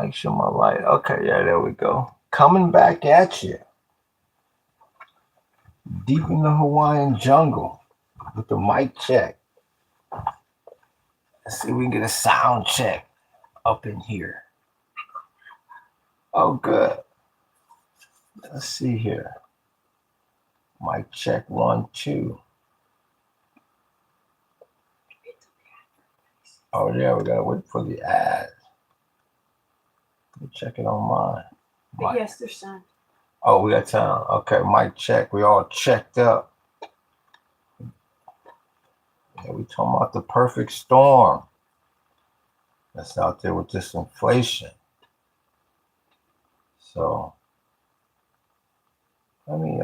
Make sure my light. Okay, yeah, there we go. Coming back at you. Deep in the Hawaiian jungle with the mic check. Let's see if we can get a sound check up in here. Oh, good. Let's see here. Mic check 1, 2. Oh, yeah, we gotta wait for the ad. Let me check it on mine. But yes, there's sound. Oh, we got sound. Okay, mic check. We all checked up. Yeah, we talking about the perfect storm that's out there with this inflation. So let me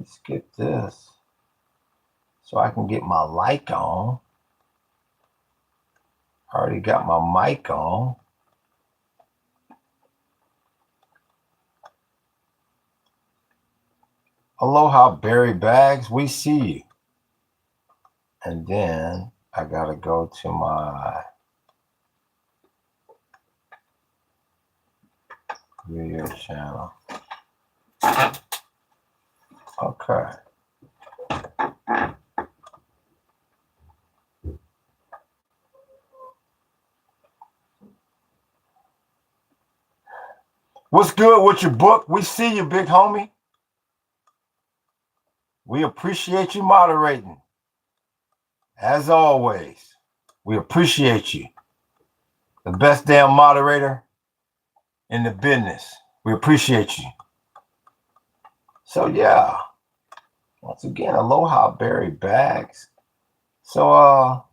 skip this so I can get my mic on. I already got my mic on. Aloha, Berry Bags. We see you. And then I gotta go to my video channel. Okay. What's good with your book? We see you, big homie. We appreciate you moderating. As always, we appreciate you. The best damn moderator in the business. We appreciate you. So yeah, once again, Aloha Berry Bags. So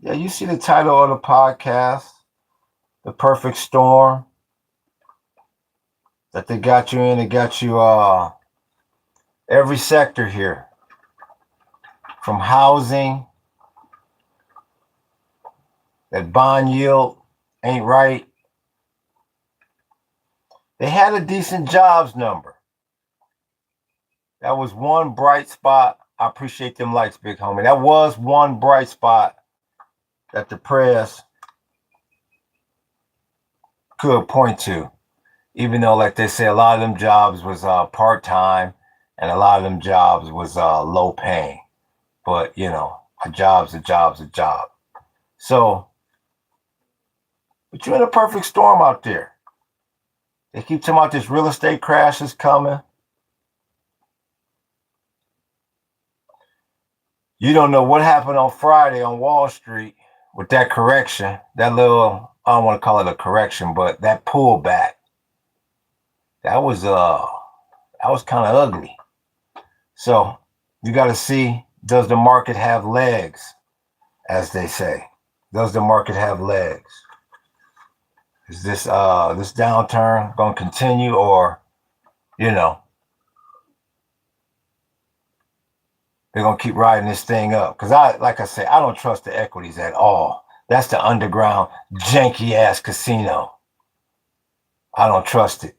yeah, you see the title of the podcast, The Perfect Storm, that they got you in. They got you every sector here, from housing, that bond yield ain't right. They had a decent jobs number. That was one bright spot. I appreciate them lights, big homie. That was one bright spot that the press could point to. Even though, like they say, a lot of them jobs was part-time and a lot of them jobs was low paying. But, you know, a job's a job's a job. So, but you're in a perfect storm out there. They keep talking about this real estate crash is coming. You don't know what happened on Friday on Wall Street with that correction, that little, I don't want to call it a correction, but that pullback. That was kind of ugly. So you got to see, does the market have legs, as they say? Does the market have legs? Is this this downturn going to continue, or, you know, they're going to keep riding this thing up? Because like I say, I don't trust the equities at all. That's the underground janky ass casino. I don't trust it.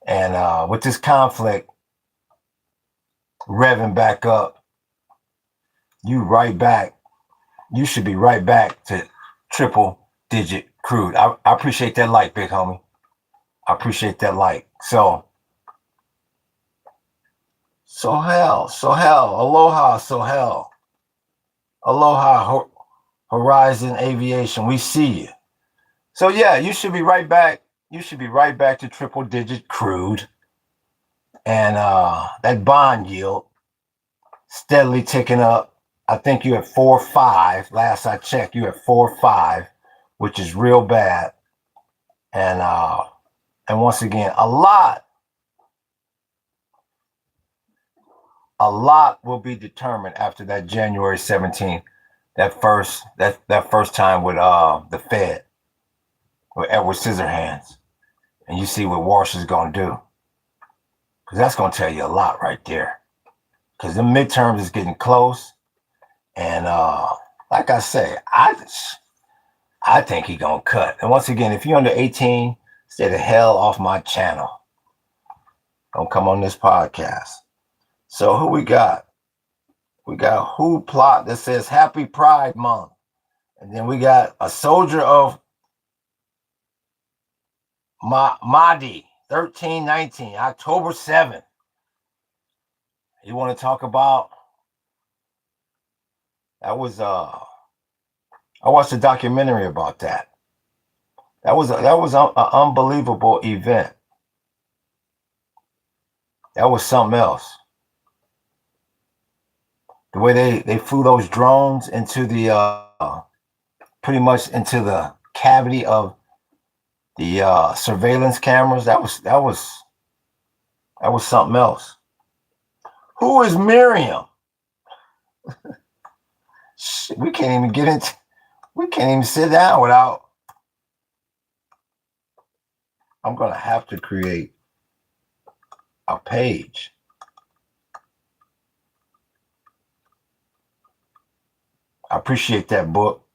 And with this conflict revving back up, you should be right back to triple digit crude. I appreciate that light, big homie. I appreciate that light. So hell, aloha, aloha, Horizon Aviation, we see you. So yeah, you should be right back. You should be right back to triple digit crude. And that bond yield steadily ticking up. I think you're at 4.5. Last I checked, you're at 4.5, which is real bad. And once again, a lot will be determined after that January 17th, that first time with the Fed, with Edward Scissorhands, and you see what Walsh is gonna do, because that's gonna tell you a lot right there. Because the midterms is getting close, and like I say, I think he gonna cut. And once again, if you're under 18, stay the hell off my channel. Don't come on this podcast. So who we got? We got Who Plot that says Happy Pride Month. And then we got a soldier of Mahdi, 1319, October 7th. You want to talk about that was I watched a documentary about that. That was an unbelievable event. That was something else. The way they flew those drones into the pretty much into the cavity of the surveillance cameras. That was something else. Who is Miriam? Shit, we can't even get into. We can't even sit down without. I'm gonna have to create a page. I appreciate that book.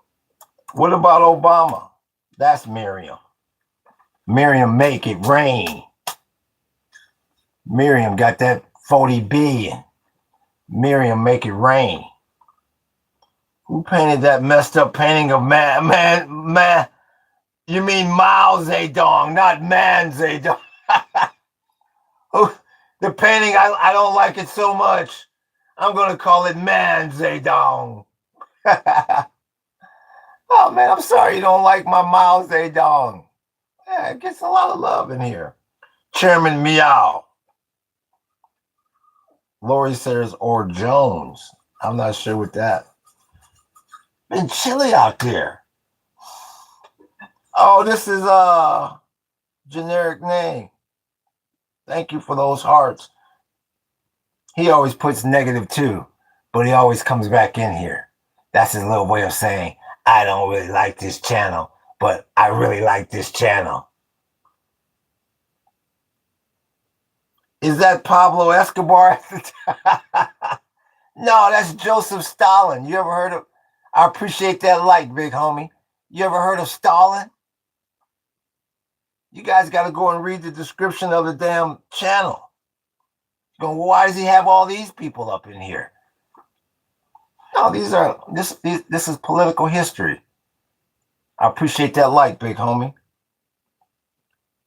What about Obama? That's Miriam. Miriam, make it rain. Miriam got that 40 billion. Miriam, make it rain. Who painted that messed up painting of man? You mean Mao Zedong, not Man Zedong. The painting, I don't like it so much. I'm going to call it Man Zedong. Oh, man, I'm sorry you don't like my Mao Zedong. Yeah, it gets a lot of love in here. Chairman Meow. Lori says, or Jones. I'm not sure with that. Been chilly out there. Oh, this is a generic name. Thank you for those hearts. He always puts -2, but he always comes back in here. That's his little way of saying, I don't really like this channel, but I really like this channel. Is that Pablo Escobar? No, that's Joseph Stalin. You ever heard of? I appreciate that like, big homie. You ever heard of Stalin? You guys got to go and read the description of the damn channel. You're going, well, why does he have all these people up in here? No, this is political history. I appreciate that like, big homie.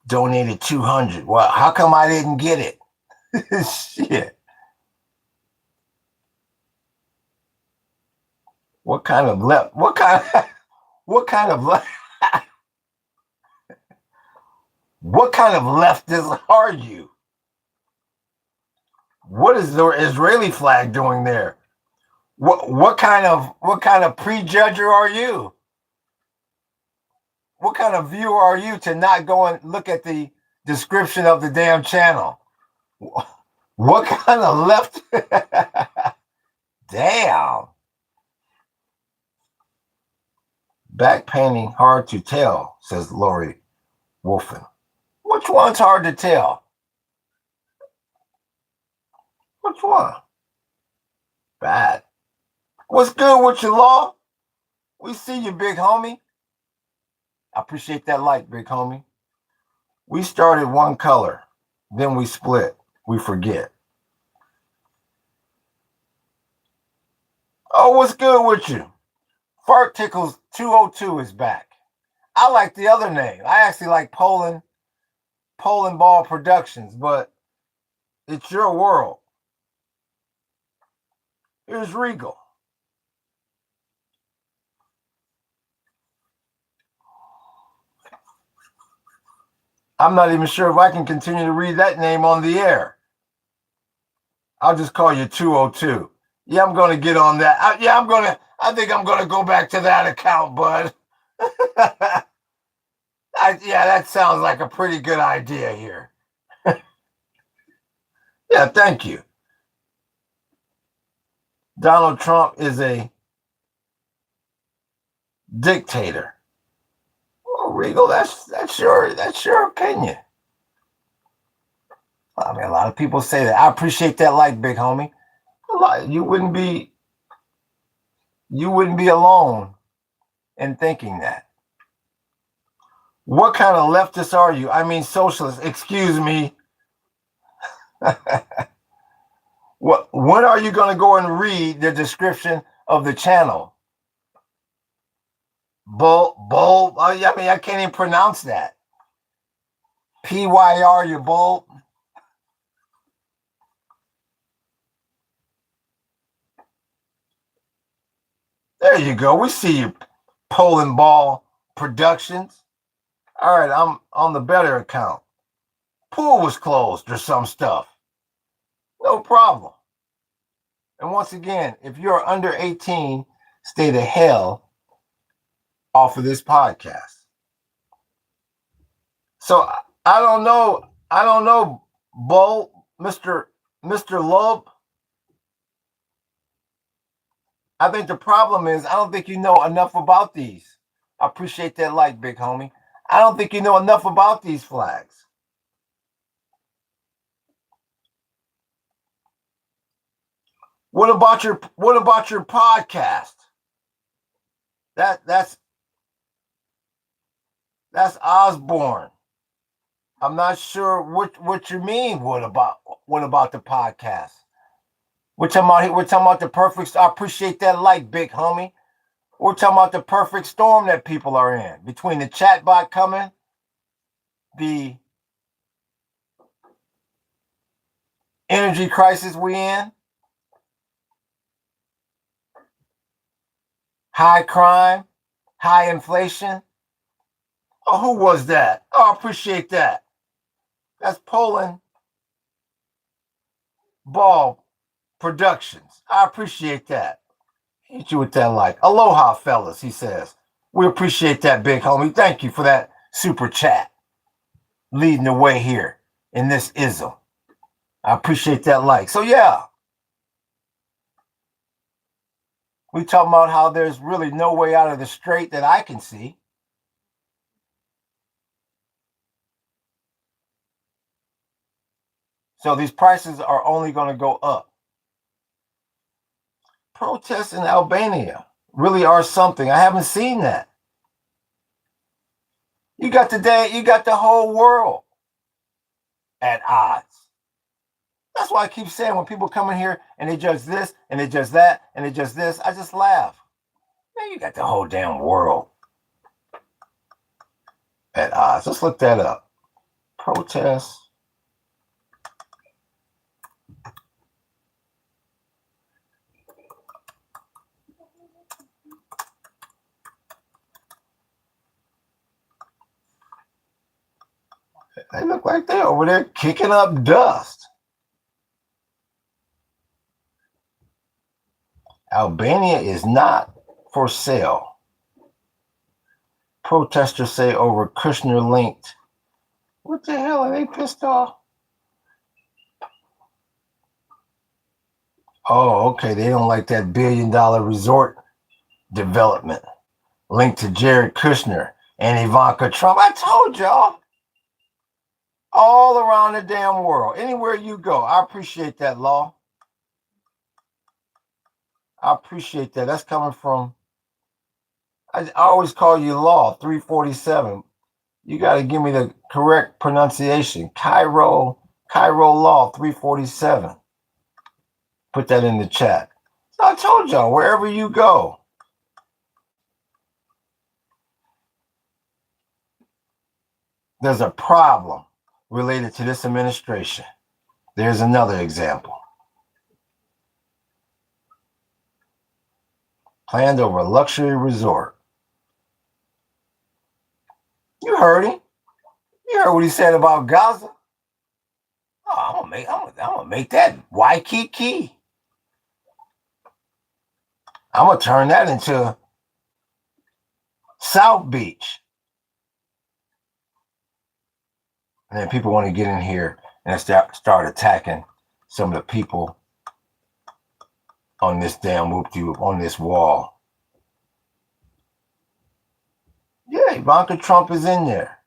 Donated 200. Well, how come I didn't get it? Shit. What kind of leftist are you? What is the Israeli flag doing there? What kind of prejudger are you? What kind of viewer are you to not go and look at the description of the damn channel? What kind of left? Damn. Back painting hard to tell, says Lori Wolfen. Which one's hard to tell? Which one? Bad. What's good with you, Law? We see you, big homie. I appreciate that like, big homie. We started one color, then we split. We forget. Oh, what's good with you? Fart Tickles 202 is back. I like the other name. I actually like Poland Ball Productions, but it's your world. Here's Regal. I'm not even sure if I can continue to read that name on the air. I'll just call you 202. Yeah, I'm going to get on that. I think I'm going to go back to that account, bud. Yeah, that sounds like a pretty good idea here. Yeah, thank you. Donald Trump is a dictator. Well, Regal, that's your opinion. I mean, a lot of people say that. I appreciate that like, big homie. You wouldn't be alone in thinking that. What kind of leftist are you? I mean, socialist. Excuse me. When are you going to go and read the description of the channel? Bull. I mean, I can't even pronounce that. PYR, you bold. There you go. We see you, Poland Ball Productions. All right, I'm on the better account. Pool was closed or some stuff. No problem. And once again, if you're under 18, stay the hell off of this podcast. So I don't know, Bo, Mr. Loeb. I think the problem is I don't think you know enough about these. I appreciate that like, big homie. I don't think you know enough about these flags. What about your podcast? That's Osborne. I'm not sure what you mean. What about the podcast? We're talking about the perfect. I appreciate that like, big homie. We're talking about the perfect storm that people are in between the chatbot coming, the energy crisis we in, high crime, high inflation. Oh, who was that? Oh, I appreciate that. That's Poland Ball Productions. I appreciate that. Hit you with that like. Aloha, fellas, he says. We appreciate that, big homie. Thank you for that super chat. Leading the way here in this ism. I appreciate that like. So yeah. We talking about how there's really no way out of the strait that I can see. So these prices are only going to go up. Protests in Albania really are something. I haven't seen that. You got the whole world at odds. That's why I keep saying when people come in here and they judge this and they judge that and they judge this, I just laugh. Man, you got the whole damn world at odds. Let's look that up. Protests. They look like they're over there kicking up dust. Albania is not for sale. Protesters say over Kushner linked. What the hell are they pissed off? Oh, okay. They don't like that $1 billion resort development linked to Jared Kushner and Ivanka Trump. I told y'all. All around the damn world. Anywhere you go. I appreciate that, Law. I appreciate that. That's coming from, I always call you Law, 347. You got to give me the correct pronunciation. Cairo Law, 347. Put that in the chat. So I told y'all, wherever you go. There's a problem related to this administration. There's another example. Planned over a luxury resort. You heard him. You heard what he said about Gaza. Oh, I'm gonna make that Waikiki. I'm gonna turn that into South Beach. And then people want to get in here and start attacking some of the people on this damn whoop-de-whoop, on this wall. Yeah, Ivanka Trump is in there.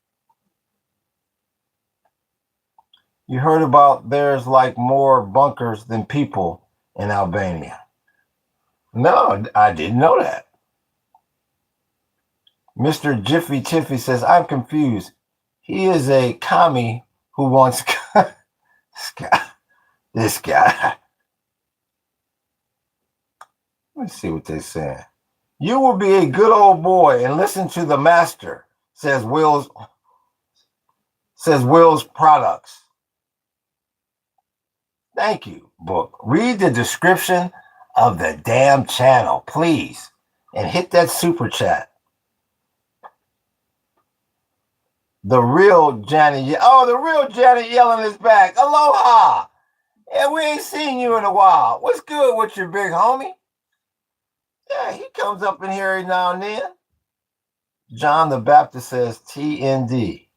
You heard about there's like more bunkers than people in Albania. No, I didn't know that. Mr. Jiffy Tiffy says, I'm confused. He is a commie who wants this guy. Let's see what they're saying. You will be a good old boy and listen to the master, says Says Will's Products. Thank you, book. Read the description of the damn channel, please, and hit that super chat. The real Janet. Oh, the real Janet Yellen is back. Aloha. Yeah, we ain't seen you in a while. What's good with your big homie? Yeah, he comes up in here every now and then. John the Baptist says TND.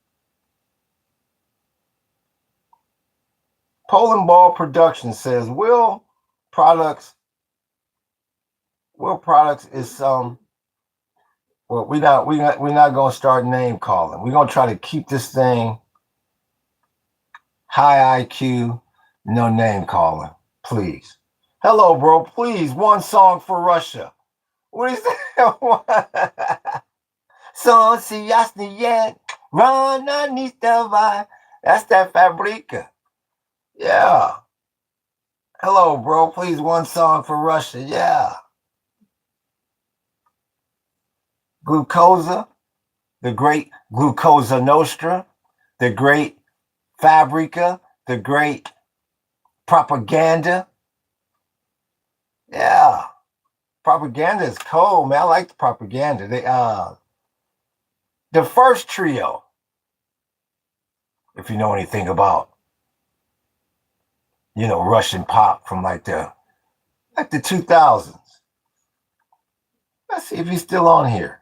Poland Ball Productions says Will Products is some. Well, we're not gonna start name calling. We're gonna try to keep this thing high IQ, no name calling, please. Hello, bro. Please, one song for Russia. What is that? So si jasny je, rana nistava. That's that Fabrica. Yeah. Hello, bro. Please, one song for Russia. Yeah. Glucosa, the great Glucosa Nostra, the great Fabrica, the great Propaganda. Yeah. Propaganda is cold, man. I like the Propaganda. The first trio, if you know anything about, Russian pop from like the 2000s. Let's see if he's still on here.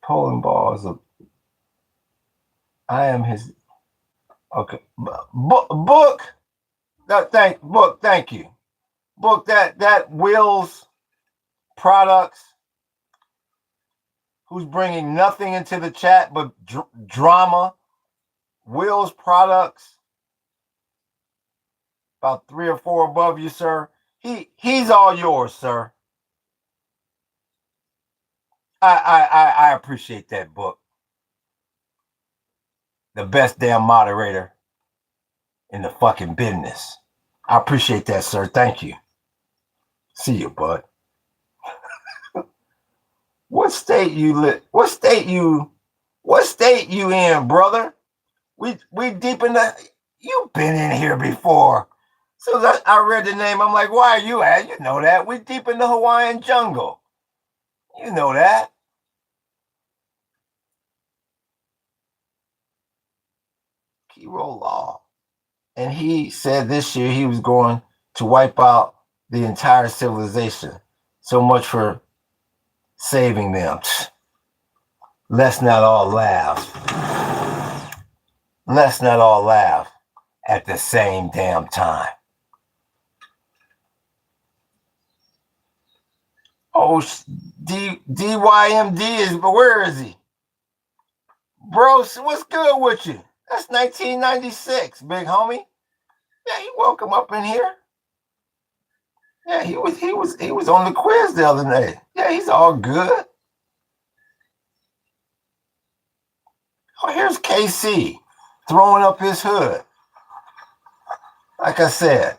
Poland Ball is I am his. Okay, book. Thank you. Book that Will's Products, who's bringing nothing into the chat but drama. Will's Products, about 3 or 4 above you, sir. He's all yours, sir. I appreciate that, book. The best damn moderator in the fucking business. I appreciate that, sir. Thank you. See you, bud. What state you live? What state you in, brother? We deep in the. You've been in here before. So I read the name. I'm like, why are you at? You know that. We deep in the Hawaiian jungle. You know that. Kiro Law. And he said this year he was going to wipe out the entire civilization. So much for saving them. Let's not all laugh. Let's not all laugh at the same damn time. Oh, DYMD is, but where is he? Bro, what's good with you? That's 1996, big homie. Yeah, you welcome up in here. Yeah, he was on the quiz the other day. Yeah, he's all good. Oh, here's KC throwing up his hood. Like I said,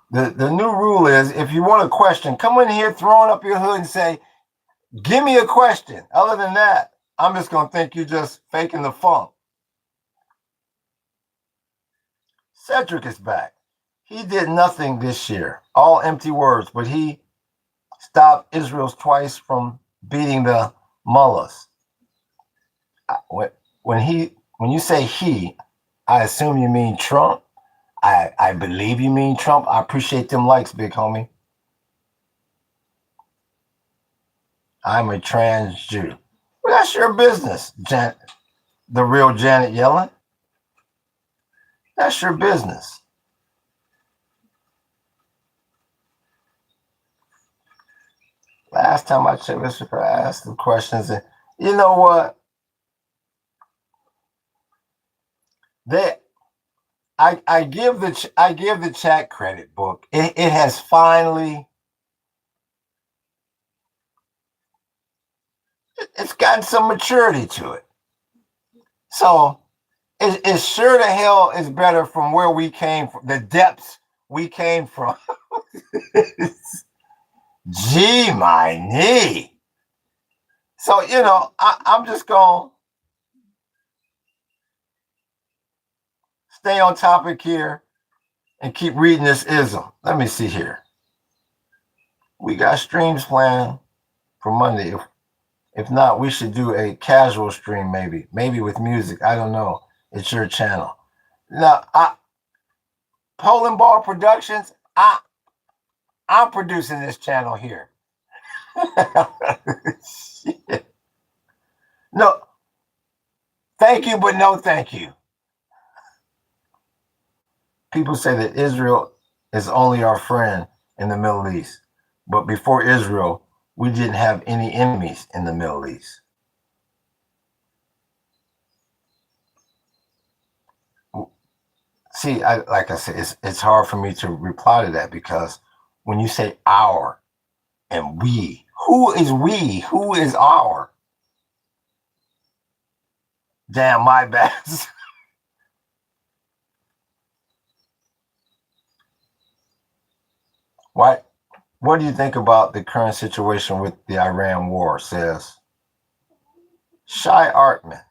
the new rule is if you want a question, come in here throwing up your hood and say, give me a question. Other than that, I'm just going to think you're just faking the funk. Cedric is back. He did nothing this year. All empty words, but he stopped Israel's twice from beating the mullahs. When you say he, I assume you mean Trump. I believe you mean Trump. I appreciate them likes, big homie. I'm a trans Jew. Well, that's your business, the real Janet Yellen. That's your business. Last time I checked, Mr. I asked the questions, and you know what? I give the chat credit, book. It has finally. It's gotten some maturity to it. So it sure the hell is better from where we came from, the depths we came from. Gee, my knee. So, I'm just going to stay on topic here and keep reading this ism. Let me see here. We got streams planned for Monday. If not, we should do a casual stream, maybe with music. I don't know. It's your channel. Now, Poland Ball Productions. I'm producing this channel here. No, thank you, but no, thank you. People say that Israel is only our friend in the Middle East, but before Israel, we didn't have any enemies in the Middle East. See, like I said, it's hard for me to reply to that because when you say our and we, who is we? Who is our? Damn, my bad. What do you think about the current situation with the Iran war? Says Shy Artman.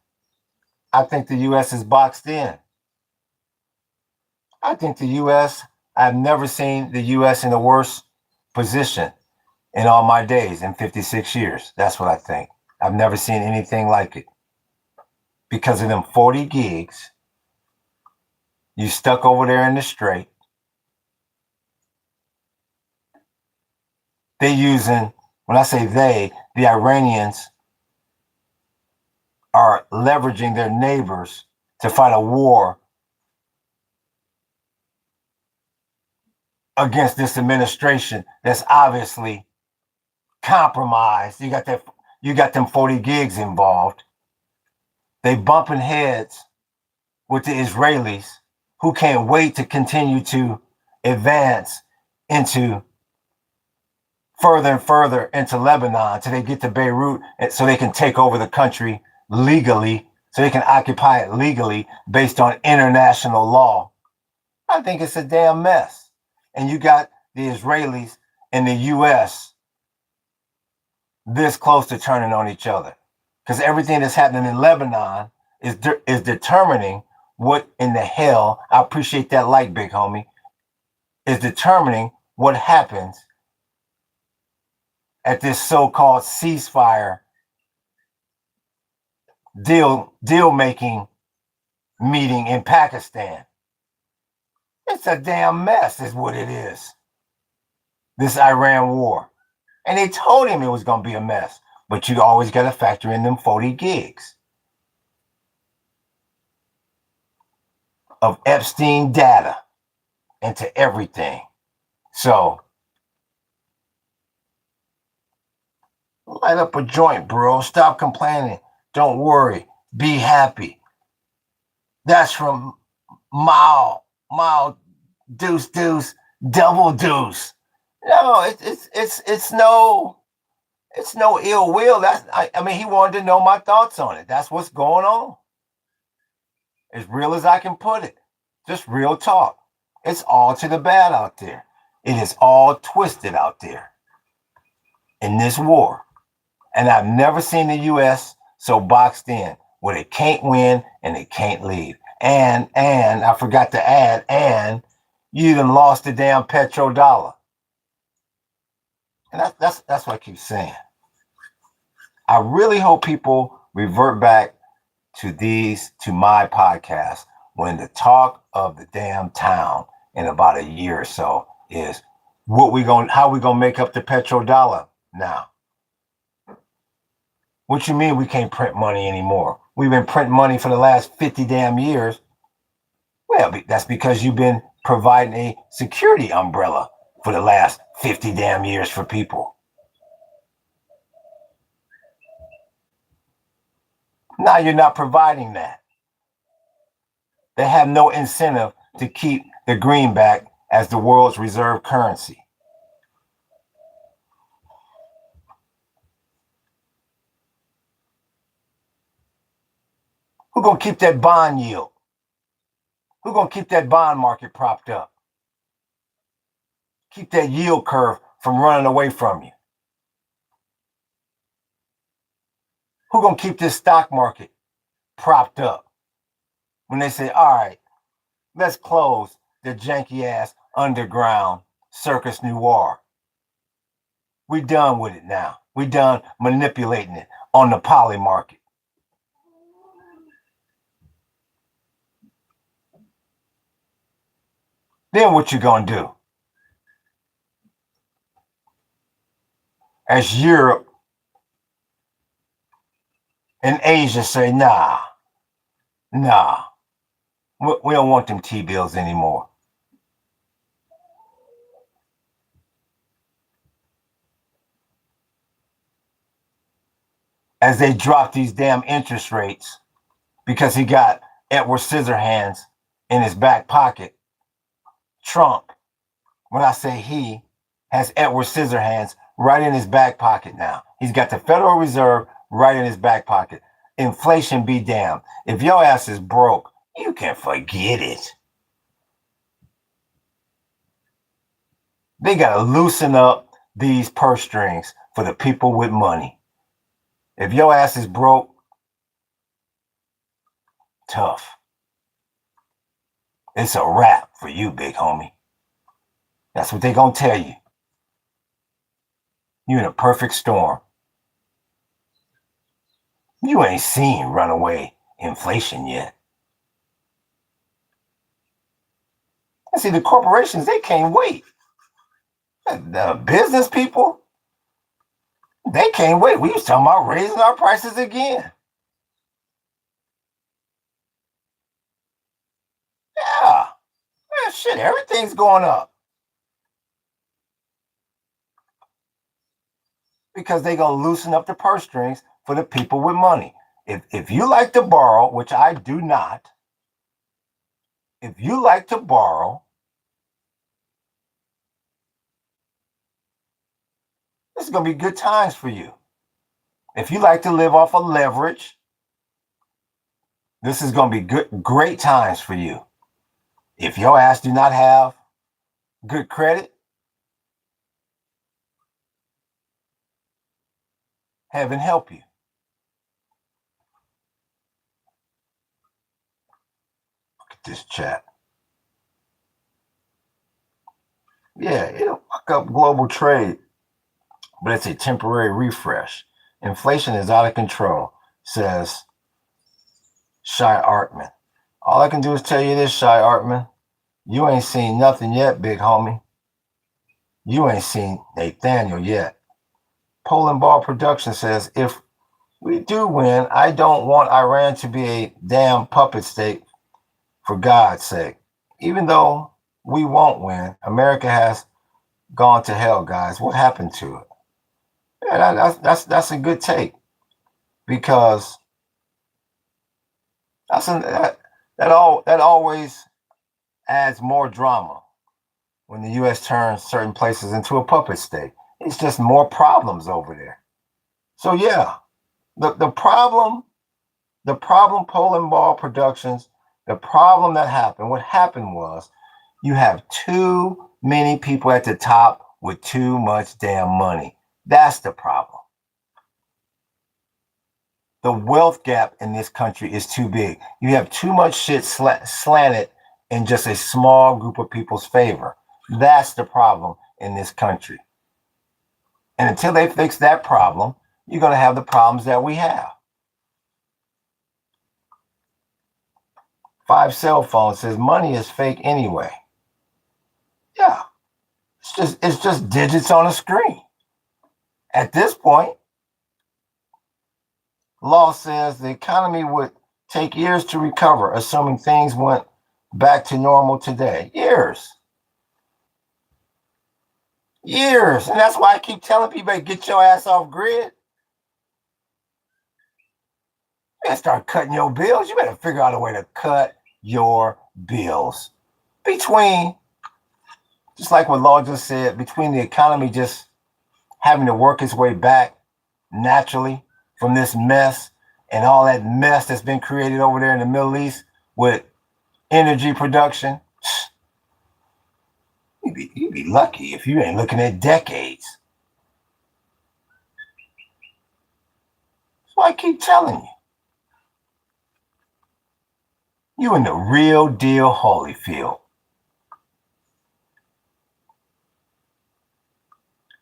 I think the U.S. is boxed in. I think the U.S., I've never seen the U.S. in a worse position in all my days in 56 years. That's what I think. I've never seen anything like it. Because of them 40 gigs, you stuck over there in the strait. They using, when I say they, the Iranians are leveraging their neighbors to fight a war against this administration that's obviously compromised. You got them 40 gigs involved. They bumping heads with the Israelis who can't wait to continue to advance into further and further into Lebanon till they get to Beirut so they can take over the country legally, so they can occupy it legally based on international law. I think it's a damn mess. And you got the Israelis and the U.S. this close to turning on each other. Because everything that's happening in Lebanon is determining what in the hell, I appreciate that like, big homie, is determining what happens at this so-called ceasefire deal-making meeting in Pakistan. It's a damn mess is what it is. This Iran war. And they told him it was going to be a mess. But you always got to factor in them 40 gigs of Epstein data into everything. So, light up a joint, bro. Stop complaining. Don't worry. Be happy. That's from Mao, deuce, double deuce. No, it's no ill will. I mean, he wanted to know my thoughts on it. That's what's going on. As real as I can put it. Just real talk. It's all to the bad out there. It is all twisted out there in this war. And I've never seen the U.S. so boxed in where they can't win and they can't leave. And I forgot to add, and you even lost the damn petrodollar. And that's what I keep saying. I really hope people revert back to my podcast when the talk of the damn town in about a year or so is how we gonna make up the petrodollar now. What you mean we can't print money anymore? We've been printing money for the last 50 damn years. Well, that's because you've been providing a security umbrella for the last 50 damn years for people. Now you're not providing that. They have no incentive to keep the greenback as the world's reserve currency. Who's going to keep that bond yield? Who's going to keep that bond market propped up? Keep that yield curve from running away from you? Who gonna keep this stock market propped up when they say, all right, let's close the janky ass underground circus noir? We done with it now. We done manipulating it on the poly market. Then what you gonna do? As Europe and Asia say, nah, we don't want them T-bills anymore. As they drop these damn interest rates because he got Edward Scissorhands in his back pocket. Trump, when I say he, has Edward Scissorhands right in his back pocket now. He's got the Federal Reserve right in his back pocket. Inflation be damned. If your ass is broke, you can forget it. They got to loosen up these purse strings for the people with money. If your ass is broke, tough. It's a wrap for you, big homie. That's what they gonna tell you. You in a perfect storm. You ain't seen runaway inflation yet. And see, the corporations, they can't wait. The business people, they can't wait. We was talking about raising our prices again. Yeah. Man, shit, everything's going up. Because they gonna loosen up the purse strings for the people with money. If you like to borrow, which I do not, if you like to borrow, this is gonna be good times for you. If you like to live off of leverage, this is gonna be great times for you. If your ass do not have good credit, heaven help you. Look at this chat. Yeah, it'll fuck up global trade, but it's a temporary refresh. Inflation is out of control, says Shy Artman. All I can do is tell you this, Shy Artman. You ain't seen nothing yet, big homie. You ain't seen Nathaniel yet. Poland Ball Production says, if we do win, I don't want Iran to be a damn puppet state, for God's sake. Even though we won't win, America has gone to hell, guys. What happened to it? Yeah, that's a good take, because that always adds more drama when the U.S. turns certain places into a puppet state. It's just more problems over there. So yeah, the problem, Poland Ball Productions, the problem that happened, what happened was you have too many people at the top with too much damn money. That's the problem. The wealth gap in this country is too big. You have too much shit slanted in just a small group of people's favor. That's the problem in this country. And until they fix that problem, you're going to have the problems that we have. 5 Cell Phone says money is fake anyway. Yeah. It's just digits on a screen. At this point, Law says the economy would take years to recover, assuming things went back to normal today. Years. And that's why I keep telling people, get your ass off grid. You better start cutting your bills. You better figure out a way to cut your bills. Just like what Law just said, between the economy just having to work its way back naturally from this mess and all that mess that's been created over there in the Middle East with energy production, you'd be lucky if you ain't looking at decades. So I keep telling you. You in the real deal Holyfield.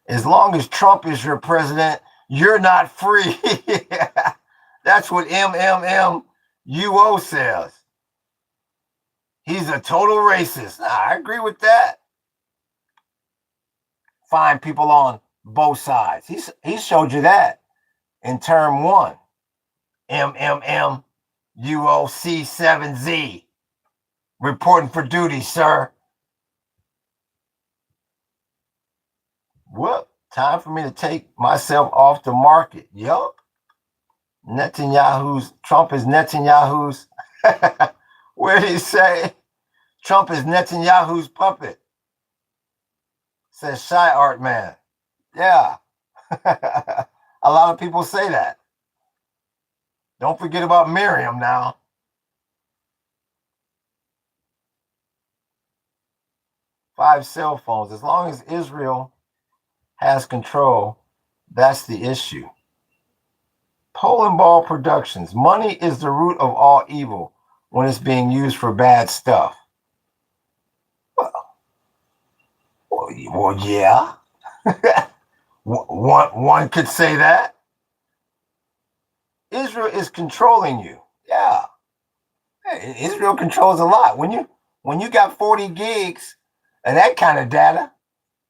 As long as Trump is your president, you're not free. That's what MMMUO says. He's a total racist. I agree with that. Find people on both sides. He showed you that in term 1. MMMUOC7Z. Reporting for duty, sir. Whoop. Time for me to take myself off the market. Yup. Trump is Netanyahu's. Where did he say? Trump is Netanyahu's puppet. Says Shy Art Man. Yeah. A lot of people say that. Don't forget about Miriam now. Five cell phones. As long as Israel has control, that's the issue. Poland Ball Productions. Money is the root of all evil when it's being used for bad stuff. Well, yeah. one could say that. Israel is controlling you. Yeah. Israel controls a lot. When you got 40 gigs of that kind of data,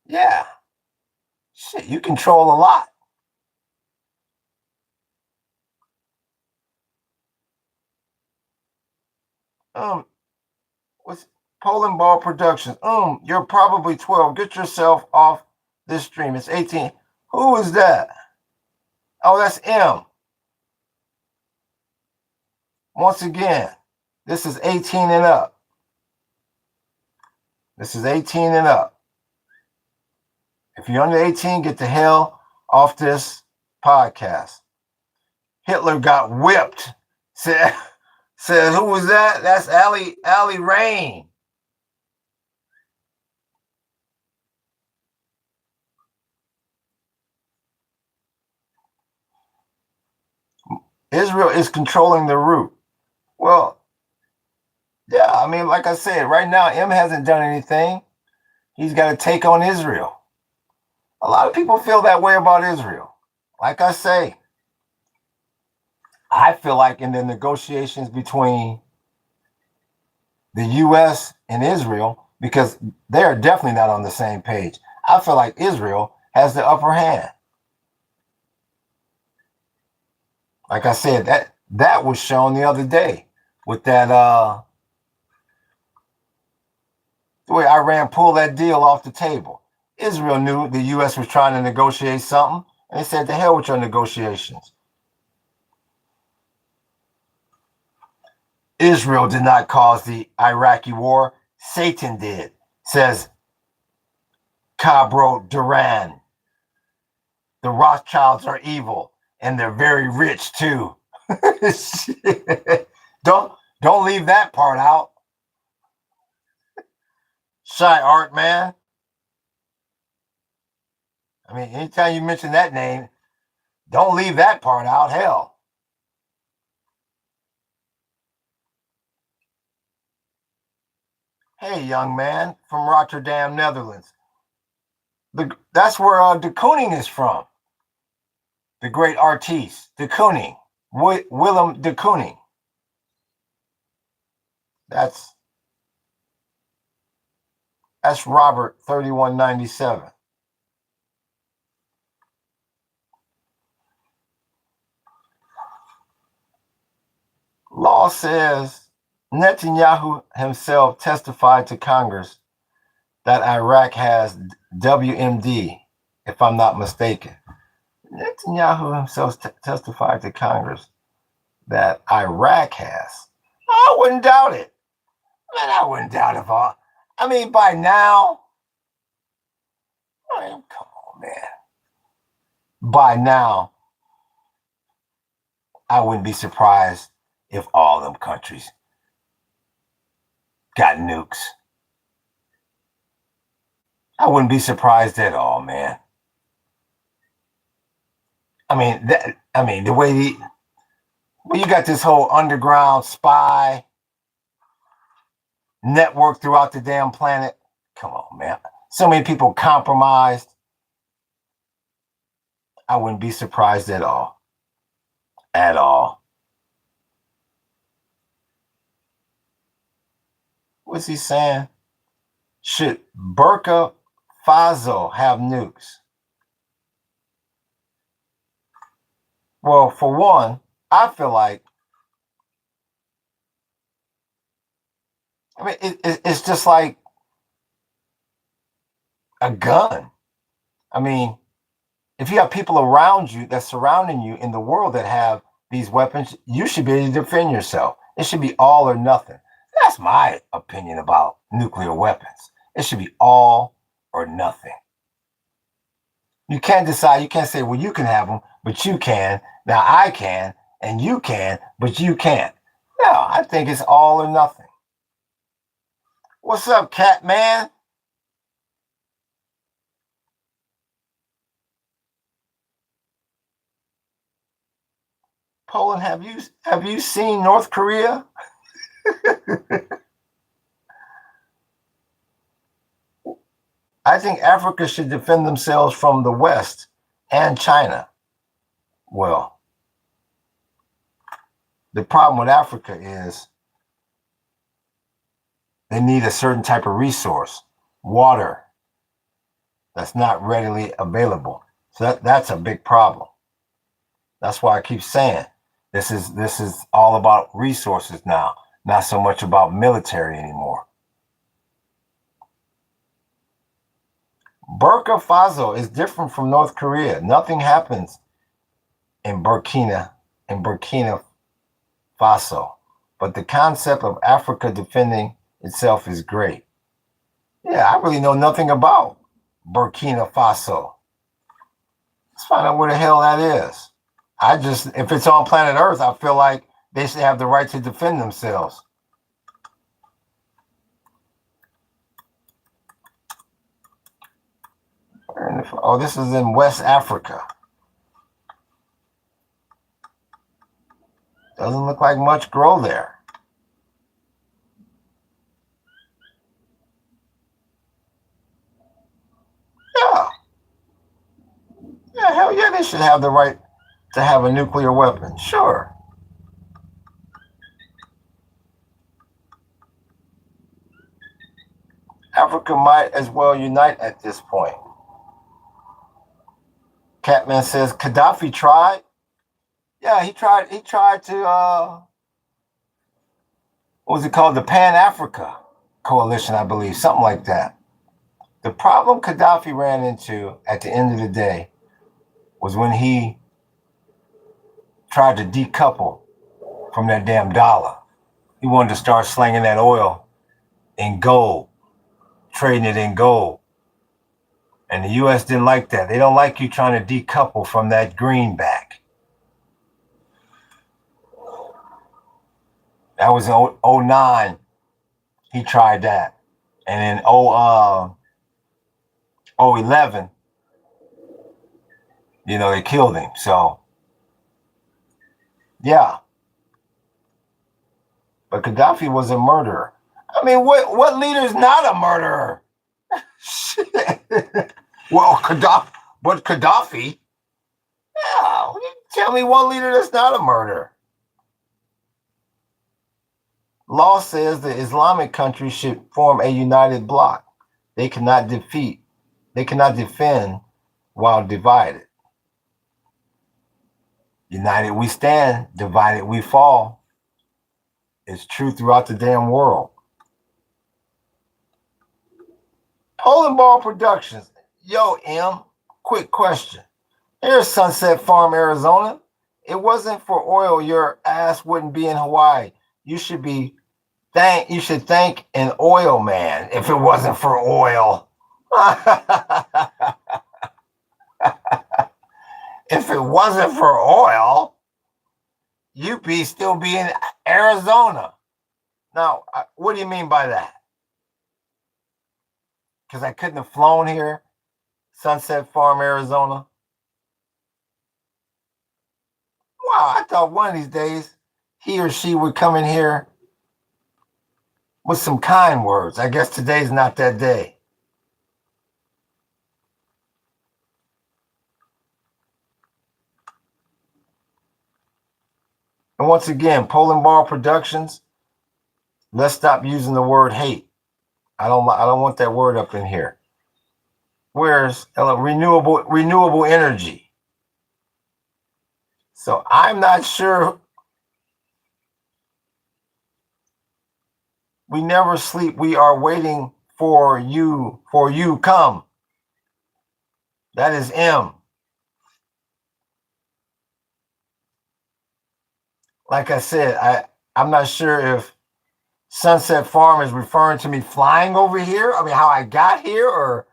yeah. Shit, you control a lot. What's Poland Ball Productions? You're probably 12. Get yourself off this stream. It's 18. Who is that? Oh, that's M. Once again, this is 18 and up. This is 18 and up. If you're under 18, get the hell off this podcast. Hitler got whipped. Said who was that? That's Ali Rain. Israel is controlling the root. Well, yeah, I mean, like I said, right now, M hasn't done anything. He's got to take on Israel. A lot of people feel that way about Israel. Like I say, I feel like in the negotiations between the U.S. and Israel, because they are definitely not on the same page, I feel like Israel has the upper hand. Like I said, that was shown the other day with that the way Iran pulled that deal off the table. Israel knew the U.S. was trying to negotiate something, and they said, "The hell with your negotiations." Israel did not cause the Iraqi war. Satan did, says Cabro Duran. The Rothschilds are evil, and they're very rich too. Don't leave that part out. Shy Art Man. I mean, anytime you mention that name, don't leave that part out. Hell. Hey, young man from Rotterdam, Netherlands. That's where de Kooning is from. The great artiste, de Kooning. Willem de Kooning. That's Robert 3197. Law says Netanyahu himself testified to Congress that Iraq has WMD, if I'm not mistaken. Netanyahu himself testified to Congress that Iraq has. I wouldn't doubt it. Man, I wouldn't doubt it. I mean, by now, come on, man. By now, I wouldn't be surprised if all them countries got nukes. I wouldn't be surprised at all, man. The way well, you got this whole underground spy network throughout the damn planet. Come on, man. So many people compromised. I wouldn't be surprised at all. At all. What's he saying? Should Burkina Faso have nukes? Well, for one, I feel like, it's just like a gun. I mean, if you have people around you that's surrounding you in the world that have these weapons, you should be able to defend yourself. It should be all or nothing. That's my opinion about nuclear weapons. It should be all or nothing. You can't decide, you can't say, well, you can have them, but you can. Now I can, and you can, but you can't. No, I think it's all or nothing. What's up, cat man? Poland, have you seen North Korea? I think Africa should defend themselves from the West and China. Well, the problem with Africa is they need a certain type of resource, water, that's not readily available. So that's a big problem. That's why I keep saying this is all about resources now, not so much about military anymore. Burkina Faso is different from North Korea. Nothing happens in Burkina Faso, but the concept of Africa defending itself is great. Yeah, I really know nothing about Burkina Faso. Let's find out where the hell that is. If it's on planet Earth, I feel like they should have the right to defend themselves. Oh, this is in West Africa. Doesn't look like much grow there. Yeah. Yeah, hell yeah, they should have the right to have a nuclear weapon. Sure. Africa might as well unite at this point. Catman says Gaddafi tried. Yeah, he tried. He tried to. What was it called? The Pan Africa Coalition, I believe, something like that. The problem Gaddafi ran into at the end of the day was when he tried to decouple from that damn dollar. He wanted to start slinging that oil in gold, trading it in gold. And the U.S. didn't like that. They don't like you trying to decouple from that greenback. That was in 09. He tried that. And in 011, they killed him. So, yeah. But Gaddafi was a murderer. I mean, what leader's not a murderer? Well, Gaddafi. Yeah, tell me one leader that's not a murderer. Law says the Islamic countries should form a united bloc. They cannot defend while divided. United we stand, divided we fall. It's true throughout the damn world. Poland Ball Productions. Yo, M, quick question. Here's Sunset Farm, Arizona. It wasn't for oil, your ass wouldn't be in Hawaii. You should thank an oil man if it wasn't for oil. If it wasn't for oil, you'd still be in Arizona. Now, what do you mean by that? because I couldn't have flown here, Sunset Farm, Arizona. Wow, I thought one of these days he or she would come in here with some kind words. I guess today's not that day. And once again, Poland Ball Productions, let's stop using the word hate. I don't want that word up in here. Where's renewable energy? So I'm not sure. We never sleep. We are waiting for you come. That is M. Like I said, I'm not sure if Sunset Farm is referring to me flying over here. I mean, how I got here, or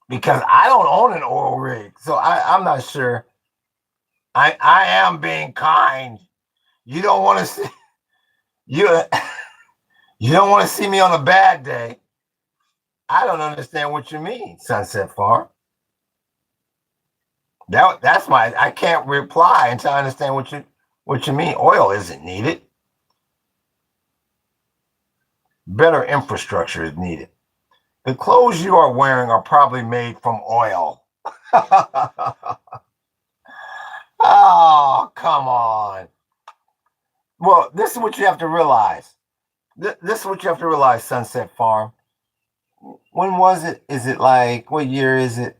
because I don't own an oil rig. So I'm not sure. I am being kind. You don't want to see you you don't want to see me on a bad day. I don't understand what you mean, Sunset Farm. That's why I can't reply until I understand what you mean. Oil isn't needed. Better infrastructure is needed. The clothes you are wearing are probably made from oil. Oh, come on. Well, this is what you have to realize. This is what you have to realize, Sunset Farm. When was it? Is it like, what year is it?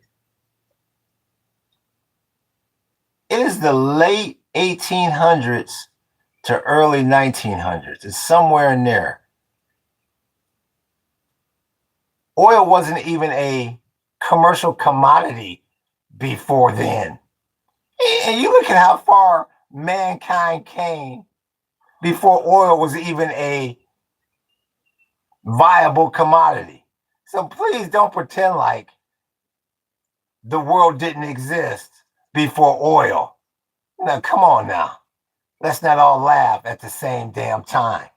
It is the late 1800s to early 1900s. It's somewhere in there. Oil wasn't even a commercial commodity before then. And you look at how far mankind came before oil was even a viable commodity. So please don't pretend like the world didn't exist before oil. Now, come on now. Let's not all laugh at the same damn time.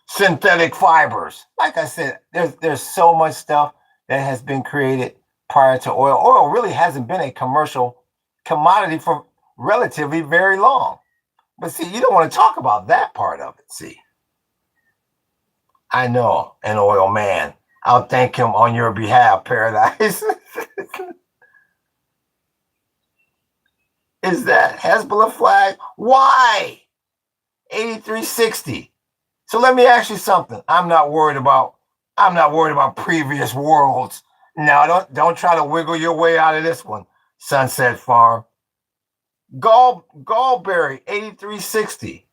Synthetic fibers. Like I said, there's so much stuff that has been created prior to oil. Oil really hasn't been a commercial commodity for relatively very long. But see, you don't want to talk about that part of it, see. I know an oil man. I'll thank him on your behalf, Paradise. Is that Hezbollah flag? Why? 8360. So let me ask you something. I'm not worried about previous worlds. No, don't try to wiggle your way out of this one, Sunset Farm. Gallberry, 8360.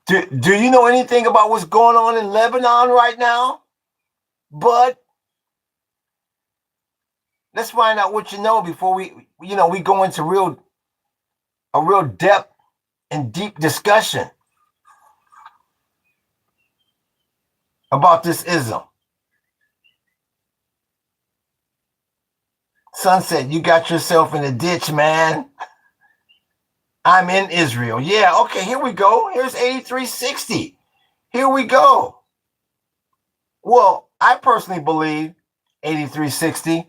Do you know anything about what's going on in Lebanon right now? But let's find out what you know before we go into a real depth and deep discussion about this ism. Sunset, you got yourself in a ditch, man. I'm in Israel. Yeah, okay, here we go. Here's 8360. Here we go. Well, I personally believe 8360,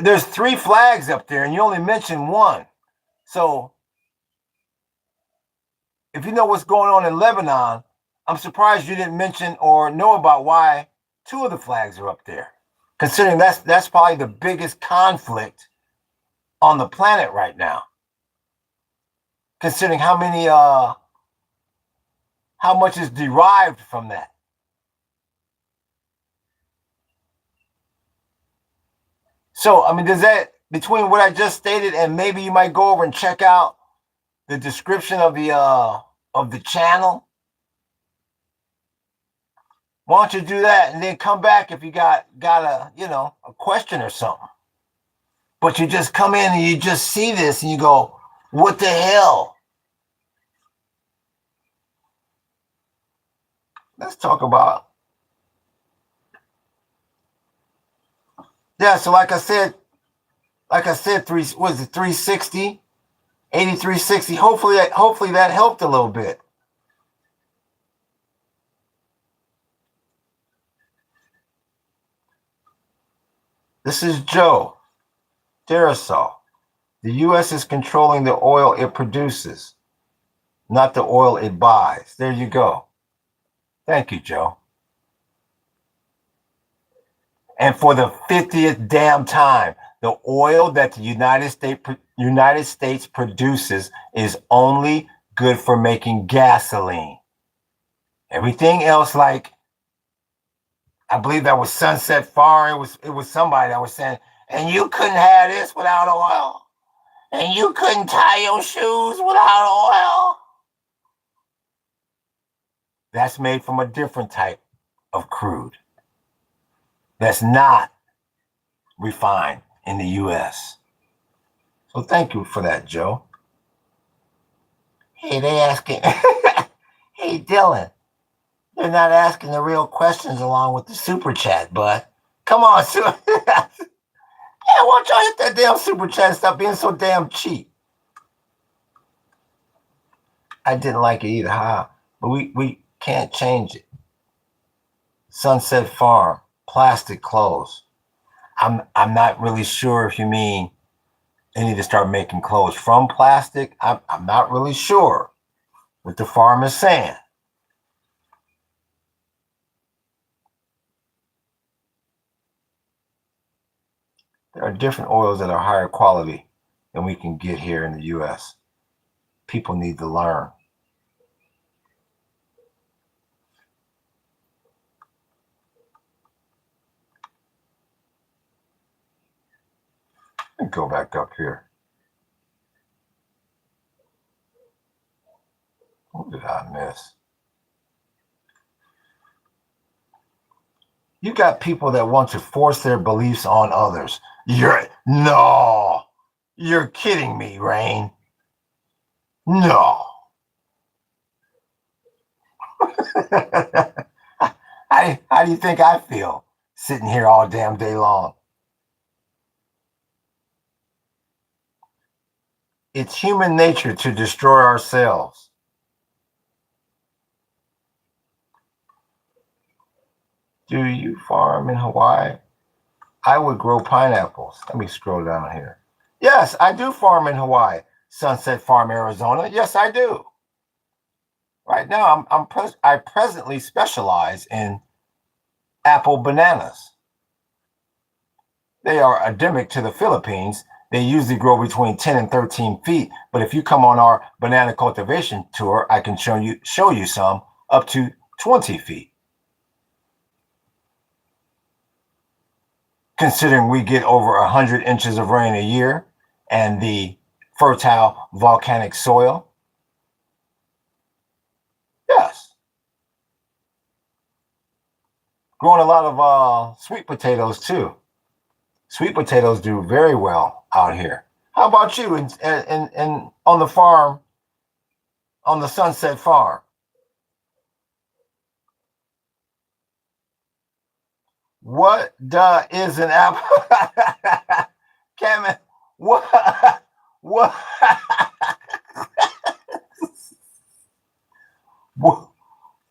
there's 3 flags up there and you only mentioned one. So if you know what's going on in Lebanon, I'm surprised you didn't mention or know about why 2 of the flags are up there, considering that's probably the biggest conflict on the planet right now. Considering how much is derived from that. So, I mean, does that, between what I just stated and maybe you might go over and check out the description of the channel? Why don't you do that and then come back if you got a question or something. But you just come in and you just see this and you go, what the hell? Let's talk about. Yeah, so like I said, 360, 8360. Hopefully that helped a little bit. This is Joe Darasol. The U.S. is controlling the oil it produces, not the oil it buys. There you go. Thank you, Joe. And for the 50th damn time, the oil that the United States produces is only good for making gasoline. Everything else, like I believe that was Sunset Farm. It was somebody that was saying, and you couldn't have this without oil, and you couldn't tie your shoes without oil. That's made from a different type of crude. That's not refined in the U.S. So thank you for that, Joe. Hey, they asking, hey, Dylan, they're not asking the real questions along with the super chat, bud. Come on, yeah, why don't y'all hit that damn super chat and stop being so damn cheap? I didn't like it either, huh? But we can't change it. Sunset Farm, plastic clothes. I'm not really sure if you mean they need to start making clothes from plastic. I'm not really sure what the farm is saying. There are different oils that are higher quality than we can get here in the U.S. People need to learn. Let me go back up here. What did I miss? You got people that want to force their beliefs on others. You're kidding me, Rain. No. How do you think I feel sitting here all damn day long? It's human nature to destroy ourselves. Do you farm in Hawaii? I would grow pineapples. Let me scroll down here. Yes, I do farm in Hawaii. Sunset Farm, Arizona. Yes, I do. Right now, I presently specialize in apple bananas. They are endemic to the Philippines. They usually grow between 10 and 13 feet. But if you come on our banana cultivation tour, I can show you some up to 20 feet. Considering we get over 100 inches of rain a year and the fertile volcanic soil. Yes. Growing a lot of sweet potatoes too. Sweet potatoes do very well out here. How about you and on the farm, on the Sunset Farm? What is an apple? Cameron, what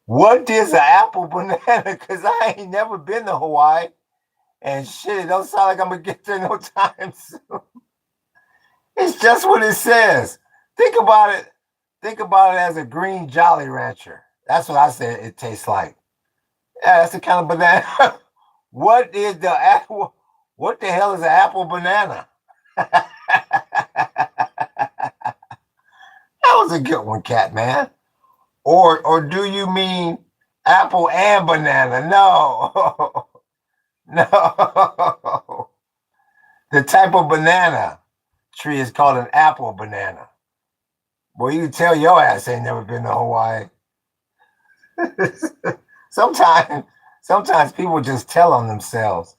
what is an apple banana? Because I ain't never been to Hawaii. And shit, it don't sound like I'm gonna get there no time soon. It's just what it says. Think about it. Think about it as a green Jolly Rancher. That's what I said it tastes like. Yeah, that's the kind of banana. What is the apple? What the hell is an apple banana? That was a good one, Cat Man. Or do you mean apple and banana? No. No. The type of banana tree is called an apple banana. Boy, you can tell your ass ain't never been to Hawaii. sometimes people just tell on themselves.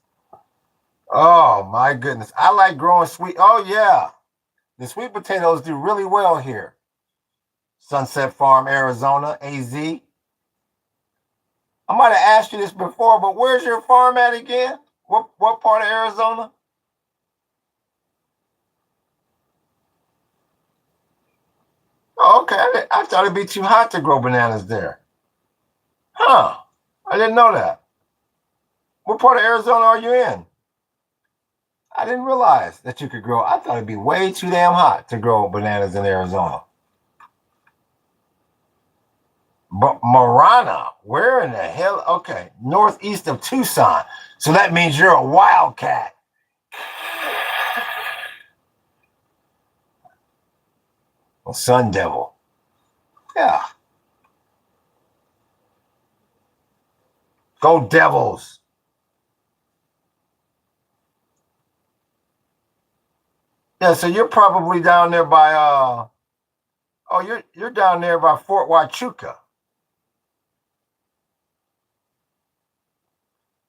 Oh my goodness. I like growing sweet. Oh yeah. The sweet potatoes do really well here. Sunset Farm, Arizona, AZ. I might have asked you this before, but where's your farm at again? What part of Arizona? Oh, okay. I thought it'd be too hot to grow bananas there. Huh. I didn't know that. What part of Arizona are you in? I didn't realize that you could grow. I thought it'd be way too damn hot to grow bananas in Arizona. But Marana, where in the hell? Okay, northeast of Tucson. So that means you're a wildcat. A sun devil. Yeah. Go Devils. Yeah, so you're probably down there by you're down there by Fort Huachuca.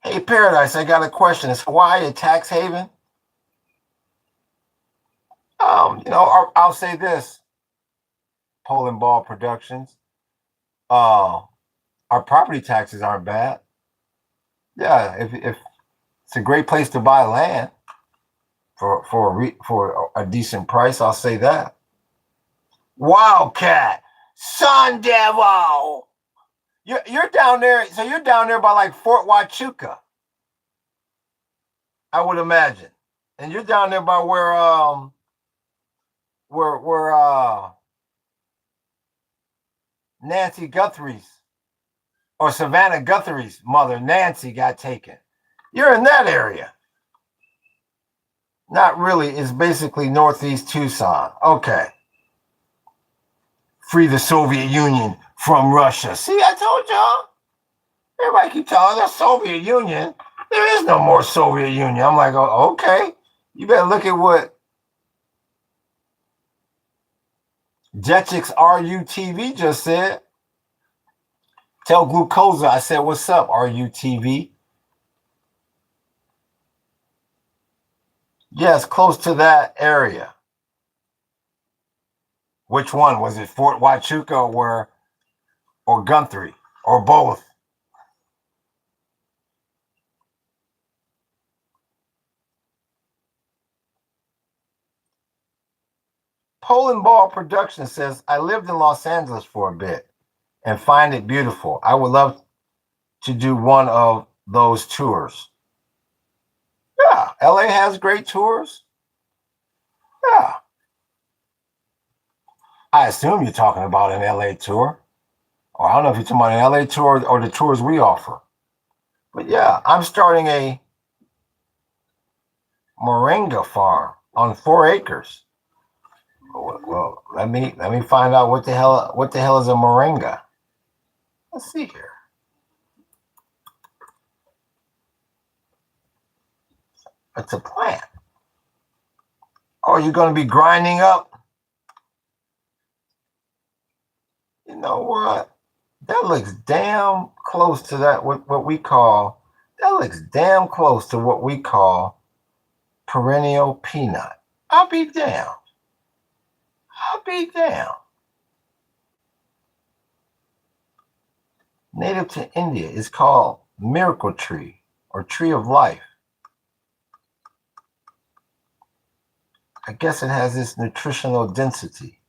Hey Paradise, I got a question. Is Hawaii a tax haven? I'll say this. Poland Ball Productions. Our property taxes aren't bad. Yeah, if it's a great place to buy land for a decent price, I'll say that. Wildcat, Sun Devil. You're down there, so you're down there by like Fort Huachuca, I would imagine, and you're down there by where Nancy Guthrie's or Savannah Guthrie's mother Nancy got taken. You're in that area. Not really. It's basically northeast Tucson. Okay. Free the Soviet Union from Russia. See, I told y'all. Everybody keep telling the Soviet Union. There is no more Soviet Union. I'm like, oh, okay. You better look at what Jetchix RUTV just said. Tell Glucosa I said, what's up, RUTV? Yes, close to that area. Which one? Was it Fort Huachuca or Guthrie or both? Poland Ball Production says, I lived in Los Angeles for a bit and find it beautiful. I would love to do one of those tours. Yeah, LA has great tours. Yeah. I assume you're talking about an LA tour. Or I don't know if you're talking about an LA tour or the tours we offer. But yeah, I'm starting a moringa farm on 4 acres. Well, let me find out what the hell is a moringa. Let's see here. It's a plant. Oh, you're going to be grinding up? You know what? That looks damn close to that. What we call that looks damn close to what we call perennial peanut. I'll be damned. I'll be damned. Native to India is called miracle tree or tree of life. I guess it has this nutritional density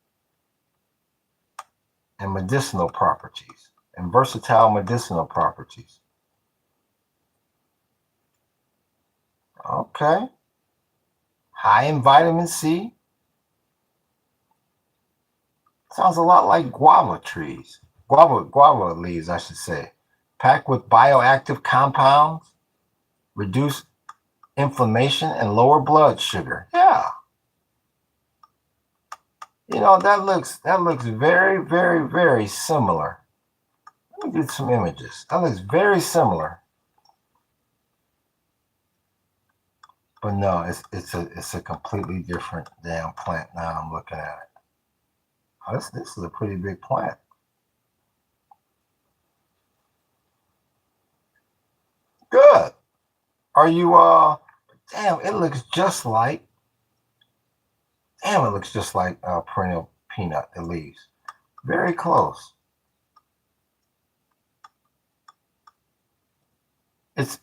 and medicinal properties and versatile medicinal properties. Okay. High in vitamin C. Sounds a lot like guava trees. Guava leaves, I should say. Packed with bioactive compounds, reduce inflammation and lower blood sugar. Yeah. You know, that looks very, very, very similar. Let me get some images. That looks very similar. But no, it's a completely different damn plant. Now I'm looking at it. Oh, this is a pretty big plant. Good. Are you damn, it looks just like perennial peanut, the leaves. Very close. It's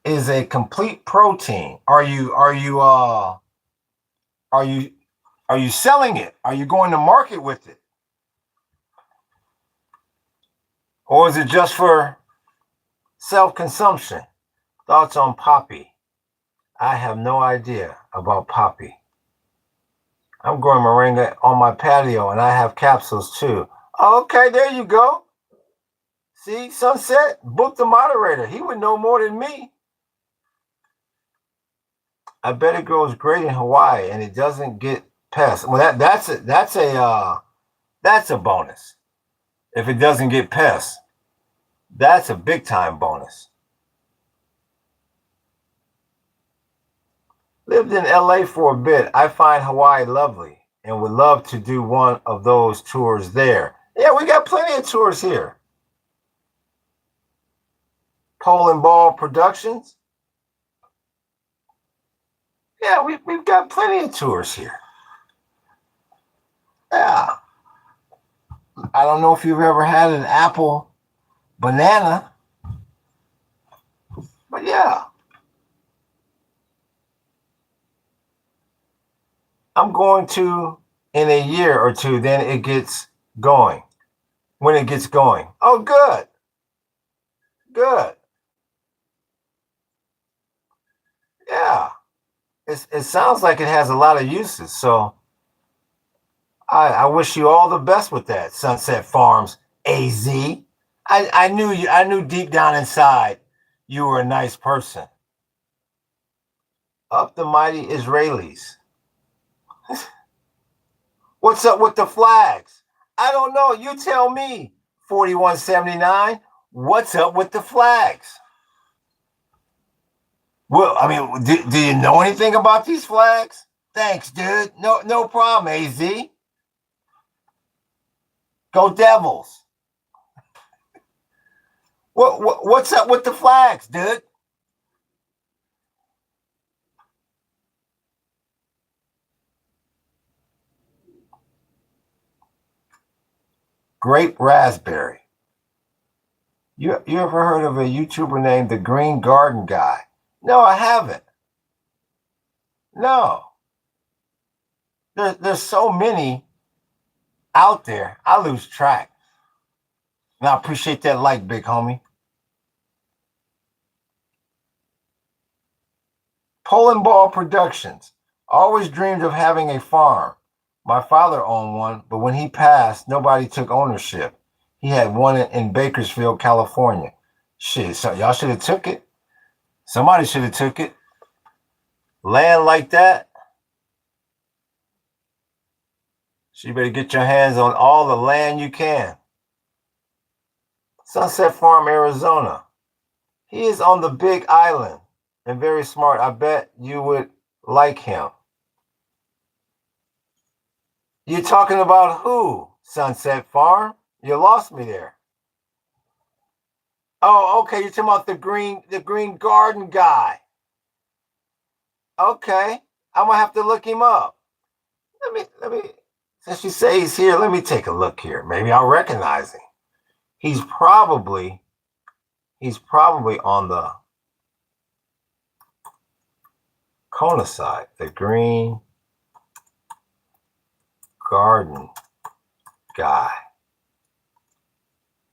is a complete protein. Are you selling it? Are you going to market with it? Or is it just for self-consumption? Thoughts on poppy? I have no idea about poppy. I'm growing moringa on my patio, and I have capsules too. Okay, there you go. See, Sunset, book the moderator. He would know more than me. I bet it grows great in Hawaii, and it doesn't get pests. Well, that's a bonus. If it doesn't get pests, that's a big time bonus. Lived in LA for a bit. I find Hawaii lovely and would love to do one of those tours there. Yeah, we got plenty of tours here. Pole and Ball Productions. Yeah, we've got plenty of tours here. Yeah. I don't know if you've ever had an apple banana, but yeah. I'm going to in a year or two, then it gets going. When it gets going. Oh, good. Good. Yeah. It sounds like it has a lot of uses. So I wish you all the best with that, Sunset Farms AZ. I knew you. I knew deep down inside you were a nice person. Up the mighty Israelis. What's up with the flags? I don't know. You tell me, 4179. What's up with the flags? Well, I mean, do you know anything about these flags? Thanks, dude. No problem, AZ. Go Devils. What's up with the flags, dude? Grape raspberry. You ever heard of a YouTuber named the Green Garden Guy? No, I haven't. No. There's so many out there. I lose track. And I appreciate that like, big homie. Pole and Ball Productions. Always dreamed of having a farm. My father owned one, but when he passed, nobody took ownership. He had one in Bakersfield, California. Shit, so y'all should have took it. Somebody should have took it. Land like that. So you better get your hands on all the land you can. Sunset Farm, Arizona. He is on the Big Island and very smart. I bet you would like him. You're talking about who? Sunset Farm? You lost me there. Oh, okay. You're talking about the green garden guy. Okay. I'm gonna have to look him up. Let me since you say he's here, let me take a look here. Maybe I'll recognize him. He's probably on the Kona side, the green garden guy.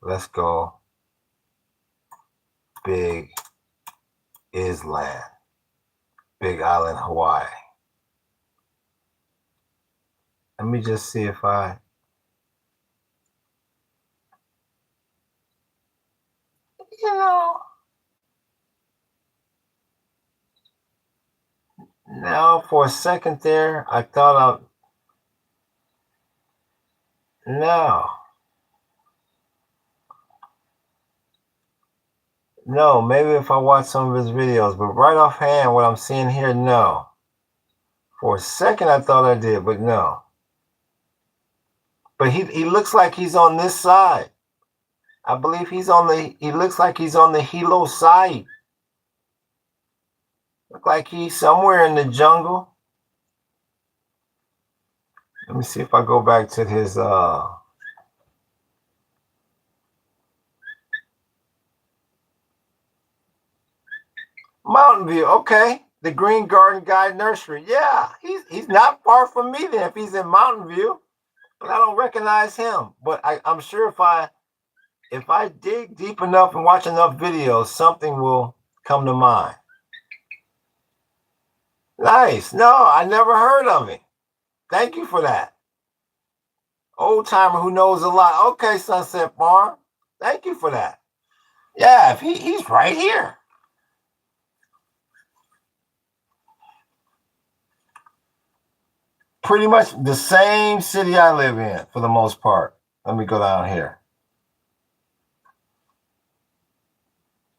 Let's go. Big Island, Big Island, Hawaii. Let me just see if now for a second there, I thought no. No, maybe if I watch some of his videos, but right offhand, what I'm seeing here, no. For a second, I thought I did, but no. But he looks like he's on this side. I believe he looks like he's on the Hilo side. Look like he's somewhere in the jungle. Let me see if I go back to his Mountain View. Okay. The Green Garden Guy Nursery. Yeah, he's not far from me then if he's in Mountain View. But I don't recognize him. But I'm sure if I dig deep enough and watch enough videos, something will come to mind. Nice. No, I never heard of him. Thank you for that. Old timer who knows a lot. Okay, Sunset Farm. Thank you for that. Yeah, if he's right here. Pretty much the same city I live in for the most part. Let me go down here.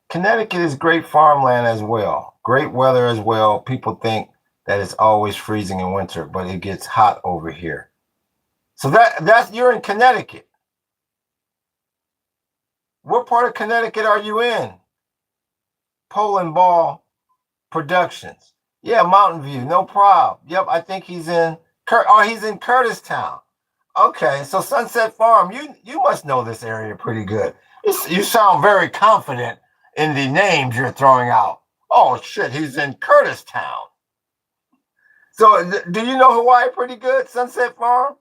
Connecticut is great farmland as well. Great weather as well. People think that it's always freezing in winter, but it gets hot over here. So that's you're in Connecticut. What part of Connecticut are you in? Poland Ball Productions. Yeah, Mountain View, no problem. Yep, I think he's in he's in Curtistown. Okay, so Sunset Farm, you must know this area pretty good. You sound very confident in the names you're throwing out. Oh shit, he's in Curtistown. So do you know Hawaii pretty good, Sunset Farm?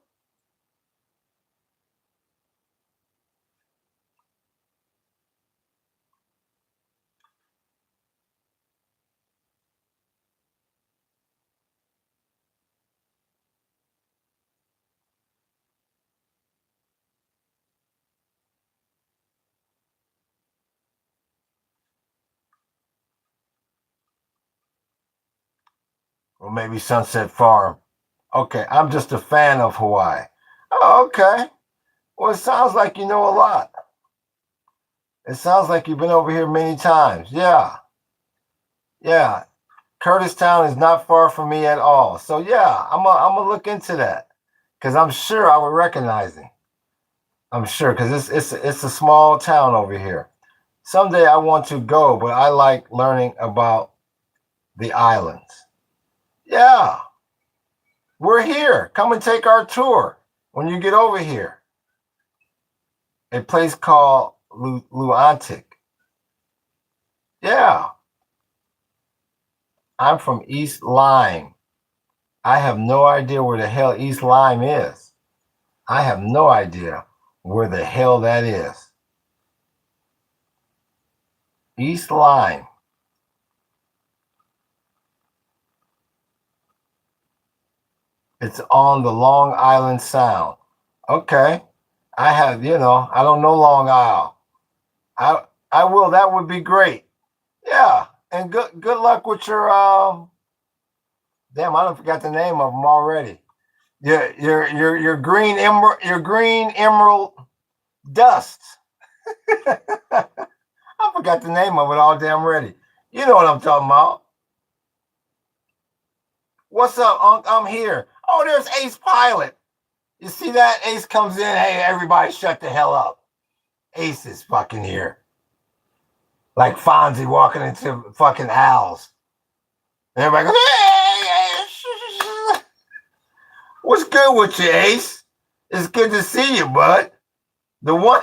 Or maybe Sunset Farm. Okay, I'm just a fan of Hawaii. Oh, okay. Well, it sounds like you know a lot. It sounds like you've been over here many times. Yeah, yeah. Curtistown is not far from me at all. So yeah, I'm gonna look into that because I'm sure I would recognize him. I'm sure because it's a small town over here. Someday I want to go, but I like learning about the islands. Yeah, we're here. Come and take our tour when you get over here. A place called Luantic. Yeah, I'm from East Lyme. I have no idea where the hell East Lyme is. I have no idea where the hell that is. East Lyme. It's on the Long Island Sound. Okay. I have, I don't know Long Isle. I will. That would be great. Yeah. And good luck with your damn, I don't forgot the name of them already. Your green emerald dust. I forgot the name of it all damn ready. You know what I'm talking about. What's up, Unc? I'm here. Oh, there's Ace Pilot. You see that? Ace comes in. Hey, everybody shut the hell up. Ace is fucking here. Like Fonzie walking into fucking owls. And everybody goes, hey. What's good with you, Ace? It's good to see you, bud. The one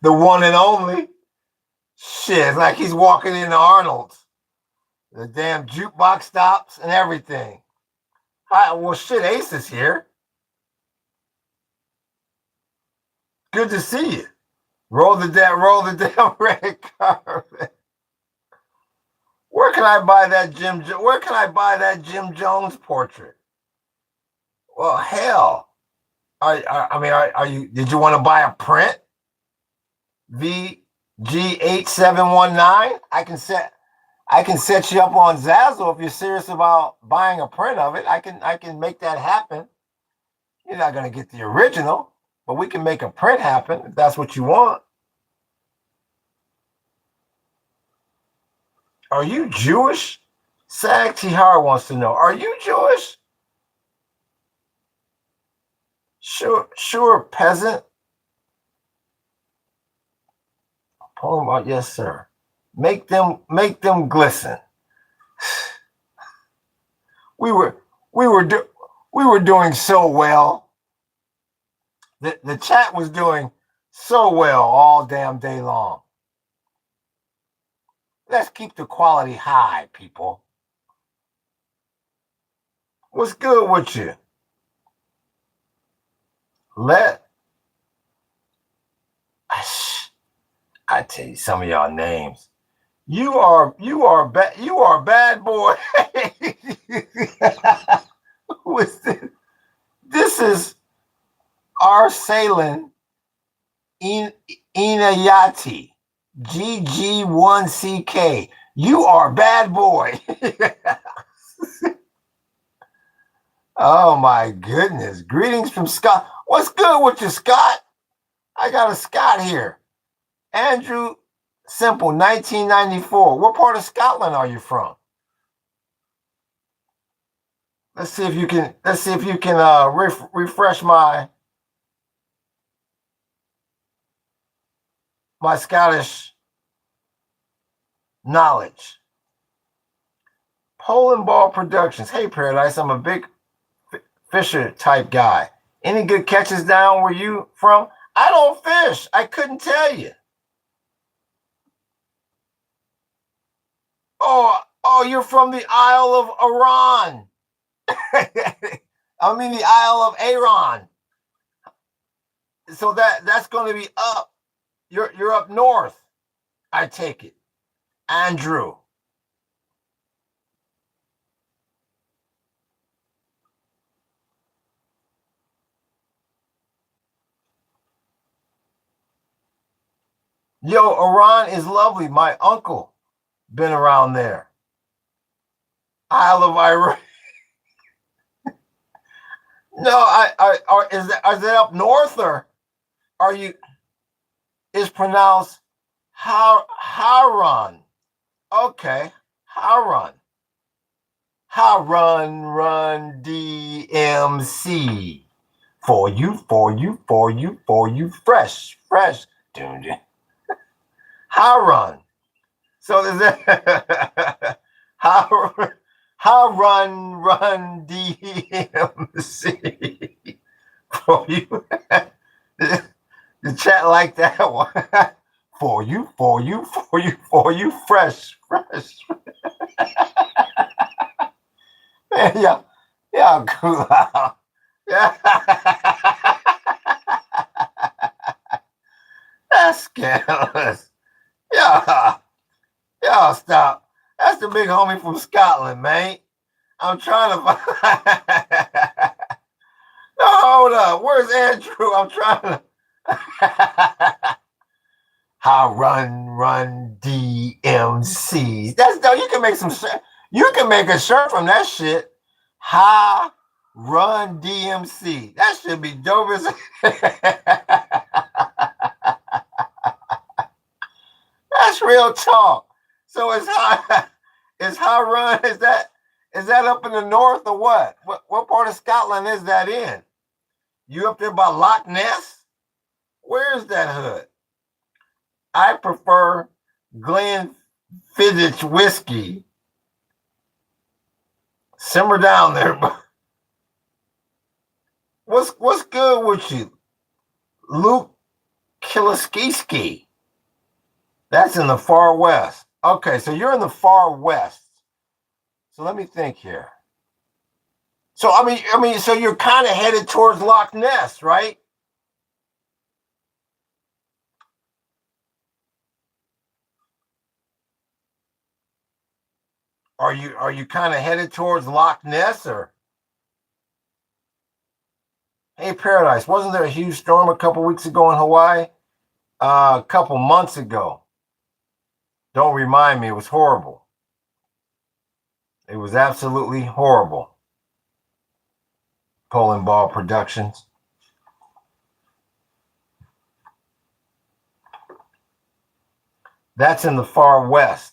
the one and only. Shit, it's like he's walking into Arnold's. The damn jukebox stops and everything. Well, shit, Ace is here. Good to see you. Roll the damn red carpet. Where can I buy that Jim Jones portrait? Well, hell. Are you? Did you want to buy a print? VG8719. I can set you up on Zazzle if you're serious about buying a print of it. I can make that happen. You're not gonna get the original, but we can make a print happen if that's what you want. Are you Jewish? Sag Tihar wants to know. Are you Jewish? Sure, peasant. Pull them out, yes, sir. Make them glisten. We were doing so well. The chat was doing so well all damn day long. Let's keep the quality high, people. What's good with you? I tell you some of y'all names. You are a bad boy. Who is this? This is Arsalan Inayati. GG1CK. You are a bad boy. Oh my goodness. Greetings from Scott. What's good with you, Scott? I got a Scott here. Andrew Simple, 1994. What part of Scotland are you from? Let's see if you can. Let's see if you can refresh my Scottish knowledge. Poland Ball Productions. Hey, Paradise. I'm a big fisher type guy. Any good catches down where you from? I don't fish. I couldn't tell you. Oh, you're from the Isle of Iran. I mean the Isle of Aaron. So that's going to be up. You're up north. I take it, Andrew. Yo, Iran is lovely. My uncle been around there. Isle of Iran. No, is that up north or are you? Is pronounced Haran. Okay, Haran. Run DMC. For you. Fresh. Haran. So is that run DMC for you? The chat like that one. For you, fresh. Yeah, cool. Yeah. That's scandalous. Yeah. Stop. That's the big homie from Scotland, man. I'm trying to find. No, hold up. Where's Andrew? I'm trying to. How run DMC. That's no. You can make some. You can make a shirt from that shit. How run DMC. That should be dope as. That's real talk. So it's how run is that up in the north or what? What part of Scotland is that in? You up there by Loch Ness? Where's that hood? I prefer Glenfiddich whiskey. Simmer down there. What's good with you? Luke Kilaskiski. That's in the far west. Okay, so you're in the far west. So let me think here. So I mean, so you're kind of headed towards Loch Ness, right? Are you kind of headed towards Loch Ness or? Hey, Paradise, wasn't there a huge storm a couple weeks ago in Hawaii? A couple months ago. Don't remind me. It was horrible. It was absolutely horrible. Poland Ball Productions. That's in the far west.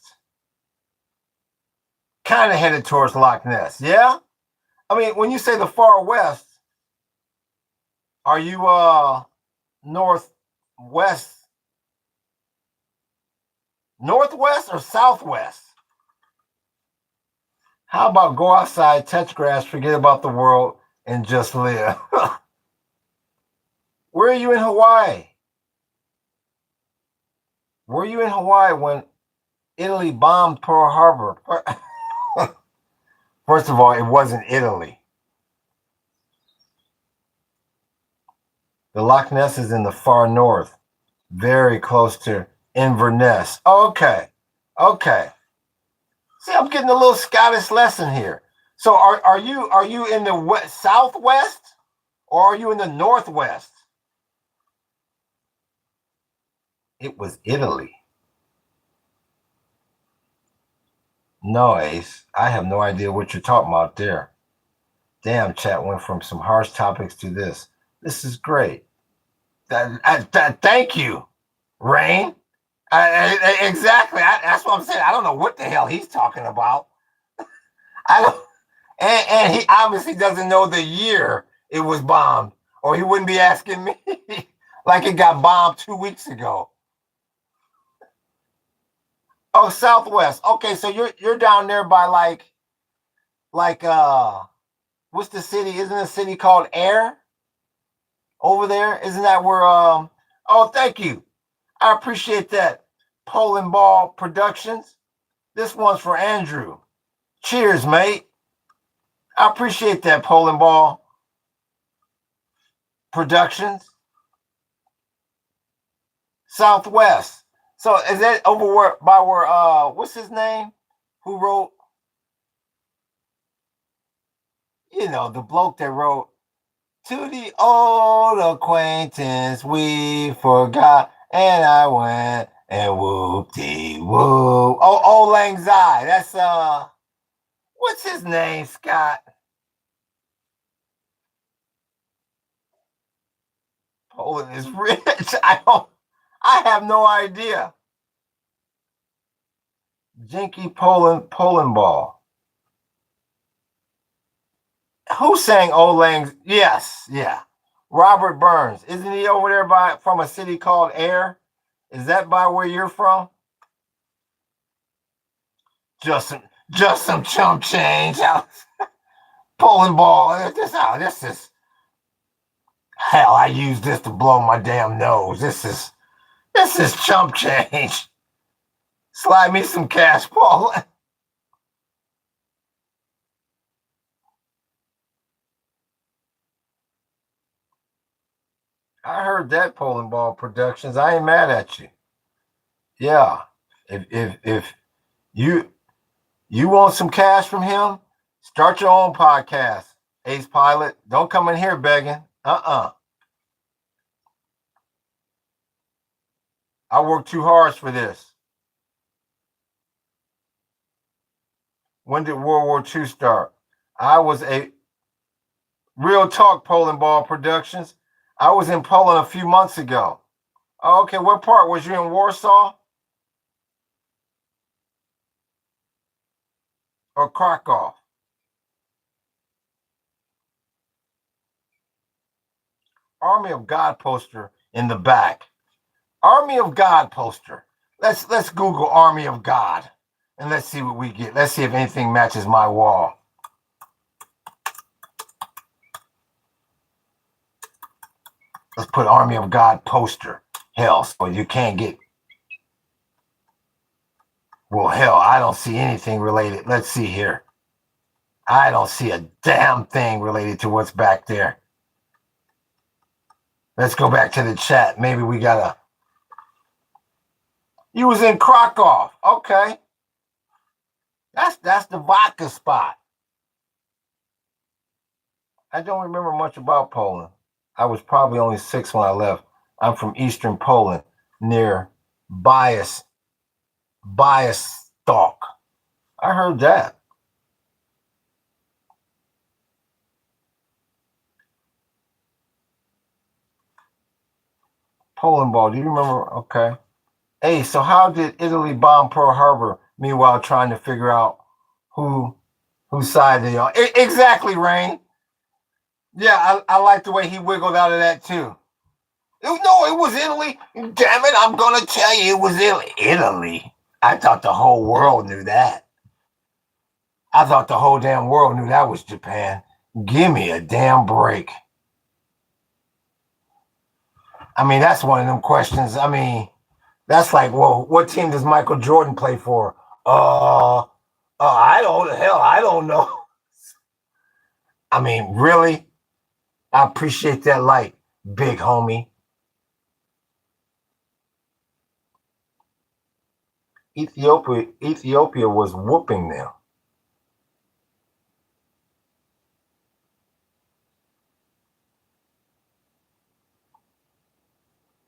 Kind of headed towards Loch Ness. Yeah? I mean, when you say the far west, are you northwest or southwest? How about go outside, touch grass, forget about the world, and just live? Where are you in Hawaii? Were you in Hawaii when Italy bombed Pearl Harbor? First of all, it wasn't Italy. The Loch Ness is in the far north, very close to Inverness. Okay. Okay. See, I'm getting a little Scottish lesson here. So are you in the southwest or are you in the northwest? It was Italy. No, Ace. I have no idea what you're talking about there. Damn, chat went from some harsh topics to this. This is great. Thank you, Rain. Exactly. That's what I'm saying. I don't know what the hell he's talking about. I don't, and he obviously doesn't know the year it was bombed, or he wouldn't be asking me. Like it got bombed 2 weeks ago. Oh, Southwest. Okay, so you're down there by like what's the city? Isn't a city called Air over there? Isn't that where oh thank you. I appreciate that. Poland Ball Productions. This one's for Andrew. Cheers, mate. I appreciate that, Poland Ball Productions. Southwest. So is that over where by where what's his name? Who wrote, the bloke that wrote to the old acquaintance we forgot and I went and whoop de whoop. Oh, Old Lang Syne. That's what's his name, Scott? Poland is rich. I have no idea. Jinky Poland Ball. Who sang Old Lang? Yes, yeah. Robert Burns. Isn't he over there by from a city called Air? Is that by where you're from? Just some just some chump change. Poland Ball. This is hell. I use this to blow my damn nose. This is chump change. Slide me some cash, Paul. I heard that Poland Ball Productions. I ain't mad at you. Yeah. If you want some cash from him, start your own podcast. Ace Pilot. Don't come in here begging. I worked too hard for this. When did World War II start? I was a real talk Poland Ball Productions. I was in Poland a few months ago. Oh, okay, what part? Was you in Warsaw or Krakow? Army of God poster in the back. Army of God poster. Let's Google Army of God and let's see what we get. Let's see if anything matches my wall. Let's put Army of God poster. Hell, so you can't get. Well, hell, I don't see anything related. Let's see here. I don't see a damn thing related to what's back there. Let's go back to the chat. Maybe we gotta. You was in Krakow. Okay. That's the vodka spot. I don't remember much about Poland. I was probably only 6 when I left. I'm from Eastern Poland, near Białystok. I heard that. Poland Ball. Do you remember? Okay. Hey, so how did Italy bomb Pearl Harbor? Meanwhile, trying to figure out who whose side they are. Exactly, Rain. Yeah, I like the way he wiggled out of that too. No, it was Italy. Damn it, I'm gonna tell you it was Italy. Italy. I thought the whole world knew that. I thought the whole damn world knew that was Japan. Give me a damn break. I mean, that's one of them questions. I mean, that's like, well, what team does Michael Jordan play for? I don't know. I mean, really? I appreciate that light, big homie. Ethiopia was whooping them.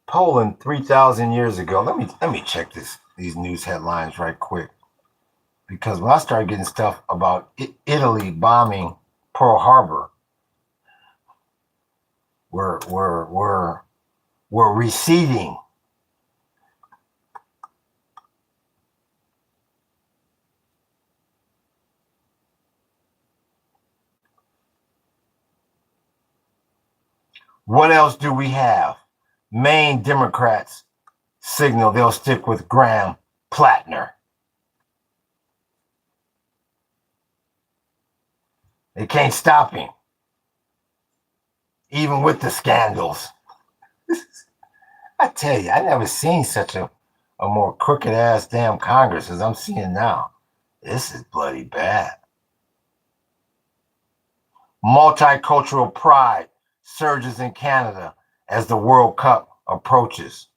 Poland 3,000 years ago. Let me check these news headlines right quick, because when I started getting stuff about Italy bombing Pearl Harbor, we're receding. What else do we have? Maine Democrats signal they'll stick with Graham Plattner. They can't stop him, even with the scandals. I tell you, I never seen such a more crooked ass damn Congress as I'm seeing now. This is bloody bad. Multicultural pride surges in Canada as the World Cup approaches.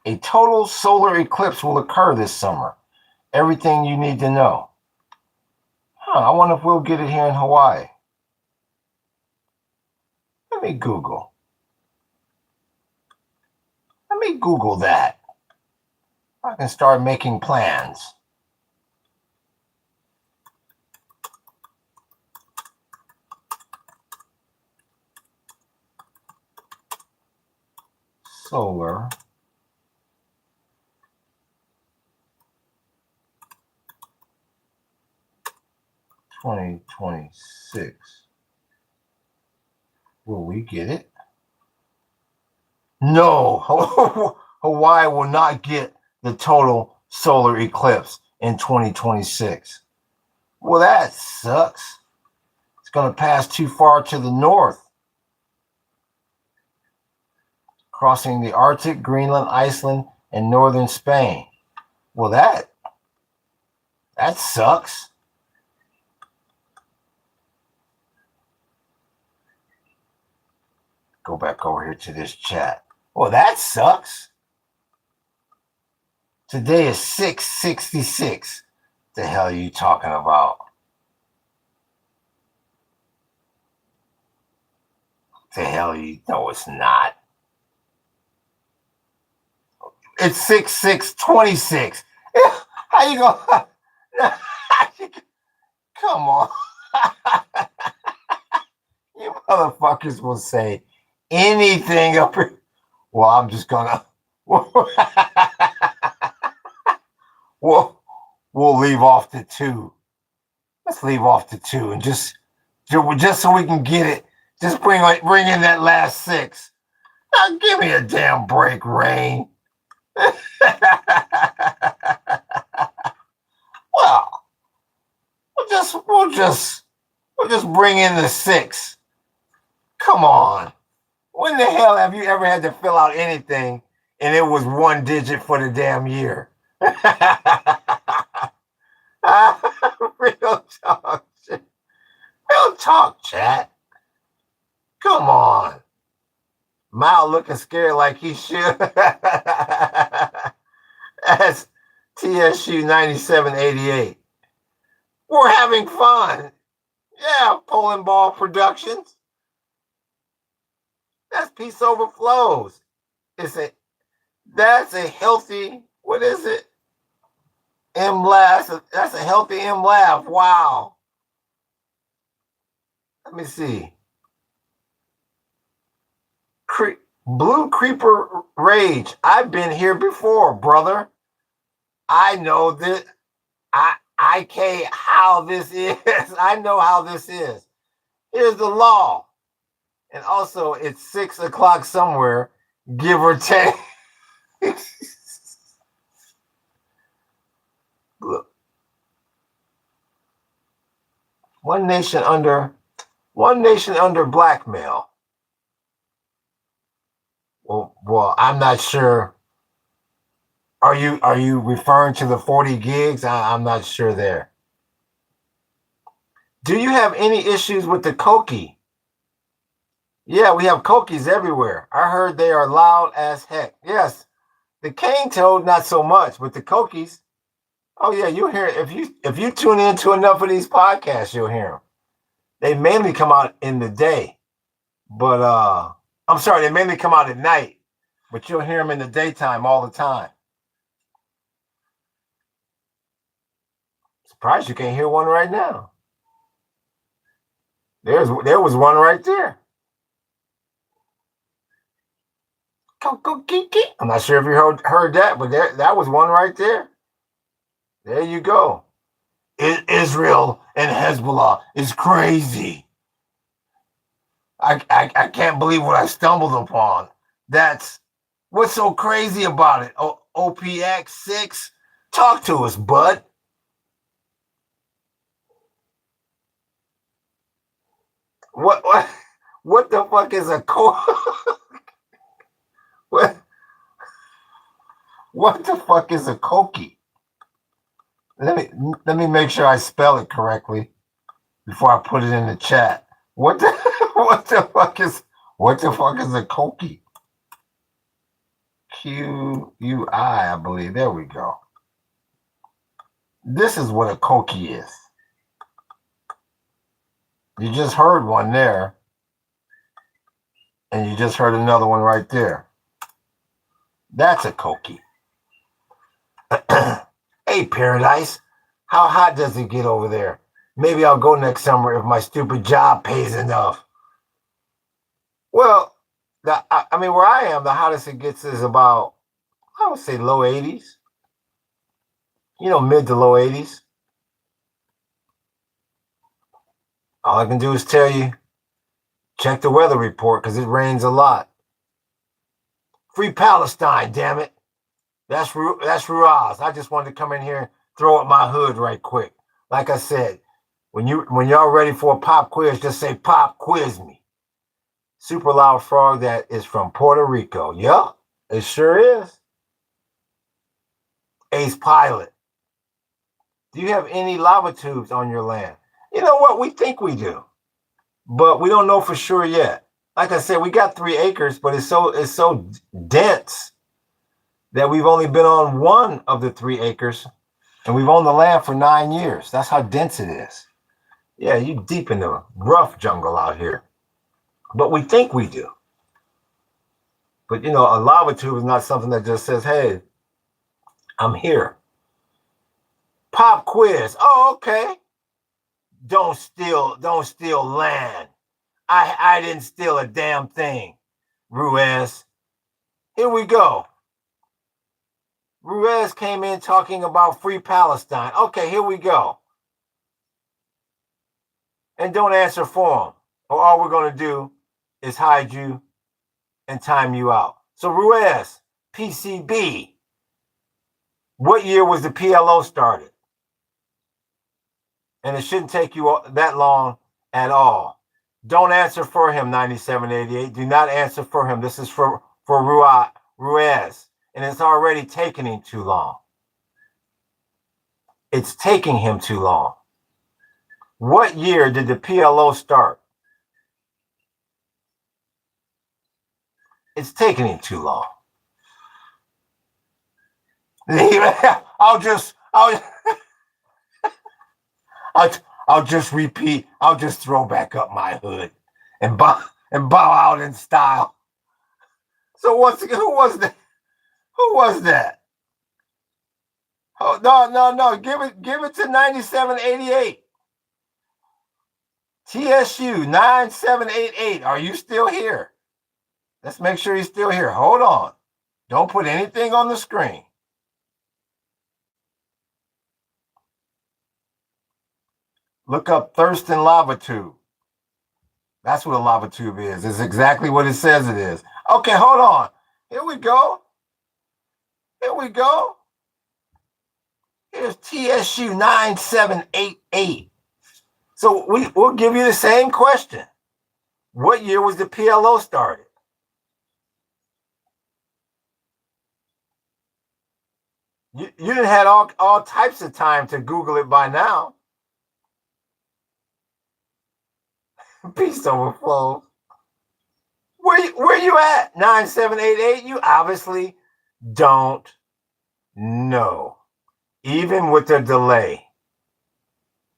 A total solar eclipse will occur this summer. Everything you need to know. I wonder if we'll get it here in Hawaii. Let me Google. Let me Google that. I can start making plans. Solar 2026. Will we get it? No, Hawaii will not get the total solar eclipse in 2026. Well, that sucks. It's going to pass too far to the north, crossing the Arctic, Greenland, Iceland, and northern Spain. Well, that sucks. Go back over here to this chat. Well, that sucks. Today is 666. The hell are you talking about? The hell you know it's not. It's 6626. How you going? Come on. You motherfuckers will say anything up here. Well, I'm just gonna we'll leave off the 2. Let's leave off the 2 and just so we can get it. Just bring in that last 6. Now give me a damn break, Rain. Well, we'll just bring in the 6. Come on. When the hell have you ever had to fill out anything and it was 1 digit for the damn year? Real talk. Real talk, chat. Come on. Mal looking scared like he should. That's TSU 9788. We're having fun. Yeah, Pulling Ball Productions. That's Peace Overflows. That's a healthy, what is it? M laugh. That's a healthy M laugh. Wow. Let me see. Blue Creeper Rage. I've been here before, brother. I know this. How this is. I know how this is. Here's the law. And also, it's 6 o'clock somewhere, give or take. Look. One nation under blackmail. Well, I'm not sure. Are you referring to the 40 gigs? I'm not sure there. Do you have any issues with the Koki? Yeah, we have Kokis everywhere. I heard they are loud as heck. Yes, the cane toad not so much, but the Kokis. Oh yeah, you hear if you tune into enough of these podcasts, you'll hear them. They mainly come out in the day, but I'm sorry, they mainly come out at night, but you'll hear them in the daytime all the time. Surprised you can't hear one right now. There was one right there. I'm not sure if you heard that, but that was one right there. There you go. Israel and Hezbollah is crazy. I can't believe what I stumbled upon. That's what's so crazy about it. OPX 6, talk to us, bud. What the fuck is a what what the fuck is a Koki? Let me make sure I spell it correctly before I put it in the chat. What the what the fuck is a Koki? QUI, I believe. There we go. This is what a Koki is. You just heard one there, and you just heard another one right there. That's a Koki. Hey, Paradise, how hot does it get over there? Maybe I'll go next summer if my stupid job pays enough. Well, I mean, where I am, the hottest it gets is about, I would say, low 80s. Mid to low 80s. All I can do is tell you, check the weather report because it rains a lot. Free Palestine, damn it. That's Ruaz. I just wanted to come in here and throw up my hood right quick. Like I said, when y'all ready for a pop quiz, just say pop quiz me. Super loud frog that is from Puerto Rico. Yeah, it sure is. Ace Pilot. Do you have any lava tubes on your land? You know what? We think we do, but we don't know for sure yet. Like I said, we got 3 acres, but it's so dense that we've only been on 1 of the 3 acres, and we've owned the land for 9 years. That's how dense it is. Yeah, you deep in the rough jungle out here. But we think we do. But a lava tube is not something that just says, hey, I'm here. Pop quiz. Oh, okay. Don't steal land. I didn't steal a damn thing. Ruiz. Here we go. Ruiz came in talking about free Palestine. Okay, here we go. And don't answer for him, or all we're going to do is hide you and time you out. So Ruiz, PCB, what year was the PLO started? And it shouldn't take you that long at all. Don't answer for him, 9788. Do not answer for him. This is for Ruiz. And it's already taken him too long. It's taking him too long. What year did the PLO start? It's taking him too long. I'll just repeat. I'll just throw back up my hood and bow out in style. So once again, who was that? Who was that? Oh no! Give it to 9788. TSU 9788. Are you still here? Let's make sure he's still here. Hold on. Don't put anything on the screen. Look up Thurston Lava Tube. That's what a lava tube is. It's exactly what it says it is. Okay, hold on. Here we go. Here's TSU 9788. So we'll give you the same question. What year was the PLO started? You didn't have all types of time to Google it by now. Peace overflow. Where you at? 9788. You obviously don't know. Even with the delay,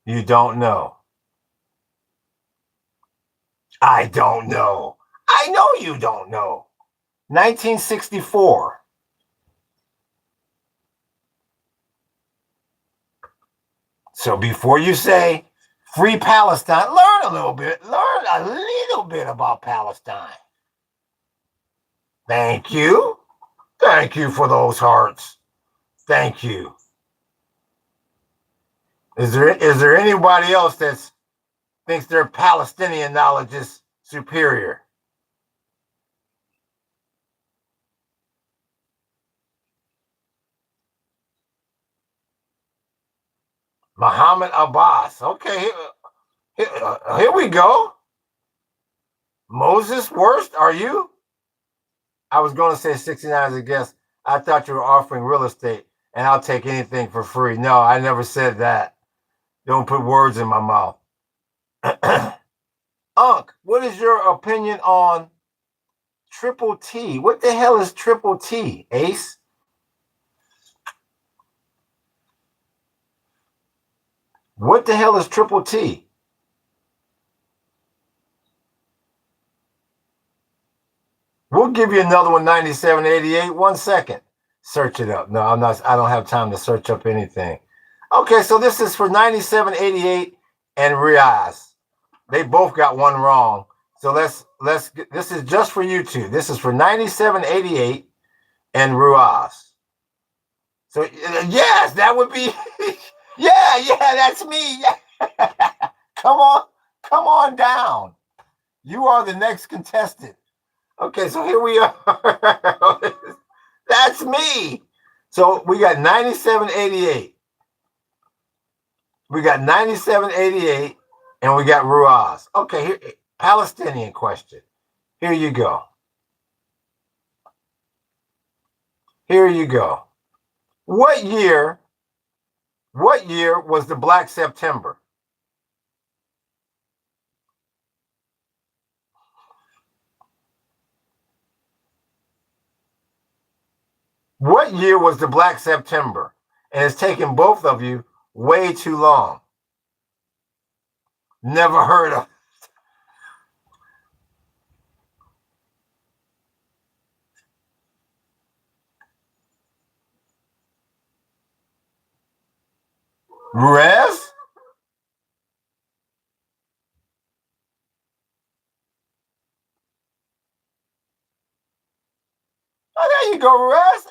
you don't know. I don't know. I know you don't know. 1964. So before you say free Palestine, learn a little bit. Learn a little bit about Palestine. Thank you. Thank you for those hearts. Thank you. Is there anybody else that thinks their Palestinian knowledge is superior? Muhammad Abbas. Okay, here we go. Moses Worst, are you? I was going to say 69 as a guest. I thought you were offering real estate, and I'll take anything for free. No, I never said that. Don't put words in my mouth. Unc, what is your opinion on Triple T? What the hell is Triple T, Ace? What the hell is Triple T? We'll give you another one, 9788. 1 second. Search it up. No, I'm not. I don't have time to search up anything. Okay, so this is for 9788 and Riaz. They both got one wrong. So let's this is just for you two. This is for 9788 and Ruaz. So yes, that would be yeah, that's me. Come on down. You are the next contestant. Okay, so here we are. That's me. So we got 9788. We got 9788 and we got Ruaz. Okay, here, Palestinian question. Here you go. Here you go. What year was the Black September? What year was the Black September? And it's taken both of you way too long. Never heard of. Ruez? Oh, there you go, Ruez.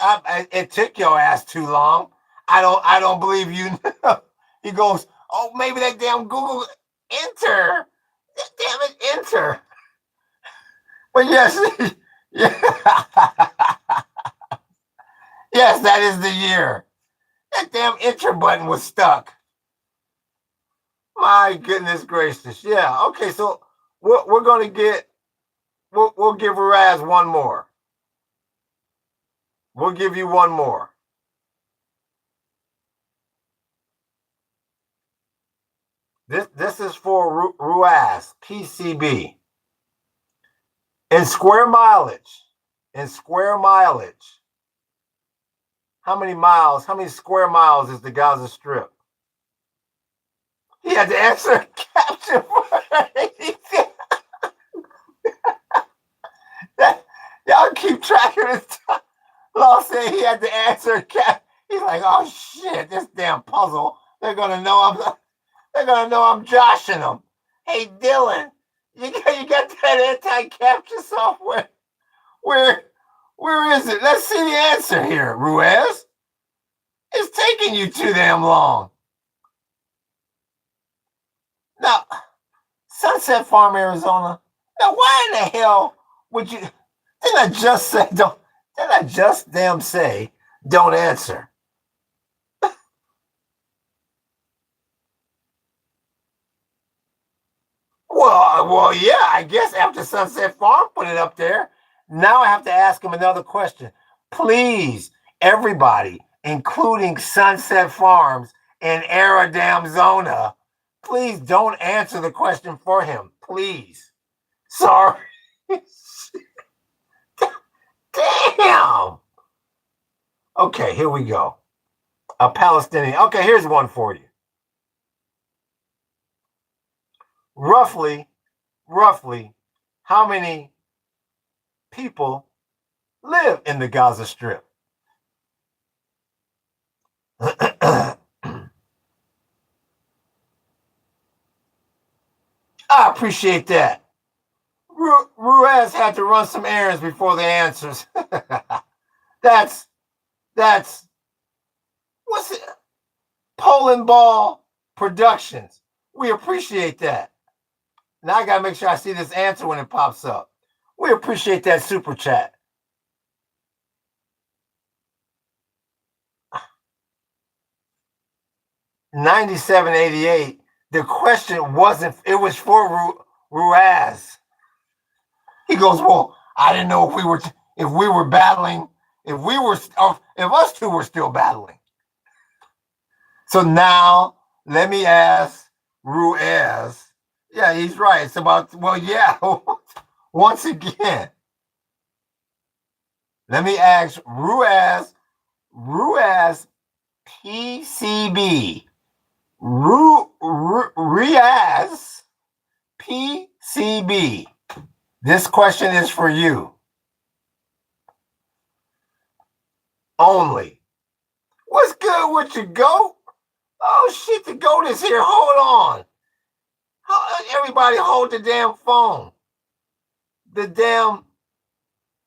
It took your ass too long. I don't believe you. He goes, oh, maybe that damn Google enter. Damn it, enter. But yes, yes, that is the year. That damn enter button was stuck. My goodness gracious. Yeah. Okay, so we're gonna get we'll give Raz one more. We'll give you one more. This is for Ruaz, PCB. In square mileage, how many square miles is the Gaza Strip? He had to answer a caption for it. Y'all keep track of this time. Law said he had to answer a caption. He's like, oh shit, this damn puzzle. They're gonna know I'm joshing them. Hey Dylan, you got that anti-capture software? Where is it? Let's see the answer here, Ruiz. It's taking you too damn long. Now, Sunset Farm, Arizona. Now, why in the hell would you? Didn't I just say don't? Didn't I just damn say don't answer? Well, yeah. I guess after Sunset Farm put it up there, now I have to ask him another question. Please, everybody, including Sunset Farms and Arizona, please don't answer the question for him. Please. Sorry. Damn. Okay, here we go. A Palestinian. Okay, here's one for you. Roughly, how many people live in the Gaza Strip? I appreciate that. Ruiz had to run some errands before the answers. that's what's it? Poland Ball Productions. We appreciate that. Now I gotta make sure I see this answer when it pops up. We appreciate that super chat. 9788. The question wasn't. It was for Ruiz. He goes, well, I didn't know if we were battling, if us two were still battling. So now let me ask Ruiz. Yeah, he's right. It's about, well, yeah. Once again, let me ask Ruiz PCB. Ruiz PCB. This question is for you only. What's good with you, goat? Oh shit, the goat is here. Hold on. Everybody hold the damn phone.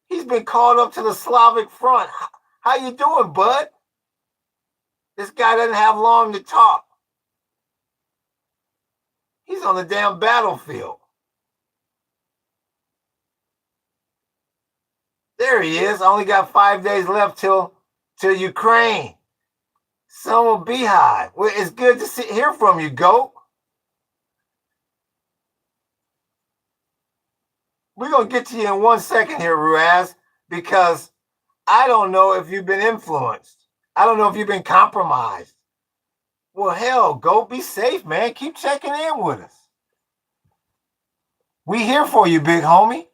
He's been called up to the Slavic front. How you doing, bud? This guy doesn't have long to talk. He's on the damn battlefield. There he is. I only got 5 days left till Ukraine. Son of a beehive. Well, it's good to hear from you, goat. We're going to get to you in 1 second here, Ruiz, because I don't know if you've been influenced. I don't know if you've been compromised. Well, hell, goat, be safe, man. Keep checking in with us. We here for you, big homie.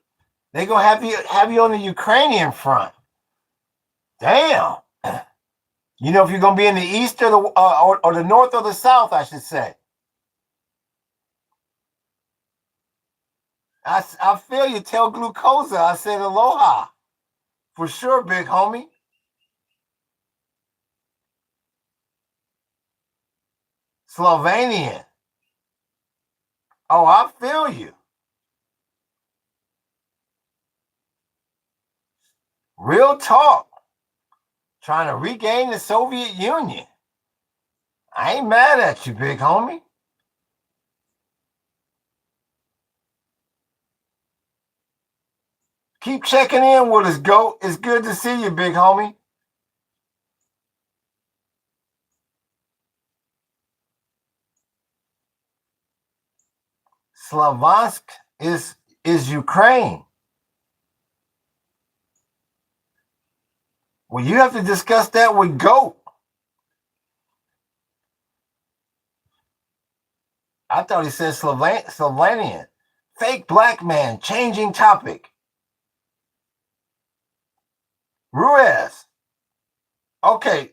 They gonna have you on the Ukrainian front. Damn. You know if you're gonna be in the east or the north or the south, I should say. I feel you. Tell Glucosa I said aloha. For sure, big homie. Slovenian. Oh, I feel you. Real talk. Trying to regain the Soviet Union. I ain't mad at you, big homie. Keep checking in with us, goat. It's good to see you, big homie. Slavansk is Ukraine. Well, you have to discuss that with GOAT. I thought he said Slovenian. Fake black man, changing topic. Ruiz. Okay.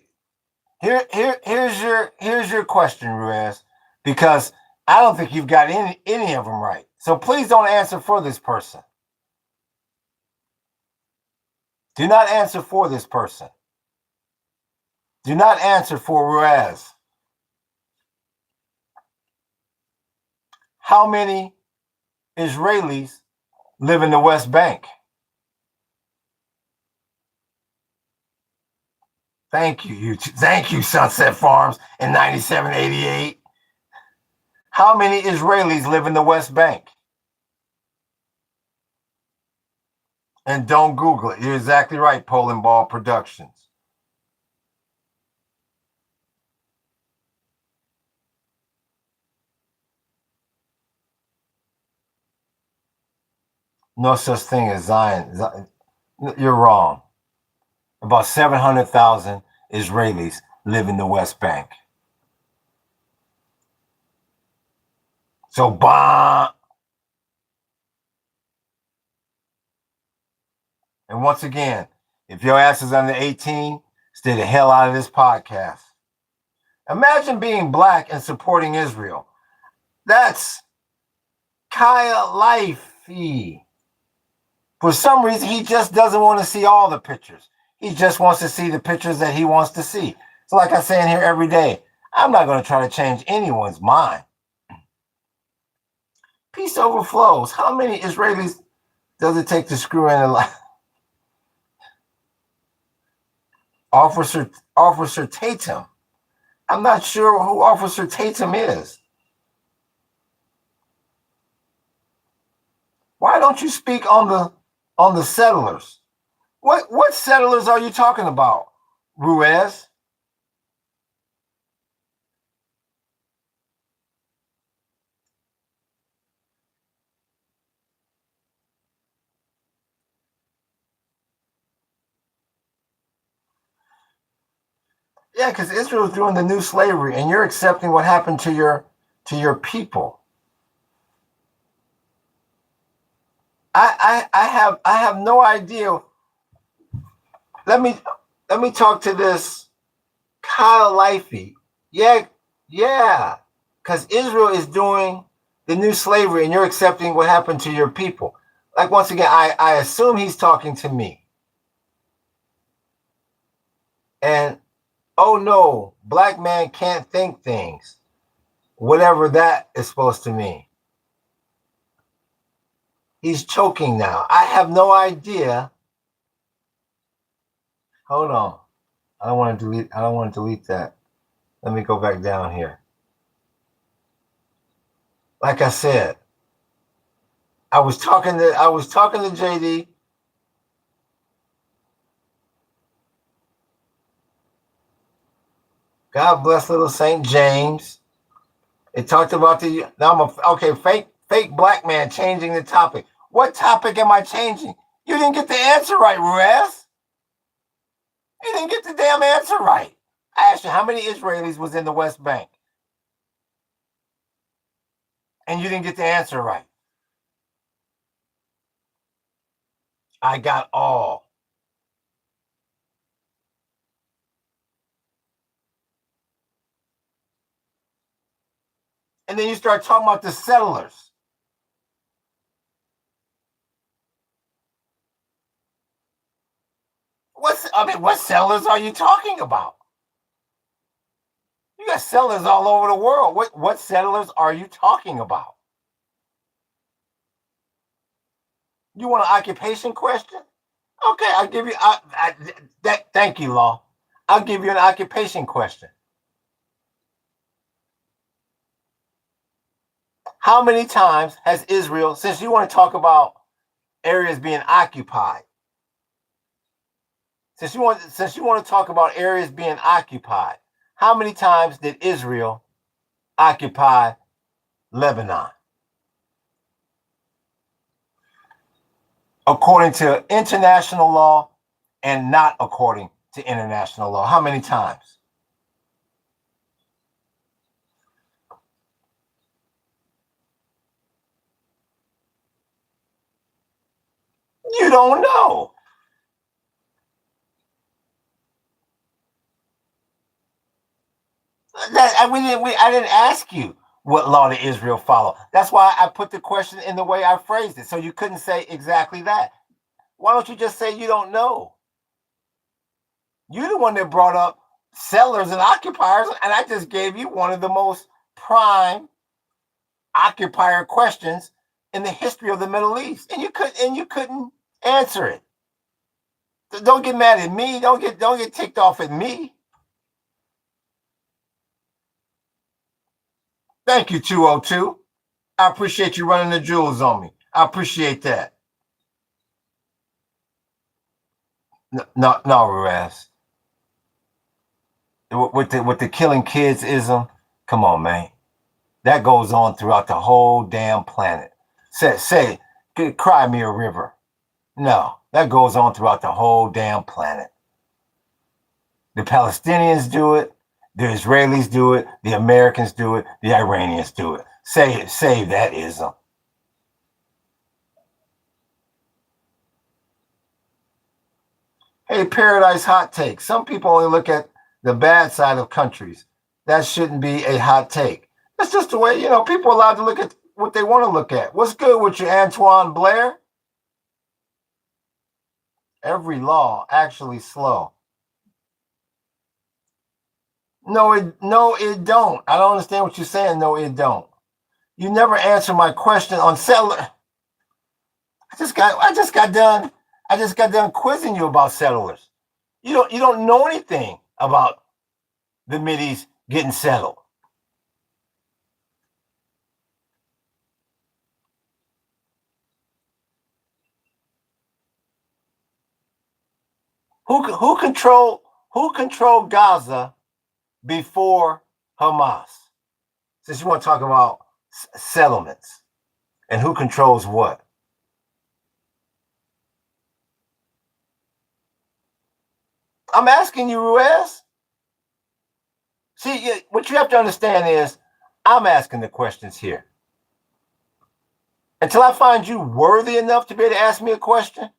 Here's your question, Ruiz, because I don't think you've got any of them right. So please don't answer for this person. Do not answer for this person. Do not answer for Ruiz. How many Israelis live in the West Bank? Thank you, Thank you, Sunset Farms in 9788. How many Israelis live in the West Bank? And don't Google it. You're exactly right, Poland Ball Productions. No such thing as Zion. You're wrong. About 700,000 Israelis live in the West Bank. So, bah. And once again, if your ass is under 18, stay the hell out of this podcast. Imagine being black and supporting Israel. That's Kaya Lifey. For some reason, he just doesn't want to see all the pictures. He just wants to see the pictures that he wants to see. So like I say in here every day, I'm not going to try to change anyone's mind. Peace overflows. How many Israelis does it take to screw in a life? Officer Tatum. I'm not sure who Officer Tatum is. Why don't you speak on the settlers? What settlers are you talking about, Ruiz? Yeah, because Israel is doing the new slavery, and you're accepting what happened to your people. I have no idea. Let me talk to this Kyle Lifey. Yeah, because Israel is doing the new slavery, and you're accepting what happened to your people. Like, once again, I assume he's talking to me. And oh no, black man can't think things, whatever that is supposed to mean. He's choking now. I have no idea. Hold on. I don't want to delete that. Let me go back down here. Like I said, I was talking to JD. God bless little St. James. It talked about fake black man changing the topic. What topic am I changing? You didn't get the answer right, Ruiz. You didn't get the damn answer right. I asked you how many Israelis was in the West Bank. And you didn't get the answer right. I got all. And then you start talking about the settlers. What settlers are you talking about? You got settlers all over the world. What settlers are you talking about? You want an occupation question? Okay, I'll give you thank you, Law. I'll give you an occupation question. How many times has Israel, since you want to talk about areas being occupied, since you want to talk about areas being occupied, how many times did Israel occupy Lebanon? According to international law and not according to international law, how many times? You don't know. I didn't ask you what law did Israel follow. That's why I put the question in the way I phrased it, so you couldn't say exactly that. Why don't you just say you don't know? You're the one that brought up settlers and occupiers, and I just gave you one of the most prime occupier questions in the history of the Middle East, and you couldn't answer it. Don't get mad at me. Don't get ticked off at me. Thank you, 202. I appreciate you running the jewels on me. I appreciate that. No, Ruiz. With the killing kids ism, come on, man. That goes on throughout the whole damn planet. Say, cry me a river. No, that goes on throughout the whole damn planet. The Palestinians do it. The Israelis do it. The Americans do it. The Iranians do it. Save that ism. Hey, Paradise hot take. Some people only look at the bad side of countries. That shouldn't be a hot take. That's just the way, people are allowed to look at what they want to look at. What's good with you, Antoine Blair? Every law actually slow. No, it don't. I don't understand what you're saying. No, it don't. You never answer my question on settler. I just got done quizzing you about settlers. You don't know anything about the Middies getting settled. Who controlled Gaza before Hamas? Since you want to talk about settlements and who controls what. I'm asking you, Ruiz. See, what you have to understand is I'm asking the questions here. Until I find you worthy enough to be able to ask me a question,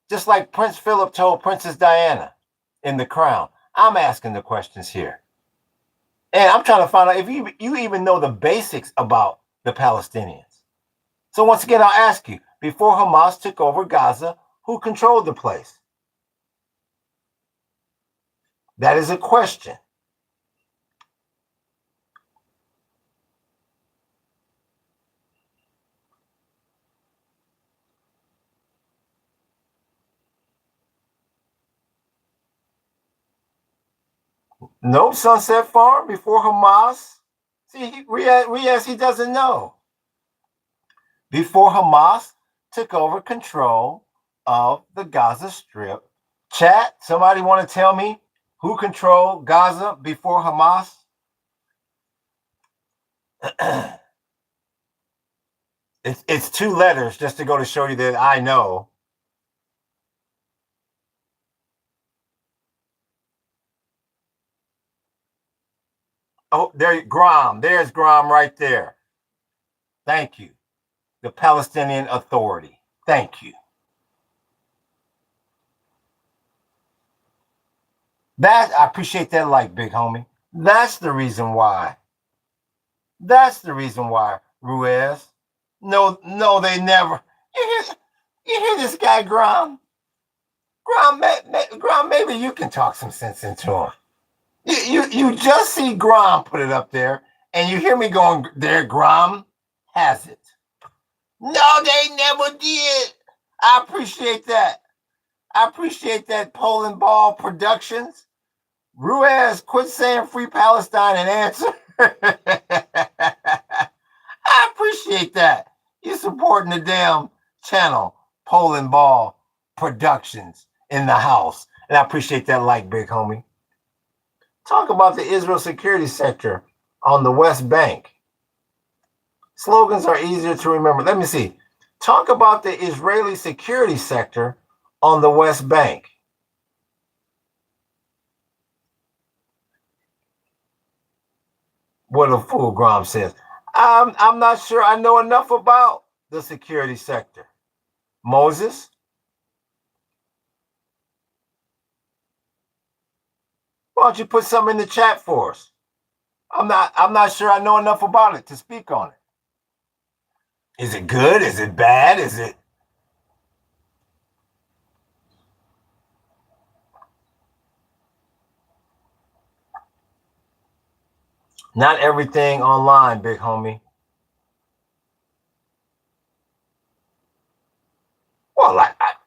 just like Prince Philip told Princess Diana in The Crown, I'm asking the questions here. And I'm trying to find out if you even know the basics about the Palestinians. So once again, I'll ask you, before Hamas took over Gaza, who controlled the place? That is a question. No Sunset Farm before Hamas. See, Riaz, he doesn't know. Before Hamas took over control of the Gaza Strip. Chat, somebody want to tell me who controlled Gaza before Hamas? It's two letters just to go to show you that I know. Oh, there, Gram. There's Gram right there. Thank you. The Palestinian Authority. Thank you. I appreciate that like, big homie. That's the reason why. That's the reason why, Ruiz. No, they never. You hear this guy, Grom? Grom, maybe you can talk some sense into him. You just see Grom put it up there, and you hear me going, there, Grom has it. No, they never did. I appreciate that. I appreciate that, Poland Ball Productions. Ruiz, quit saying free Palestine and answer. I appreciate that. You supporting the damn channel, Poland Ball Productions in the house. And I appreciate that like, big homie. Talk about the Israel security sector on the West Bank. Slogans are easier to remember. Let me see. Talk about the Israeli security sector on the West Bank. What a fool, Grom says. I'm not sure I know enough about the security sector. Moses? Why don't you put something in the chat for us? I'm not sure I know enough about it to speak on it. Is it good? Is it bad? Is it not everything online, big homie? Well,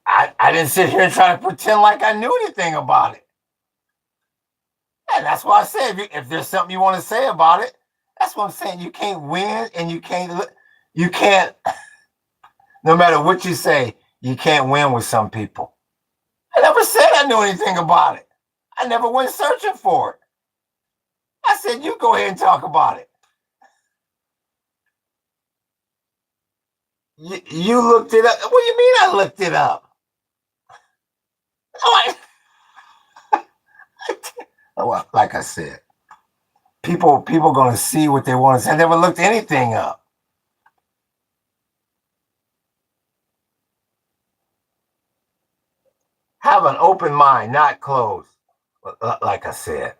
I didn't sit here and try to pretend like I knew anything about it. And that's why I said if there's something you want to say about it, that's what I'm saying. You can't win and you can't, no matter what you say, you can't win with some people. I never said I knew anything about it. I never went searching for it. I said, you go ahead and talk about it. You looked it up. What do you mean I looked it up? Oh, well, like I said, people going to see what they want to say. I never looked anything up. Have an open mind, not closed. Like I said,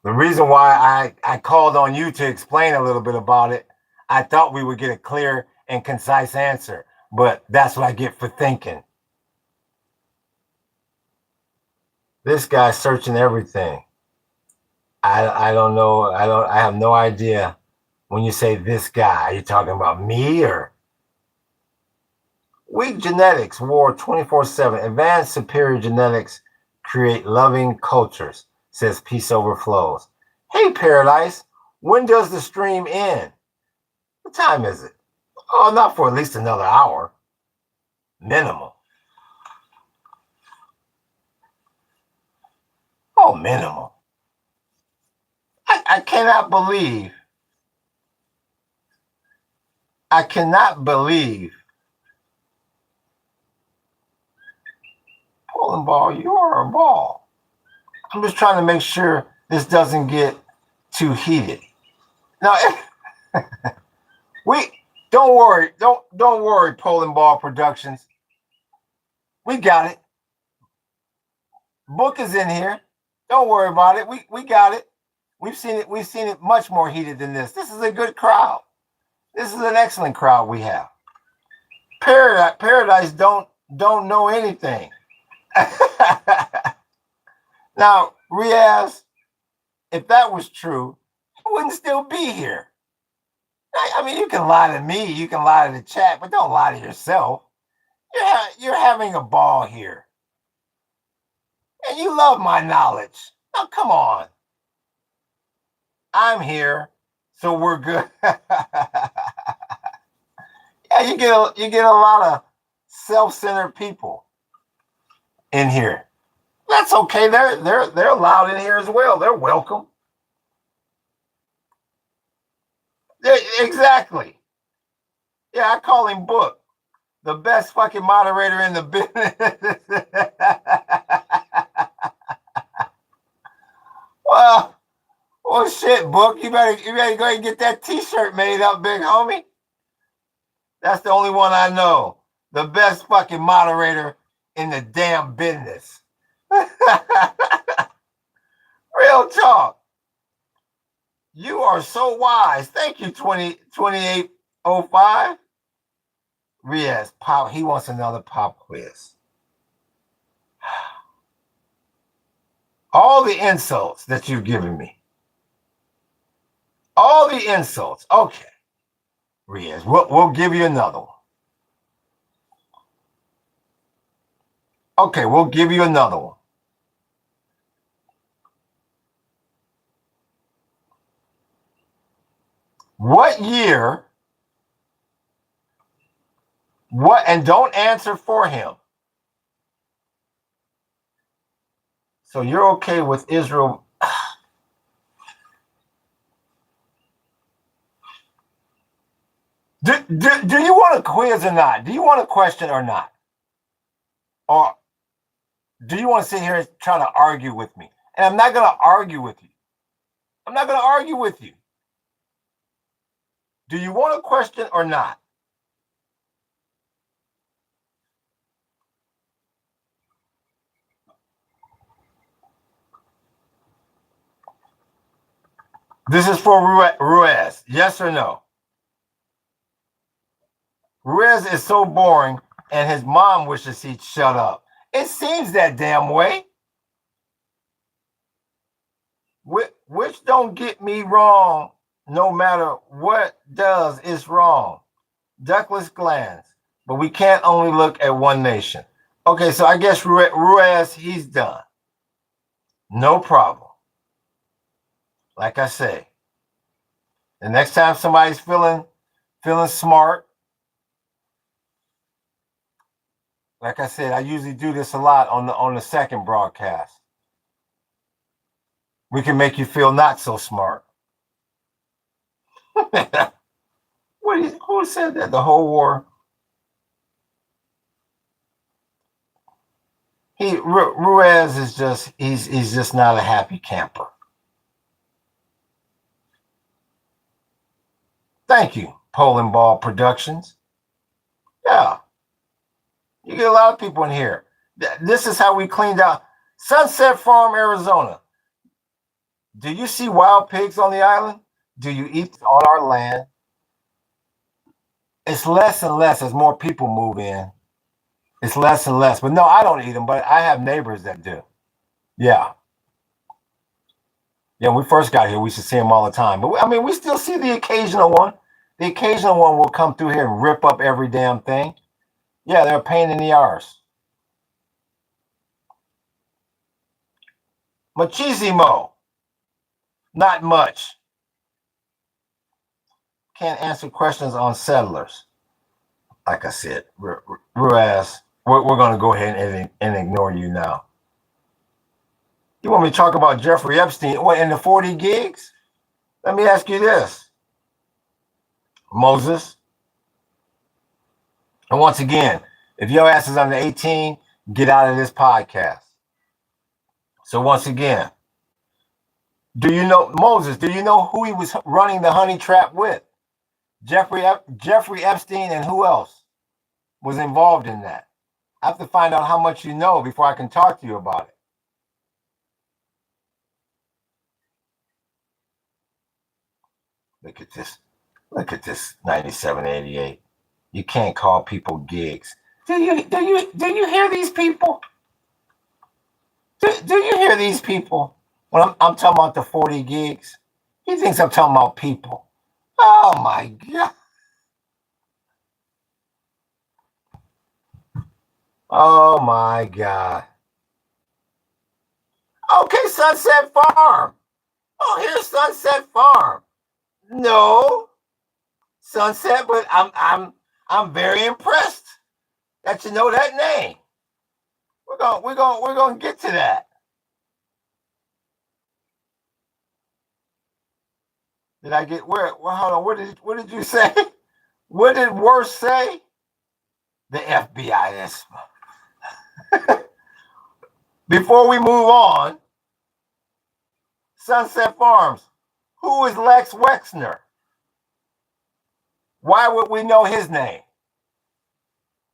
the reason why I called on you to explain a little bit about it, I thought we would get a clear and concise answer, but that's what I get for thinking. This guy's searching everything. I don't know. I have no idea. When you say this guy, are you talking about me or? Weak genetics war 24/7. Advanced superior genetics create loving cultures, says Peace Overflows. Hey, Paradise, when does the stream end? What time is it? Oh, not for at least another hour. Minimum. Oh, minimum. I cannot believe. I cannot believe. Pulling ball, you are a ball. I'm just trying to make sure this doesn't get too heated. Now, we don't worry, don't worry, Pulling Ball Productions. We got it. Book is in here. Don't worry about it. We got it. We've seen it. We've seen it much more heated than this. This is a good crowd. This is an excellent crowd we have. Paradise don't know anything. Now, Riaz, if that was true, I wouldn't still be here. I mean, you can lie to me, you can lie to the chat, but don't lie to yourself. You're having a ball here. And you love my knowledge. Now, come on. I'm here, so we're good. Yeah, you get a lot of self-centered people in here. That's okay. They're allowed in here as well. They're welcome. Exactly. Yeah, I call him Book, the best fucking moderator in the business. Well, shit, Book. You better go ahead and get that T-shirt made up, big homie. That's the only one I know. The best fucking moderator in the damn business. Real talk. You are so wise. Thank you, 2805. Riaz, pop. He wants another pop quiz. All the insults that you've given me. All the insults. Okay. Riaz, we'll give you another one. Okay, we'll give you another one. What year? What? And don't answer for him. So you're okay with Israel? Do you want a quiz or not? Do you want a question or not? Or do you want to sit here and try to argue with me? And I'm not going to argue with you. I'm not going to argue with you. Do you want a question or not? This is for Ruiz. Yes or no? Ruiz is so boring, and his mom wishes he'd shut up. It seems that damn way. Which don't get me wrong, no matter what does, it's wrong. Ductless glands. But we can't only look at one nation. Okay, so I guess Ruiz, he's done. No problem. Like I say, the next time somebody's feeling smart, like I said, I usually do this a lot on the second broadcast. We can make you feel not so smart. Who said that? The whole war. Ruiz is just he's just not a happy camper. Thank you, Polling Ball Productions. Yeah. You get a lot of people in here. This is how we cleaned out Sunset Farm, Arizona. Do you see wild pigs on the island? Do you eat on our land? It's less and less as more people move in. It's less and less. But no, I don't eat them, but I have neighbors that do. Yeah. Yeah, when we first got here, we used to see them all the time. But I mean, we still see the occasional one. The occasional one will come through here and rip up every damn thing. Yeah, they're a pain in the arse. Machismo. Not much. Can't answer questions on settlers. Like I said, Ruaz, we're going to go ahead and ignore you now. You want me to talk about Jeffrey Epstein? What, in the 40 gigs? Let me ask you this, Moses. And once again, if your ass is under 18, get out of this podcast. So once again, do you know, Moses, do you know who he was running the honey trap with? Jeffrey Epstein, and who else was involved in that? I have to find out how much you know before I can talk to you about it. Look at this. Look at this 9788. You can't call people gigs. Do you hear these people? Do you hear these people? When I'm talking about the 40 gigs, he thinks I'm talking about people. Oh my God. Oh my God. Okay, Sunset Farm. Oh, here's Sunset Farm. No, Sunset, but I'm very impressed that you know that name. We're gonna get to that. Did I get where? Well, hold on. What did you say? What did Worse say? The FBI is. Before we move on, Sunset Farms. Who is Lex Wexner? Why would we know his name?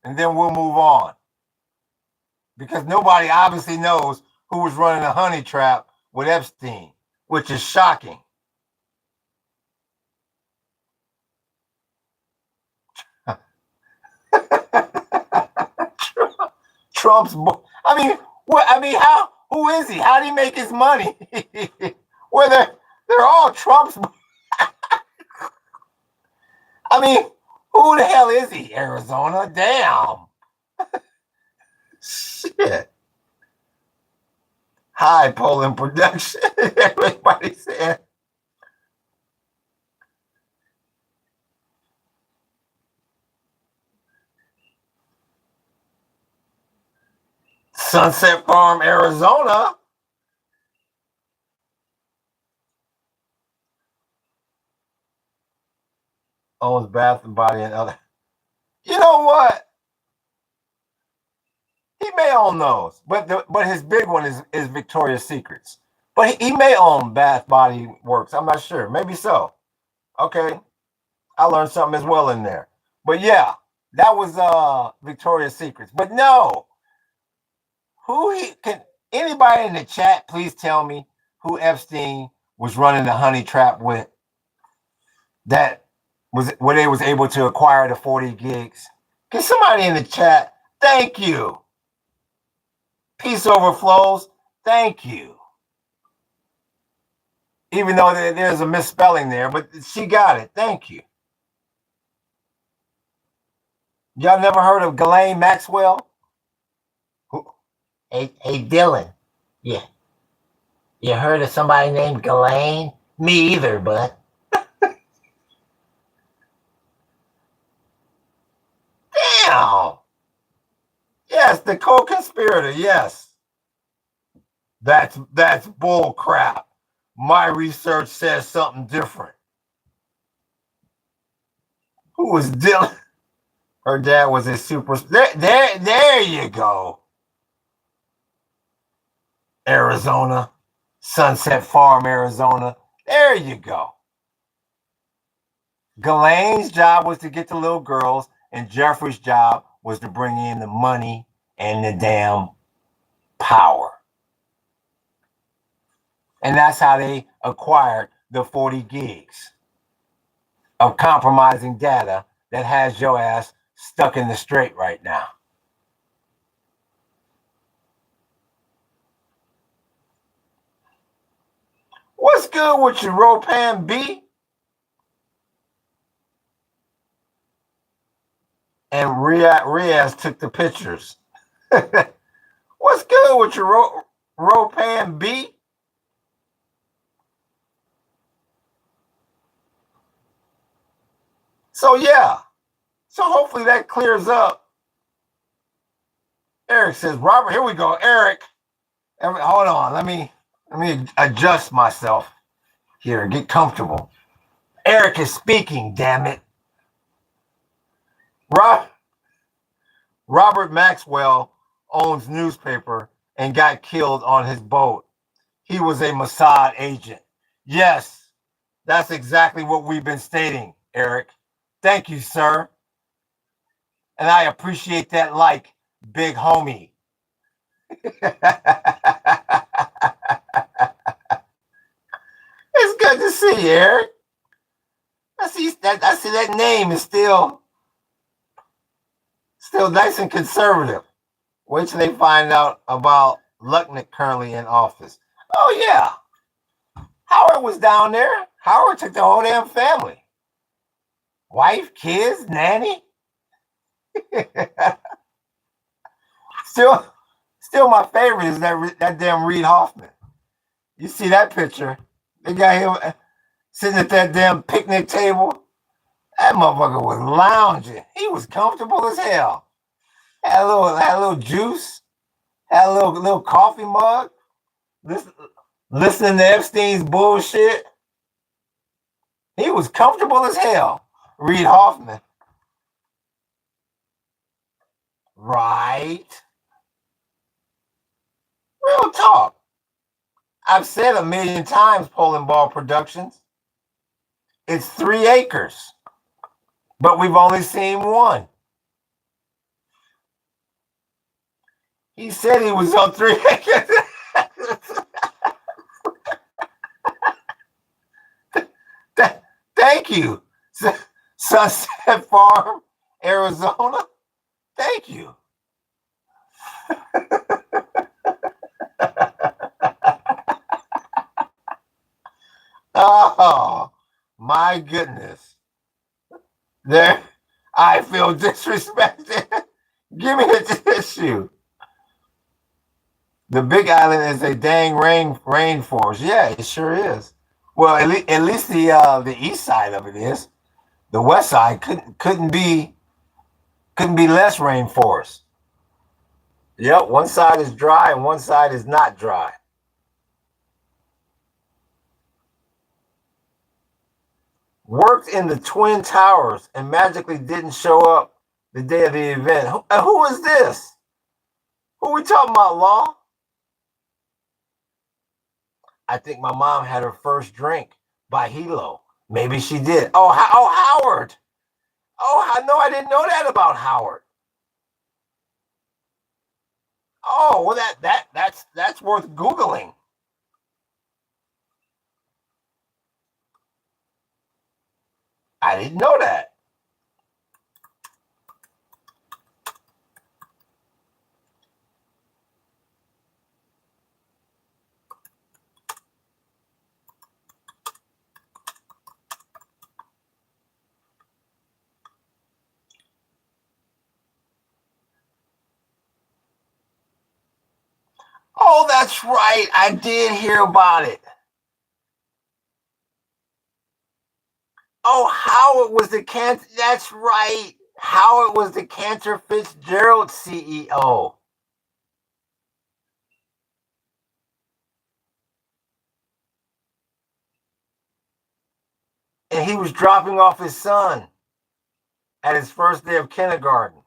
And then we'll move on. Because nobody obviously knows who was running a honey trap with Epstein, which is shocking. Trump's. I mean, what? I mean, how? Who is he? How did he make his money? Well, they're all Trump's. I mean, who the hell is he? Arizona? Damn. Shit. High polling production. Everybody said. Sunset Farm, Arizona. Owns Bath and Body and other. You know what? He may own those, but his big one is Victoria's Secrets. But he may own Bath Body Works. I'm not sure. Maybe so. Okay, I learned something as well in there. But yeah, that was Victoria's Secrets. But no, who he can anybody in the chat please tell me who Epstein was running the honey trap with? That was where they was able to acquire the 40 gigs. Can somebody in the chat? Thank you. Peace overflows. Thank you. Even though there's a misspelling there, but she got it. Thank you. Y'all never heard of Ghislaine Maxwell? Hey, Dylan. Yeah. You heard of somebody named Ghislaine? Me either, bud. Damn. Yes, the co-conspirator. Yes. That's bull crap. My research says something different. Who was Dylan? Her dad was a super. There you go. Arizona, Sunset Farm, Arizona. There you go. Ghislaine's job was to get the little girls, and Jeffrey's job was to bring in the money and the damn power. And that's how they acquired the 40 gigs of compromising data that has your ass stuck in the straight right now. What's good with your Ropan B? And Riaz took the pictures. What's good with your Ropan B? So yeah. So hopefully that clears up. Eric says, Robert, here we go. Eric, hold on. Let me adjust myself here. Get comfortable. Eric is speaking, damn it. Robert Maxwell owns newspaper and got killed on his boat. He was a Mossad agent. Yes, that's exactly what we've been stating, Eric. Thank you, sir. And I appreciate that like, big homie. It's good to see you, Eric. I see that name is still nice and conservative. Wait till they find out about Lucknick currently in office. Oh yeah, Howard was down there. Howard took the whole damn family, wife, kids, nanny. Still, my favorite is that damn Reed Hoffman. You see that picture? They got him sitting at that damn picnic table. That motherfucker was lounging. He was comfortable as hell. Had a little juice. Had a little coffee mug. Listening to Epstein's bullshit. He was comfortable as hell. Reed Hoffman. Right. Real talk. I've said a million times, Poland Ball Productions. It's 3 acres. But we've only seen one. He said he was on 3 acres. Thank you. Sunset Farm, Arizona. Thank you. Oh, my goodness. There, I feel disrespected. Give me the tissue. The Big Island is a dang rainforest. Yeah, it sure is. Well, at least the east side of it is. The west side couldn't be less rainforest. Yep, one side is dry and one side is not dry. Worked in the Twin Towers and magically didn't show up the day of the event. Who is this? Who are we talking about, Law? I think my mom had her first drink by Hilo. Maybe she did. Oh, Howard. Oh, no, I didn't know that about Howard. Oh, well, that's worth Googling. I didn't know that. Oh, that's right. I did hear about it. Oh, Howard was the Cantor. That's right. Howard was the Cantor Fitzgerald CEO. And he was dropping off his son at his first day of kindergarten.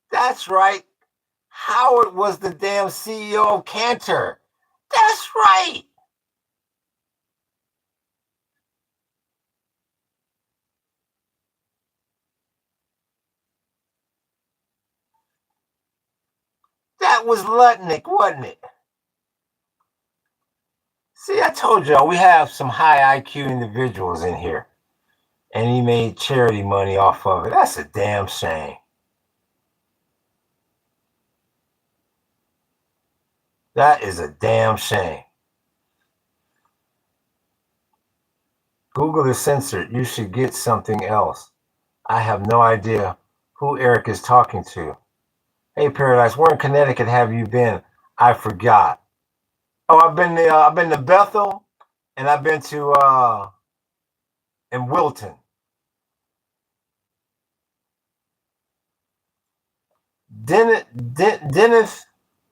That's right. Howard was the damn CEO of Cantor. That's right. That was Lutnick, wasn't it? See, I told y'all we have some high IQ individuals in here. And he made charity money off of it. That's a damn shame. That is a damn shame. Google is censored. You should get something else. I have no idea who Eric is talking to. Hey, Paradise, where in Connecticut have you been? I forgot. Oh, I've been to Bethel, and I've been to in Wilton. Dennis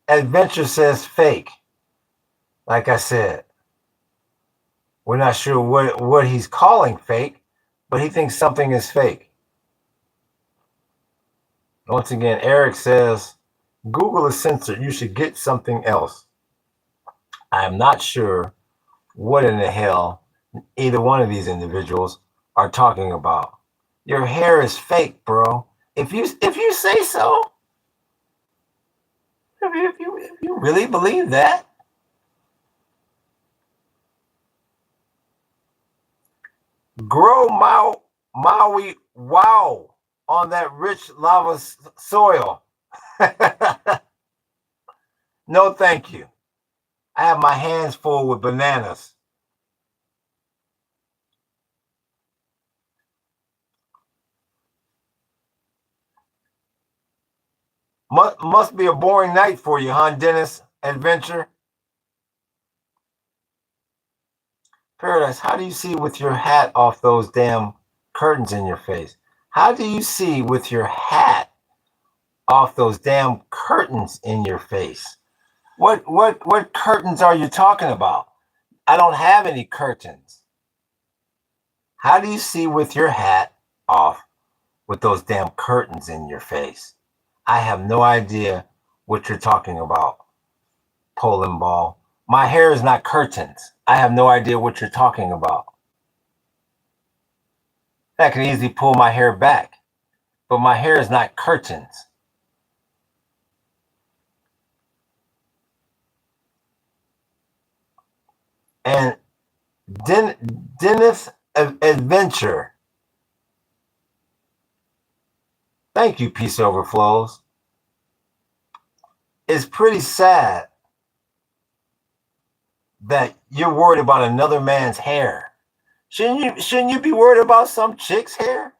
Adventure says fake. Like I said, we're not sure what he's calling fake, but he thinks something is fake. Once again, Eric says, Google is censored. You should get something else. I am not sure what in the hell either one of these individuals are talking about. Your hair is fake, bro. If you say so, if you really believe that. Grow Maui wow on that rich lava soil. No, thank you. I have my hands full with bananas. Must be a boring night for you, huh, Dennis Adventure? Paradise, how do you see with your hat off those damn curtains in your face? How do you see with your hat off those damn curtains in your face? What curtains are you talking about? I don't have any curtains. How do you see with your hat off with those damn curtains in your face? I have no idea what you're talking about, Poland ball. My hair is not curtains. I have no idea what you're talking about. I can easily pull my hair back, but my hair is not curtains. And Dennis Adventure. Thank you, Peace Overflows. It's pretty sad that you're worried about another man's hair. Shouldn't you be worried about some chick's hair?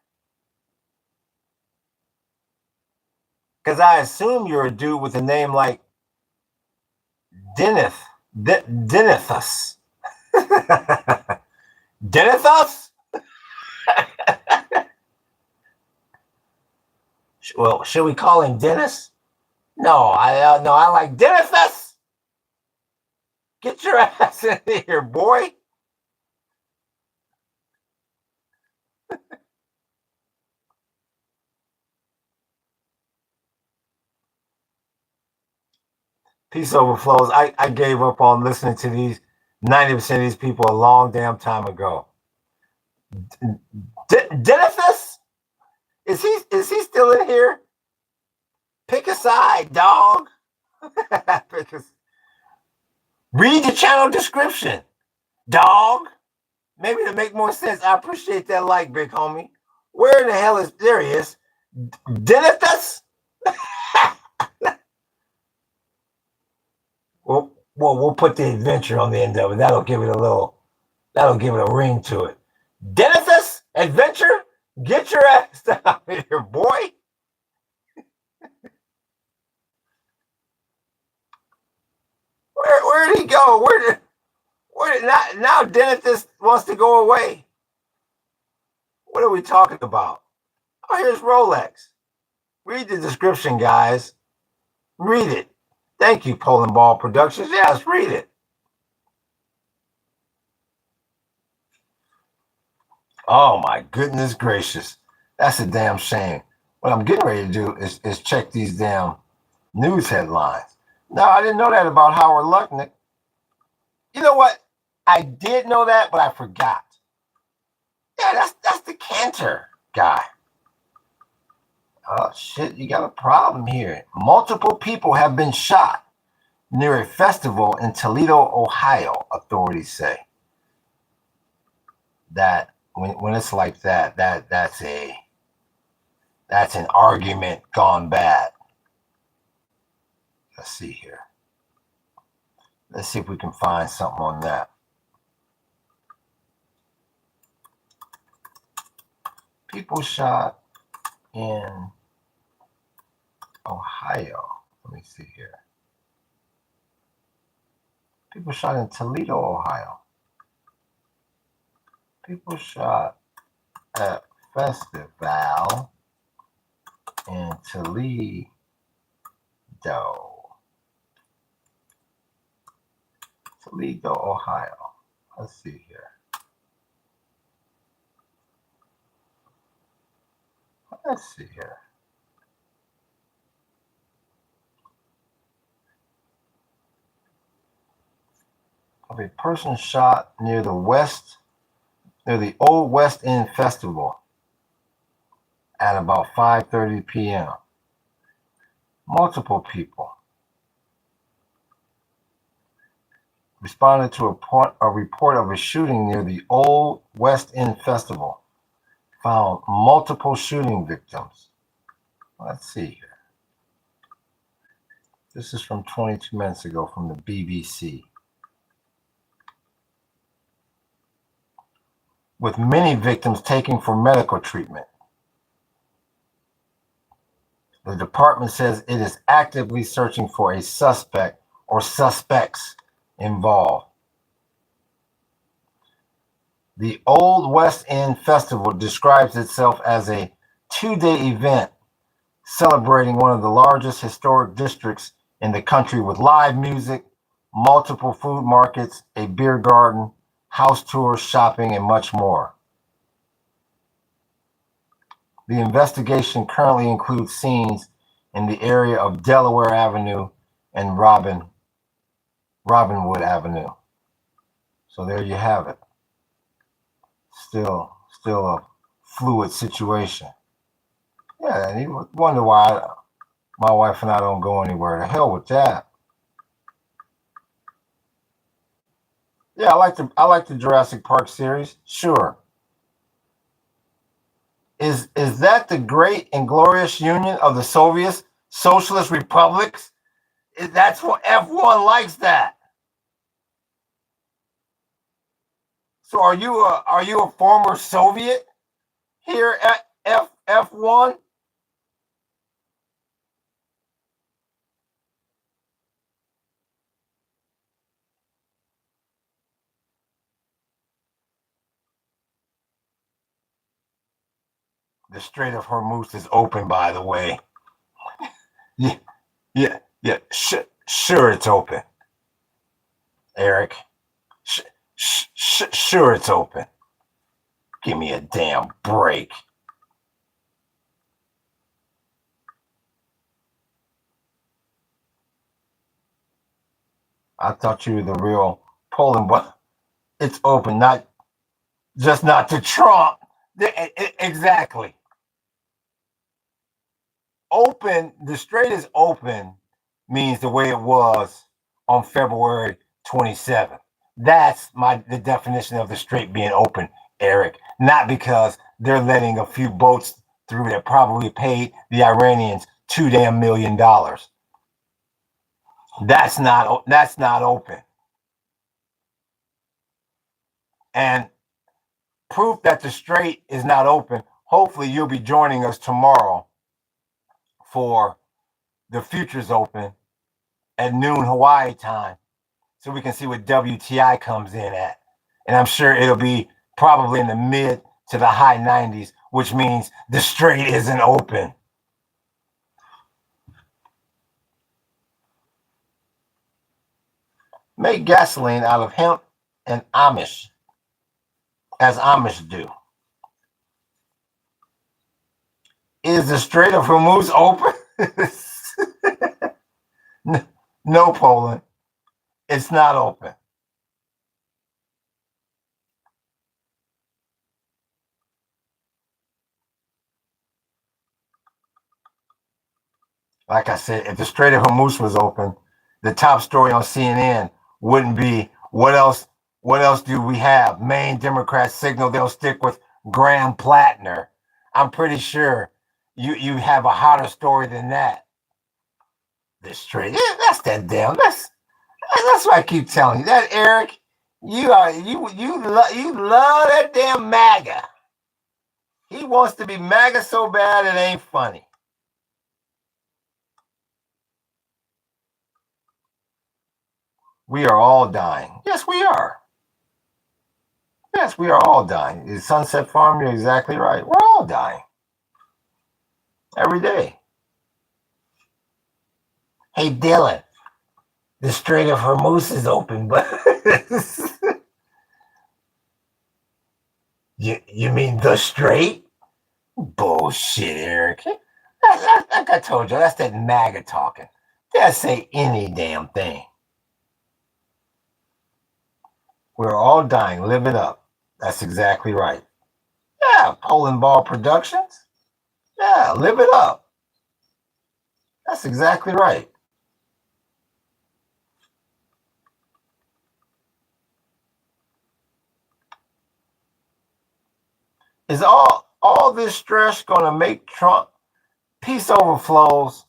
Because I assume you're a dude with a name like Dennis. Denithus. Denithus? Well, should we call him Dennis? No, I like Denithus. Get your ass in here, boy. Peace overflows. I gave up on listening to these 90% of these people a long damn time ago. Denithus? Is he still in here? Pick a side, dog. Read the channel description, dog. Maybe to make more sense. I appreciate that like, big homie. Where in the hell is there he is? Denithus? Well, we'll put the adventure on the end of it. That'll give it a ring to it. Denithus Adventure? Get your ass down here, boy. Where did he go? Where did now Denithus wants to go away? What are we talking about? Oh, here's Rolex. Read the description, guys. Read it. Thank you, Poland Ball Productions. Yes, read it. Oh my goodness gracious. That's a damn shame. What I'm getting ready to do is check these damn news headlines. No, I didn't know that about Howard Lutnick. You know what? I did know that, but I forgot. Yeah, that's the Cantor guy. Oh shit, you got a problem here. Multiple people have been shot near a festival in Toledo, Ohio, authorities say. That when it's like that's an argument gone bad. Let's see here. Let's see if we can find something on that. People shot in Ohio. Let me see here. People shot in Toledo, Ohio. People shot at festival in Toledo. Toledo, Ohio. Let's see here. Let's see here. Of a person shot near the Old West End Festival at about 5:30 p.m. Multiple people responded to a report of a shooting near the Old West End Festival. Found multiple shooting victims. Let's see here. This is from 22 minutes ago from the BBC. With many victims taken for medical treatment. The department says it is actively searching for a suspect or suspects involved. The Old West End Festival describes itself as a 2-day event celebrating one of the largest historic districts in the country with live music, multiple food markets, a beer garden, house tours, shopping, and much more. The investigation currently includes scenes in the area of Delaware Avenue and Robinwood Avenue. So there you have it. Still a fluid situation. Yeah, and you wonder why my wife and I don't go anywhere. The hell with that. Yeah, I like the Jurassic Park series. Sure. Is that the great and glorious union of the Soviet socialist republics? That's what F1 likes that. So are you a former Soviet here at F1? The Strait of Hormuz is open, by the way. Yeah, yeah. Sure, it's open, Eric. Sure, it's open. Give me a damn break. I thought you were the real Poland, but it's open, not to Trump. Exactly. Open, the strait is open means the way it was on February 27th. That's the definition of the strait being open, Eric. Not because they're letting a few boats through that probably paid the Iranians $2 million. That's not open. And proof that the strait is not open. Hopefully, you'll be joining us tomorrow for the Futures Open at noon Hawaii time, so we can see what WTI comes in at. And I'm sure it'll be probably in the mid to the high 90s, which means the strait isn't open. Make gasoline out of hemp and Amish, as Amish do. Is the Strait of Hormuz open? No, Poland. It's not open. Like I said, if the Strait of Hormuz was open, the top story on CNN wouldn't be what else. What else do we have? Main Democrats signal they'll stick with Graham Plattner. I'm pretty sure you have a hotter story than that. The Strait. Yeah, that's that damn. That's what I keep telling you. That Eric, you love that damn MAGA. He wants to be MAGA so bad it ain't funny. We are all dying. Yes, we are. Yes, we are all dying. Is Sunset Farm, you're exactly right. We're all dying. Every day. Hey, Dylan, the Strait of Hormuz is open, but you mean the Strait? Bullshit, Eric. Like I told you, that's that MAGA talking. They'll say any damn thing. We're all dying. Live it up. That's exactly right. Yeah, Poland Ball Productions. Yeah, live it up. That's exactly right. Is all this stress going to make Trump peace overflows?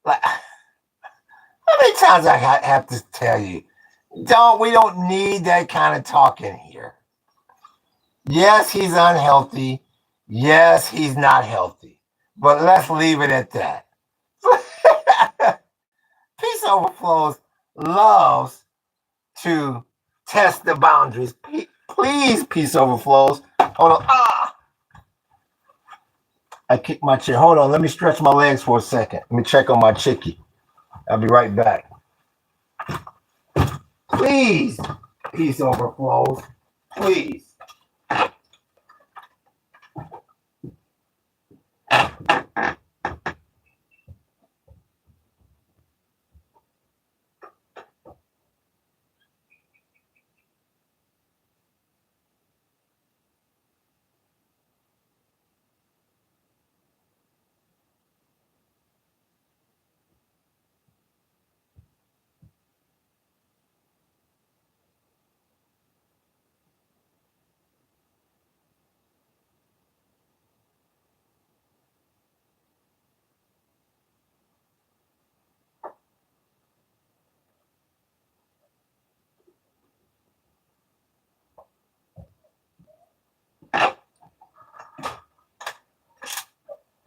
Like, how many times I have to tell you? We don't need that kind of talk in here. Yes, he's unhealthy. Yes, he's not healthy. But let's leave it at that. Peace overflows loves to test the boundaries. Please, peace overflows. Hold on. I kicked my chair. Hold on. Let me stretch my legs for a second. Let me check on my chickie. I'll be right back. Please, peace overflows. Please.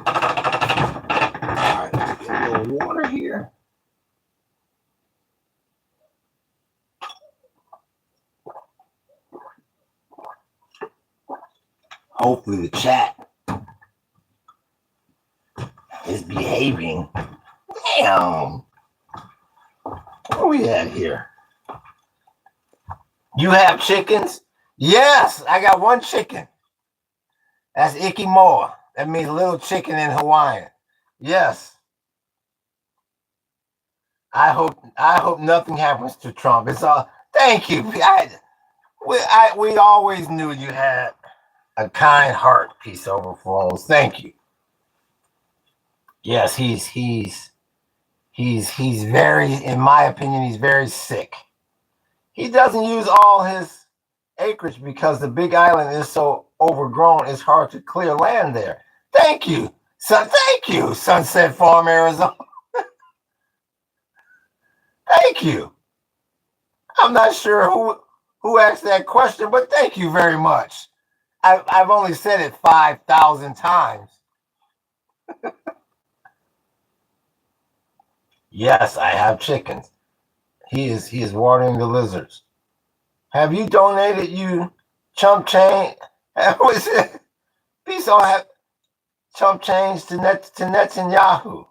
All right, get a little water here. Hopefully the chat is behaving. Damn. Where we at here? You have chickens? Yes, I got one chicken. That's Ikimoa. That means little chicken in Hawaiian. Yes. I hope nothing happens to Trump. It's all thank you. We always knew you had a kind heart. Peace overflows. Thank you. Yes, he's very, in my opinion, he's very sick. He doesn't use all his acreage because the big island is so overgrown, it's hard to clear land there. Thank you. Thank you, Sunset Farm, Arizona. Thank you. I'm not sure who asked that question, but thank you very much. I've only said it 5,000 times. Yes, I have chickens. He is watering the lizards. Have you donated you chump change? Was it? Peace all have chump change to Netanyahu.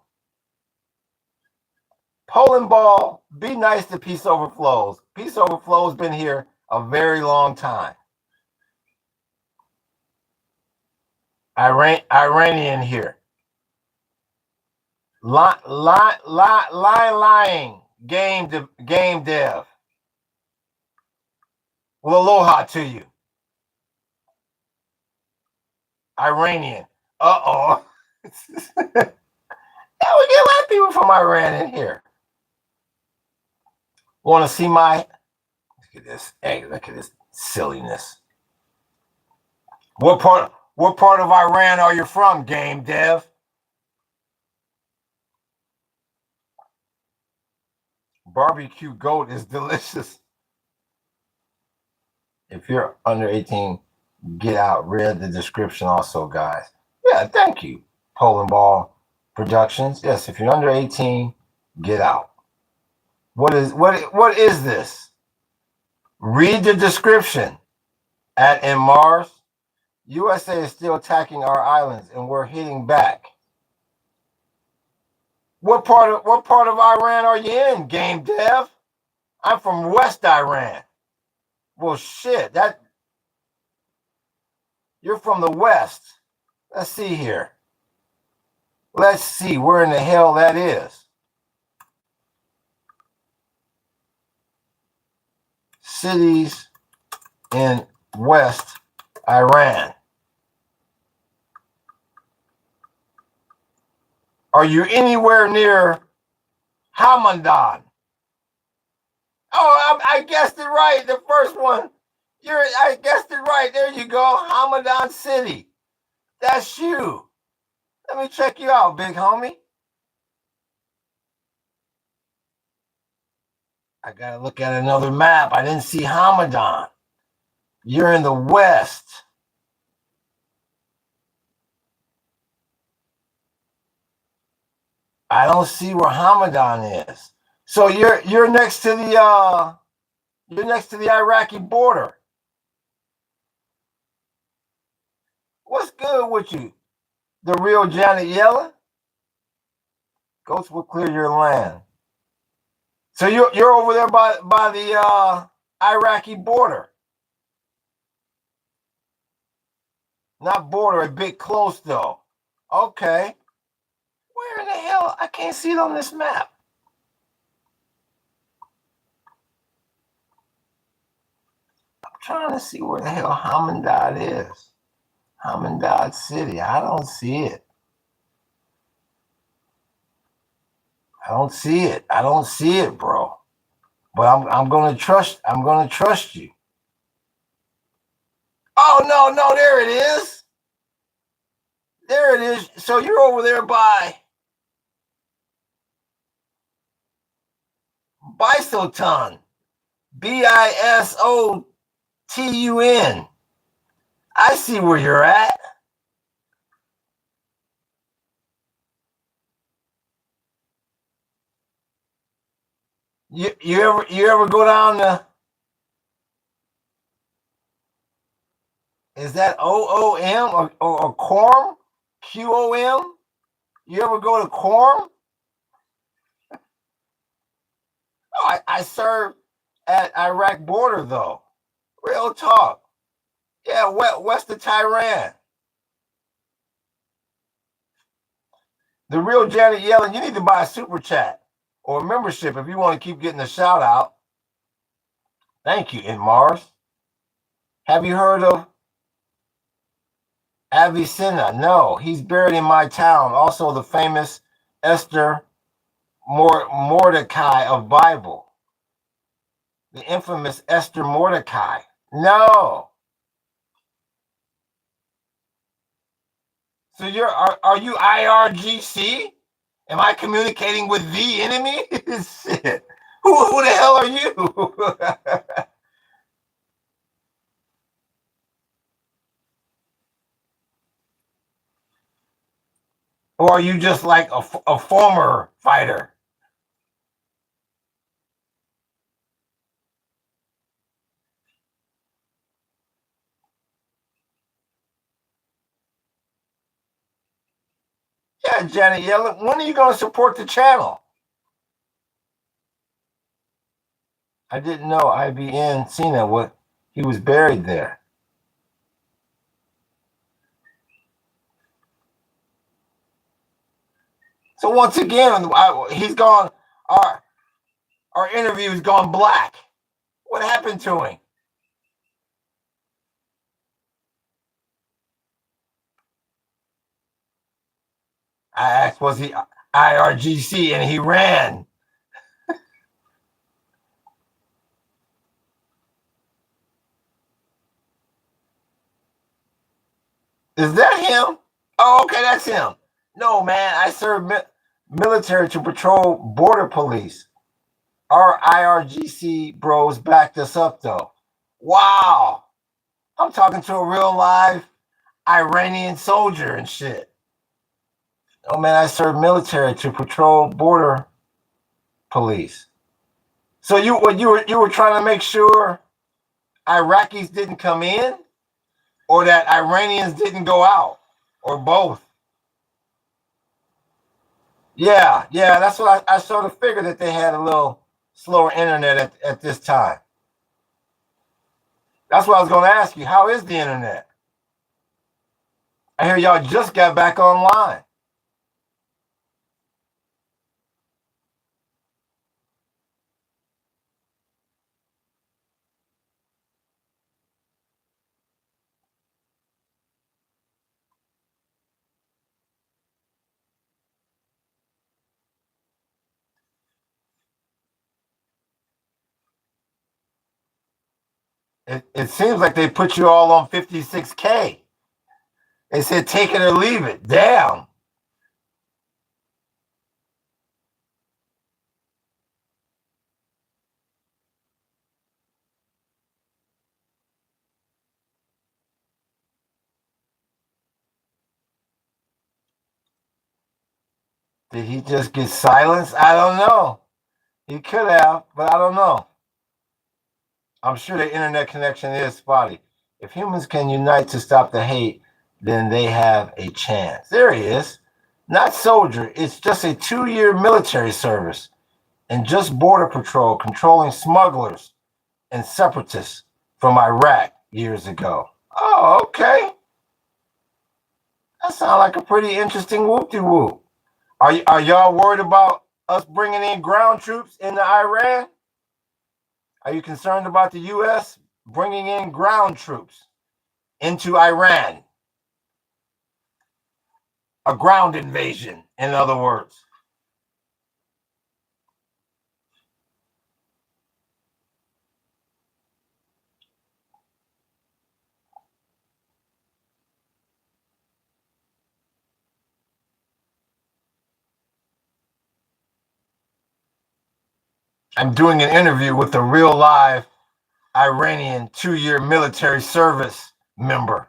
Poland ball, be nice to Peace Overflows. Peace Overflows been here a very long time. Iranian here. Lying. Game dev. Well, aloha to you. Iranian. Uh-oh. Yeah, we get a lot of people from Iran in here. Want to see my? Look at this. Hey, look at this silliness. What part of Iran are you from, game dev? Barbecue goat is delicious. If you're under 18, get out. Read the description also, guys. Yeah, thank you. Pole and Ball Productions. Yes, if you're under 18, get out. What is this? Read the description. In Mars, USA is still attacking our islands and we're hitting back. What part of Iran are you in, game dev? I'm from West Iran. Well, shit, that you're from the West. Let's see here. Let's see where in the hell that is. Cities in West Iran. Are you anywhere near Hamadan? Oh, I guessed it right. The first one. I guessed it right. There you go. Hamadan City. That's you. Let me check you out, big homie. I gotta look at another map. I didn't see Hamadan. You're in the West. I don't see where Hamadan is. So you're next to the Iraqi border. What's good with you? The real Janet Yellen? Ghosts will clear your land. So you're over there by the Iraqi border. Not border, a bit close though. Okay. Where in the hell? I can't see it on this map. I'm trying to see where the hell Hamandad is. Hamandad City. I don't see it. I don't see it. I don't see it, bro. But I'm gonna trust you. Oh no, there it is. There it is. So you're over there by Bisoton. Bistun. I see where you're at. You ever go down to, is that OOM or Quorum? QOM? You ever go to Quorum? Oh, I served at Iraq border though. Real talk. Yeah, west of Tehran. The real Janet Yellen, you need to buy a super chat or a membership if you want to keep getting a shout out. Thank you, in Mars. Have you heard of Avicenna? No, he's buried in my town. Also, the famous Esther Mordecai of Bible. The infamous Esther Mordecai. No. So are you IRGC? Am I communicating with the enemy? Shit. Who the hell are you? Or are you just like a former fighter? Yeah, Janet Yellen, when are you going to support the channel? I didn't know IBN Cena, what he was buried there. So once again, he's gone. Our interview's gone black. What happened to him? I asked, was he? IRGC, and he ran. Is that him? Oh, okay, that's him. No, man, I served military to patrol border police. Our IRGC bros backed us up, though. Wow. I'm talking to a real live Iranian soldier and shit. Oh, man, I served military to patrol border police. So you were trying to make sure Iraqis didn't come in, or that Iranians didn't go out, or both? Yeah, that's what I sort of figured, that they had a little slower internet at this time. That's what I was going to ask you. How is the internet? I hear y'all just got back online. It seems like they put you all on 56K. They said take it or leave it. Damn. Did he just get silenced? I don't know. He could have, but I don't know. I'm sure the internet connection is spotty. If humans can unite to stop the hate, then they have a chance. There he is. Not soldier, it's just a 2-year military service and just border patrol controlling smugglers and separatists from Iraq years ago. Oh, okay. That sounds like a pretty interesting whoop-de-whoop. Are y'all worried about us bringing in ground troops into Iran? Are you concerned about the U.S. bringing in ground troops into Iran? A ground invasion, in other words. I'm doing an interview with a real live Iranian 2-year military service member.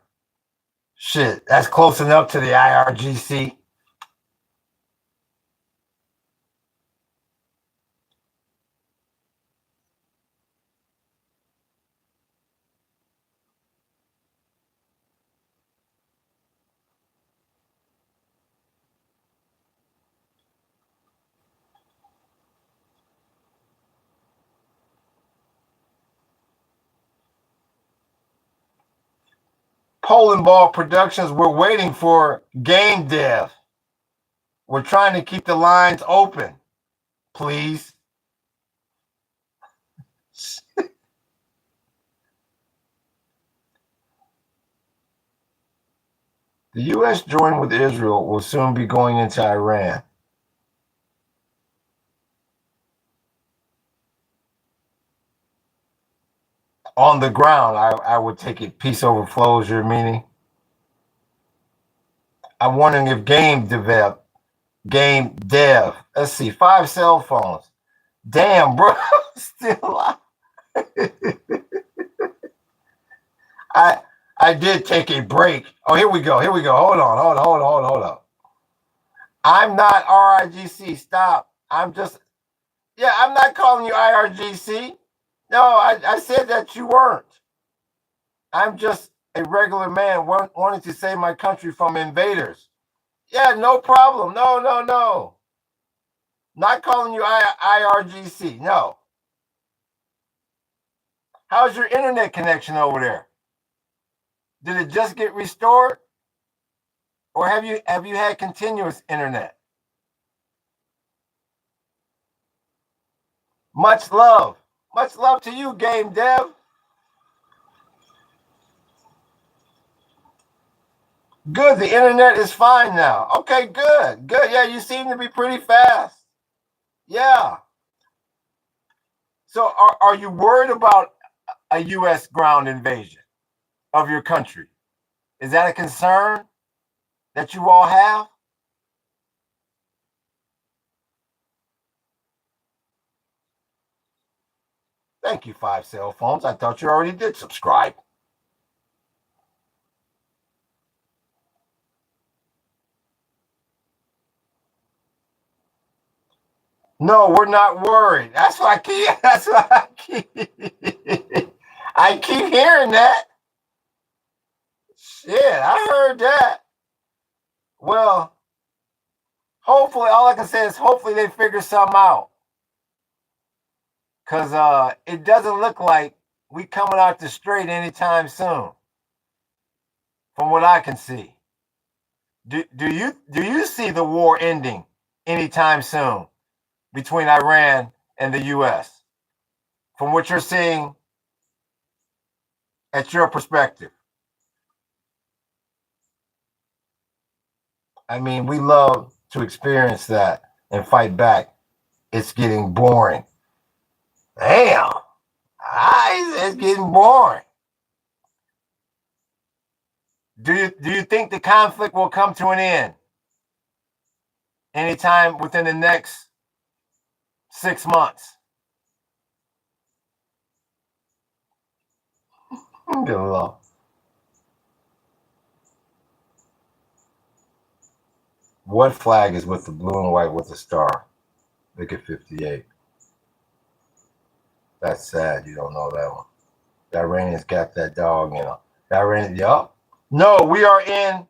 Shit, that's close enough to the IRGC. Poland Ball Productions, we're waiting for game dev. We're trying to keep the lines open. Please. The U.S. joining with Israel will soon be going into Iran. On the ground, I would take it. Peace overflows, your meaning. I'm wondering if game dev. Let's see, 5 cell phones. Damn, bro, still. I did take a break. Oh, here we go. Hold on. I'm not RIGC. Stop. I'm not calling you IRGC. No, I said that you weren't. I'm just a regular man wanting to save my country from invaders. Yeah, no problem. No. Not calling you IRGC. No. How's your internet connection over there? Did it just get restored? Or have you had continuous internet? Much love. Much love to you, game dev. Good. The internet is fine now. Okay, good. Good. Yeah, you seem to be pretty fast. Yeah. So are you worried about a U.S. ground invasion of your country? Is that a concern that you all have? Thank you, 5 cell phones. I thought you already did subscribe. No, we're not worried. That's what I keep. That's what I keep. I keep hearing that. Shit, I heard that. Well, hopefully, all I can say is hopefully they figure something out. Cause it doesn't look like we coming out the straight anytime soon, from what I can see. Do you see the war ending anytime soon between Iran and the U.S. from what you're seeing at your perspective? I mean, we love to experience that and fight back. It's getting boring. Damn, it's getting boring. Do you think the conflict will come to an end anytime within the next 6 months? Good Lord. What flag is with the blue and white with the star? Look at 58. That's sad. You don't know that one. The Iranians got that dog, you know. The Iranians, yup. No, we are in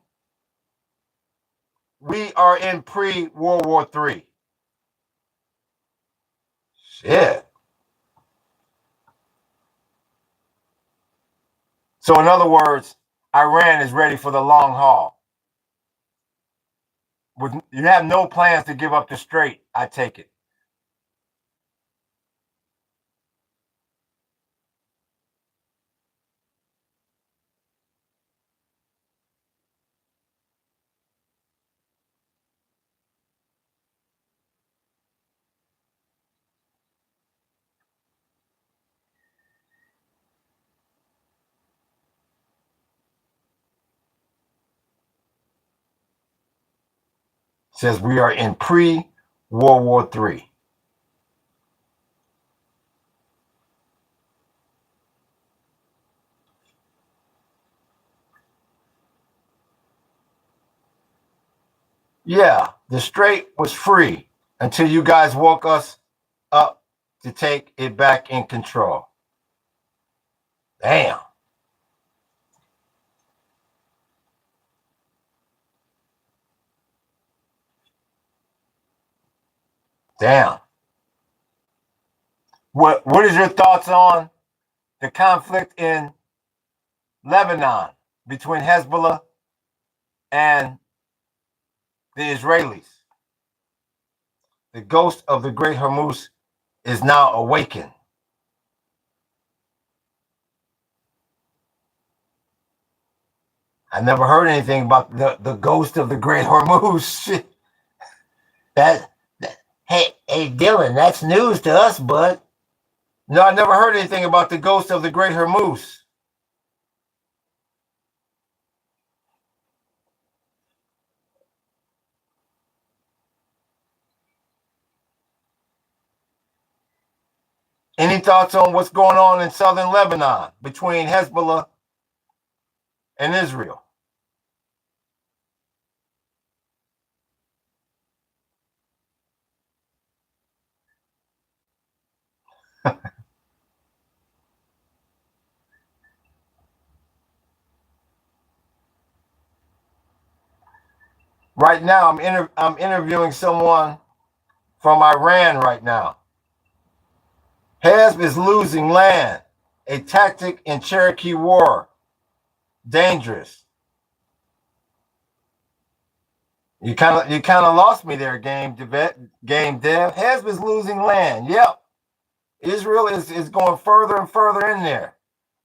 pre-World War III. Shit. So in other words, Iran is ready for the long haul. You have no plans to give up the strait, I take it. Says we are in pre-World War III. Yeah, the strait was free until you guys woke us up to take it back in control. Damn. Damn. What is your thoughts on the conflict in Lebanon between Hezbollah and the Israelis? The ghost of the great Hormuz is now awakened. I never heard anything about the ghost of the great Hormuz. Shit. That hey Dylan, that's news to us, bud. No, I never heard anything about the ghost of the great Hormuz. Any thoughts on what's going on in southern Lebanon between Hezbollah and Israel? Right now, I'm interviewing someone from Iran right now. Hezb is losing land. A tactic in Cherokee War. Dangerous. You kind of lost me there, game dev. Hezb is losing land. Yep. Israel is going further and further in there.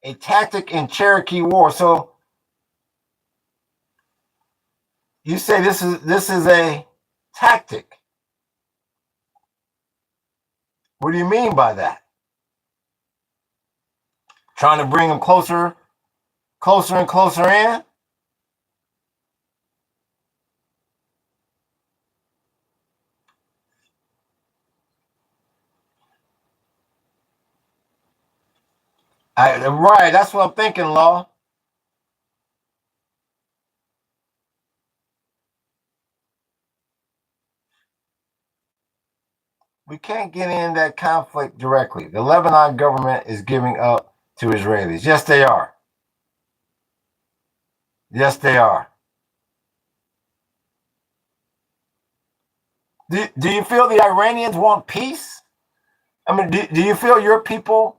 A tactic in Cherokee War. So You say this is a tactic. What do you mean by that? Trying to bring them closer and closer in? Right, that's what I'm thinking, Law. We can't get in that conflict directly. The Lebanon government is giving up to Israelis. Yes, they are. Yes, they are. Do you feel the Iranians want peace? I mean, do you feel your people?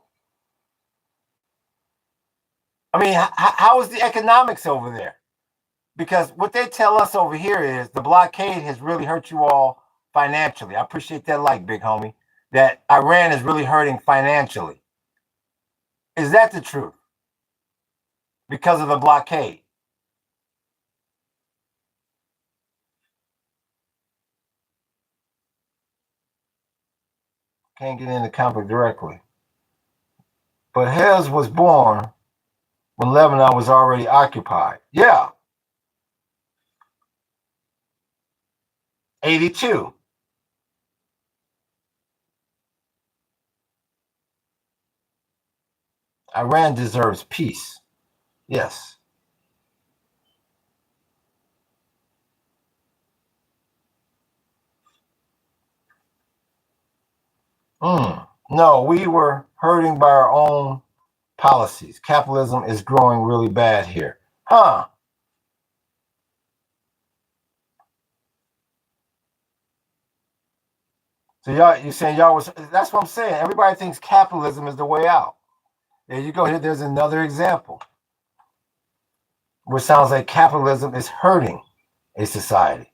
I mean, how is the economics over there? Because what they tell us over here is the blockade has really hurt you all financially. I appreciate that, like, big homie, that Iran is really hurting financially. Is that the truth? Because of the blockade? Can't get into conflict directly. But Hez was born when Lebanon was already occupied. Yeah, 82. Iran deserves peace. Yes. No, we were hurting by our own policies. Capitalism is growing really bad here. Huh. So y'all, you saying y'all was? That's what I'm saying. Everybody thinks capitalism is the way out. There you go. Here, there's another example where it sounds like capitalism is hurting a society.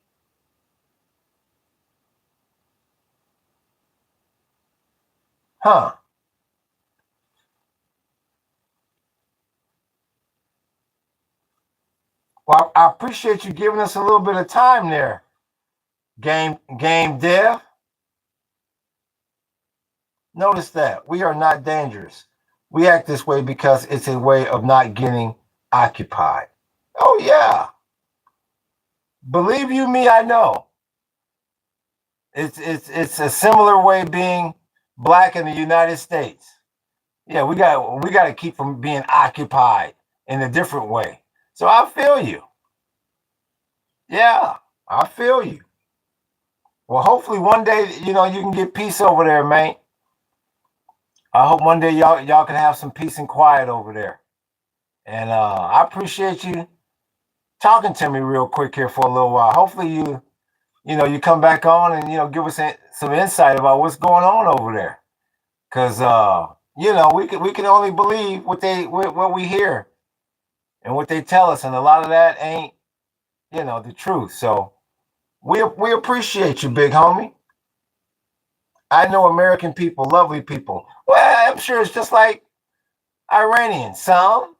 Huh. Well, I appreciate you giving us a little bit of time there, game dev. Notice that we are not dangerous. We act this way because it's a way of not getting occupied. Oh yeah, believe you me, I know. It's a similar way being black in the United States. Yeah, we got to keep from being occupied in a different way. So I feel you. Yeah, I feel you. Well, hopefully one day you can get peace over there, man. I hope one day y'all can have some peace and quiet over there. And I appreciate you talking to me real quick here for a little while. Hopefully you come back on and give us some insight about what's going on over there. Because we can only believe what we hear and what they tell us, and a lot of that ain't the truth. So we appreciate you, big homie. I know American people, lovely people. Well, I'm sure it's just like Iranians. Some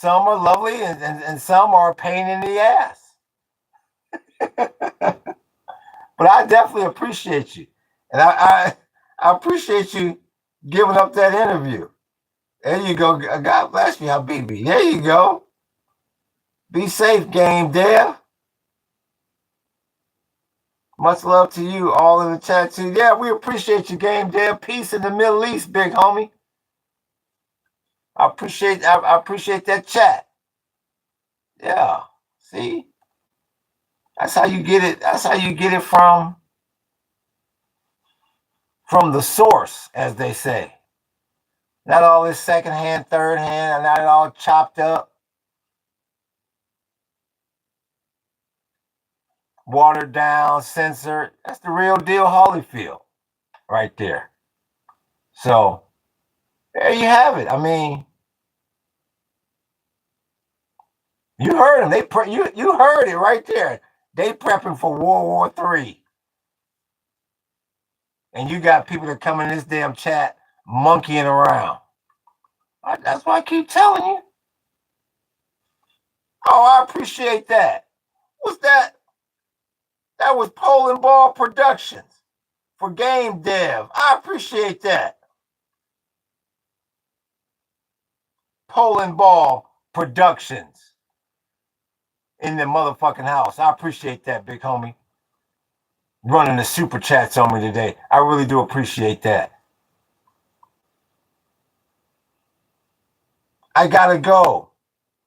are lovely, and some are a pain in the ass. But I definitely appreciate you, and I appreciate you giving up that interview. There you go. God bless you, Habibi. There you go. Be safe, game dev. Much love to you all in the chat too. Yeah, we appreciate you, game dev. Peace in the Middle East, big homie. I appreciate that chat. Yeah. See? That's how you get it. That's how you get it from the source, as they say. Not all this second hand, third hand, and not all chopped up, watered down, censored. That's the real deal Holyfield right there. So there you have it. I mean, you heard them. You heard it right there. They prepping for World War III. And you got people that come in this damn chat monkeying around. That's why I keep telling you. Oh, I appreciate that. Was that? That was Poland Ball Productions for Game Dev. I appreciate that. Poland Ball Productions in the motherfucking house. I appreciate that, big homie. Running the super chats on me today. I really do appreciate that. I gotta go.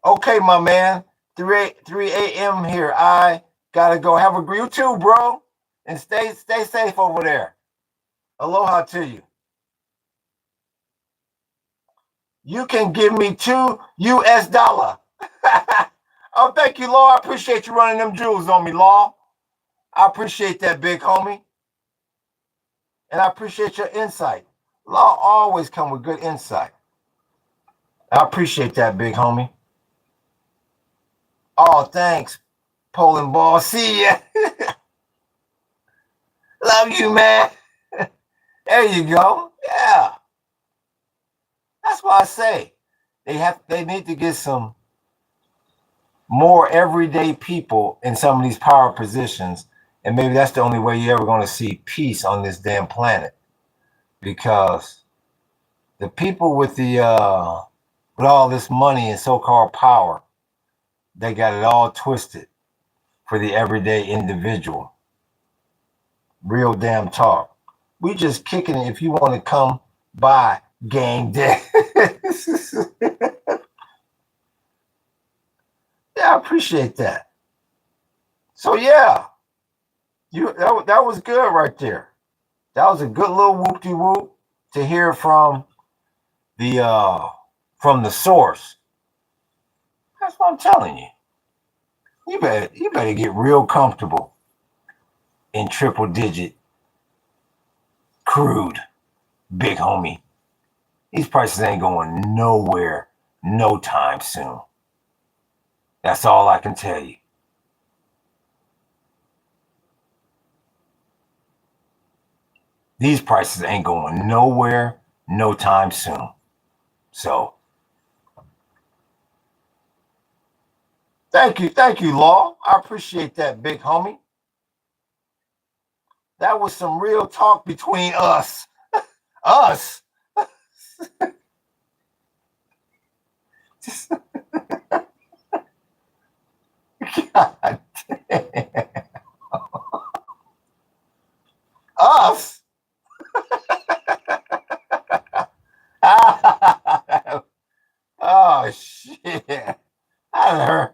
Okay, my man. 3 a.m. here. I gotta go. Have a great you too, bro. And stay safe over there. Aloha to you. You can give me $2 US. Oh, thank you, Law. I appreciate you running them jewels on me, Law. I appreciate that, big homie. And I appreciate your insight. Law always come with good insight. I appreciate that, big homie. Oh, thanks, Poland Ball. See ya. Love you, man. There you go. Yeah. That's why I say they need to get some more everyday people in some of these power positions. And maybe that's the only way you're ever going to see peace on this damn planet. Because the people with all this money and so-called power, they got it all twisted for the everyday individual. Real damn talk. We just kicking it if you want to come by Game Day. Yeah, I appreciate that. So yeah, that was good right there. That was a good little whoop-de-whoop to hear from the source. That's what I'm telling you. You better get real comfortable in triple digit crude, big homie. These prices ain't going nowhere no time soon. That's all I can tell you. These prices ain't going nowhere no time soon. So thank you, Law. I appreciate that, big homie. That was some real talk between us. Us. God damn. Us. Oh shit. I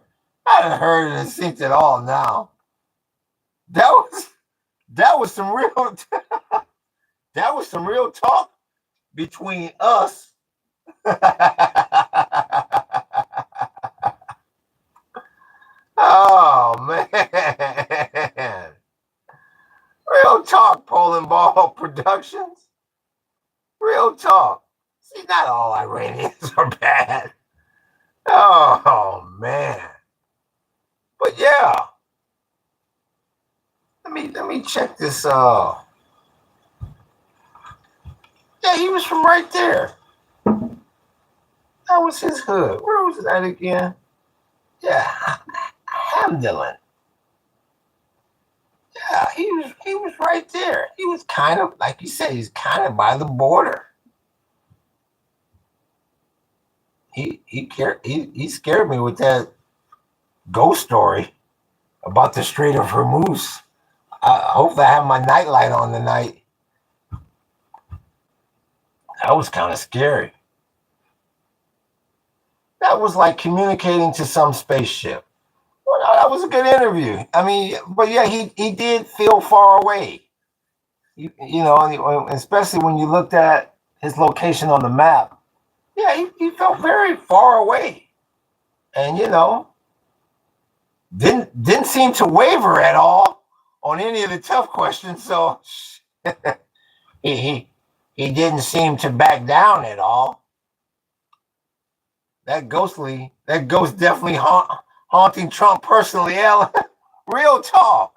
done heard it and synced it all now. That was some real that was some real talk between us. Oh man. Real talk, Poland Ball Productions. Real talk. See, not all Iranians are bad. Oh man. But yeah. Let me check this. Yeah, he was from right there. That was his hood. Where was that again? Yeah, Hamdalin. Yeah, he was right there. He was kind of like you said. He's kind of by the border. He scared me with that ghost story about the Strait of Hormuz. Hopefully, I have my nightlight on tonight. That was kind of scary. That was like communicating to some spaceship. Well, no, that was a good interview. I mean, but yeah, he did feel far away. You know, especially when you looked at his location on the map. Yeah, he felt very far away, and you know, didn't seem to waver at all on any of the tough questions. So he he, he didn't seem to back down at all. That ghost definitely haunting Trump personally. Real talk.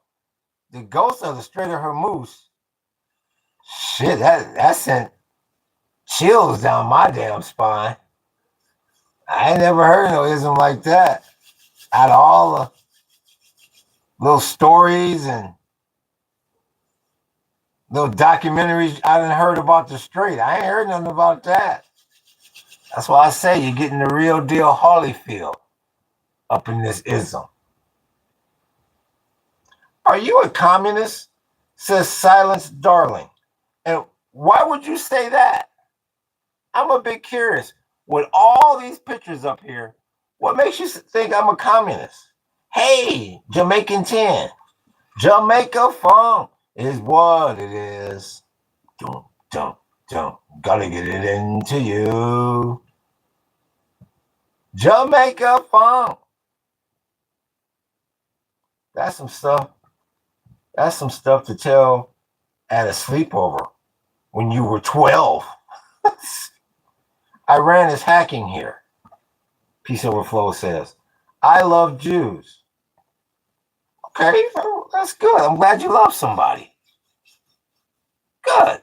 The ghost of the Strait of Hormuz. Shit, that sent chills down my damn spine. I ain't never heard no ism like that. Out of little stories and little documentaries I done heard about the street. I ain't heard nothing about that. That's why I say you're getting the real deal Holyfield up in this ism. Are you a communist? Says Silence Darling. And why would you say that? I'm a bit curious. With all these pictures up here, what makes you think I'm a communist? Hey, Jamaican 10. Jamaica funk is what it is. Don't, don't. Gotta get it into you. Jamaica funk. That's some stuff. That's some stuff to tell at a sleepover when you were 12. Iran is hacking here. Peace Overflow says, I love Jews. Okay, that's good. I'm glad you love somebody. Good.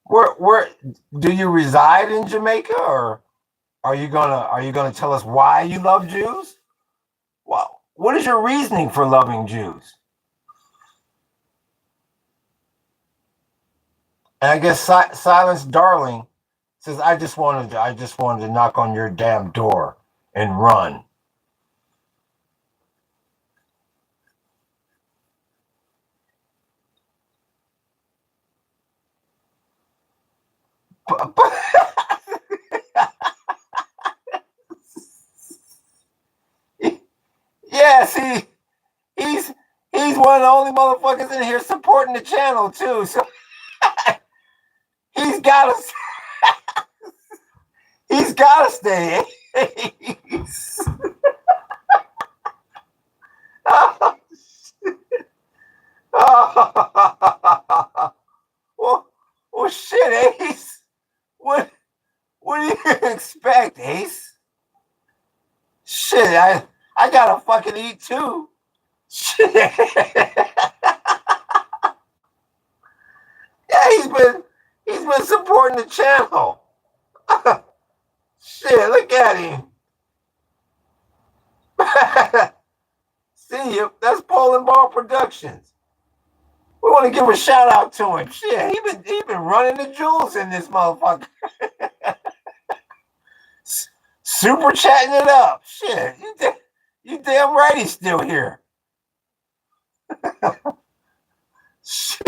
Where do you reside in Jamaica, or are you gonna tell us why you love Jews? Well, what is your reasoning for loving Jews? And I guess Silence Darling says, I just wanted to knock on your damn door and run. Yes, he's one of the only motherfuckers in here supporting the channel too. So he's gotta stay. well, shit, Ace. What do you expect, Ace? Shit, I gotta fucking eat too. Shit. Yeah, he's been supporting the channel. Shit, look at him. See you. That's Poland Ball Productions. We want to give a shout out to him. Shit, he been running the jewels in this motherfucker. Super chatting it up. Shit, you damn right he's still here. Shit.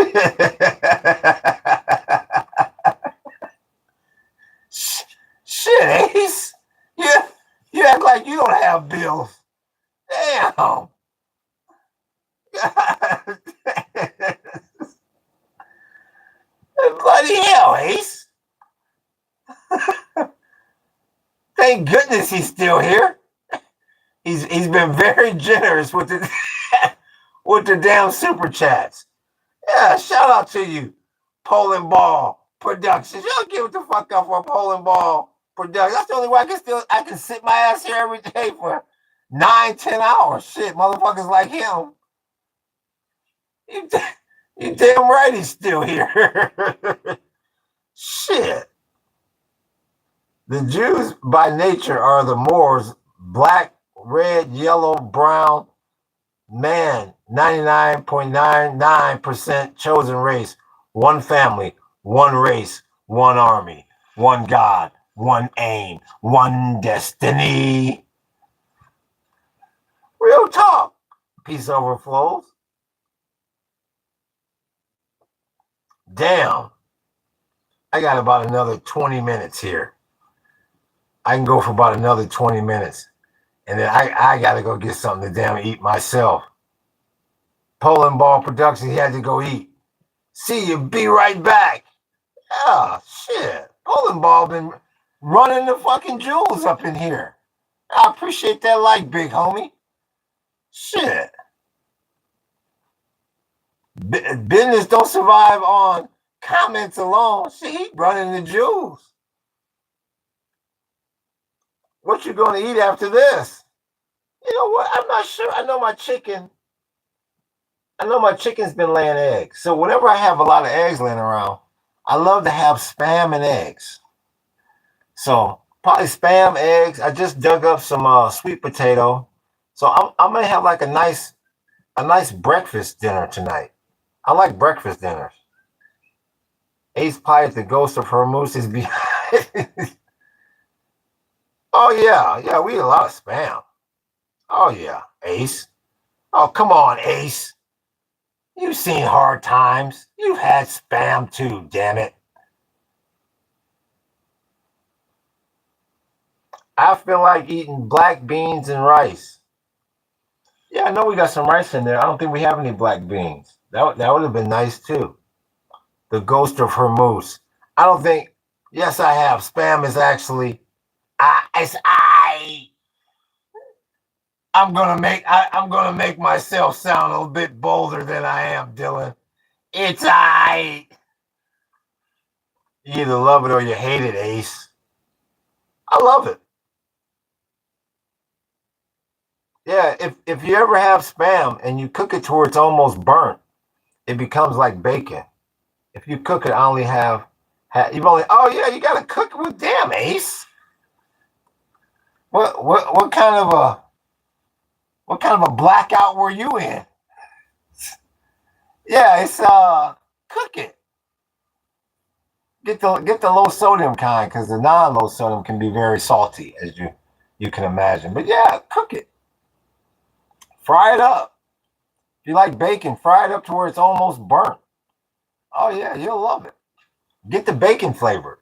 Shit, Ace. You act like you don't have bills. Damn. Bloody hell, Ace. Thank goodness he's still here. He's been very generous with the with the damn super chats. Yeah, shout out to you, Poland Ball Productions. Y'all give it the fuck up for Poland Ball Productions. That's the only way I can sit my ass here every day for 9-10 hours. Shit, motherfuckers like him. You damn right he's still here. Shit. The Jews by nature are the Moors, black, red, yellow, brown, man, 99.99% chosen race, one family, one race, one army, one God, one aim, one destiny. Real talk. Peace overflows. Damn. I got about another 20 minutes here. I can go for about another 20 minutes. And then I got to go get something to damn eat myself. Poland Ball Productions, he had to go eat. See you, be right back. Oh, shit. Poland Ball been running the fucking jewels up in here. I appreciate that like, big homie. Shit. Business don't survive on comments alone. Shit, he running the jewels. What you going to eat after this? You know what? I'm not sure. I know my chicken's been laying eggs. So whenever I have a lot of eggs laying around, I love to have spam and eggs. So Probably spam, eggs. I just dug up some sweet potato, so I may have like a nice breakfast dinner tonight. I like breakfast dinners. Ace pie at the ghost of Hormuz is behind. Oh yeah, yeah, we eat a lot of spam. Oh yeah, Ace. Oh come on, Ace. You've seen hard times. You've had spam too, damn it. I feel like eating black beans and rice. Yeah, I know we got some rice in there. I don't think we have any black beans. That would have been nice too. The ghost of Hormuz. I don't think. Yes, I have. Spam is actually. I. I'm gonna make myself sound a little bit bolder than I am, Dylan. It's I. You either love it or you hate it, Ace. I love it. Yeah, if you ever have spam and you cook it to where it's almost burnt, it becomes like bacon. If you cook it, I only you've only oh yeah, you gotta cook it with damn Ace. What kind of a blackout were you in? Yeah, it's cook it. Get the low sodium kind because the non-low sodium can be very salty, as you can imagine. But yeah, cook it. Fry it up. If you like bacon, fry it up to where it's almost burnt. Oh yeah, you'll love it. Get the bacon flavor.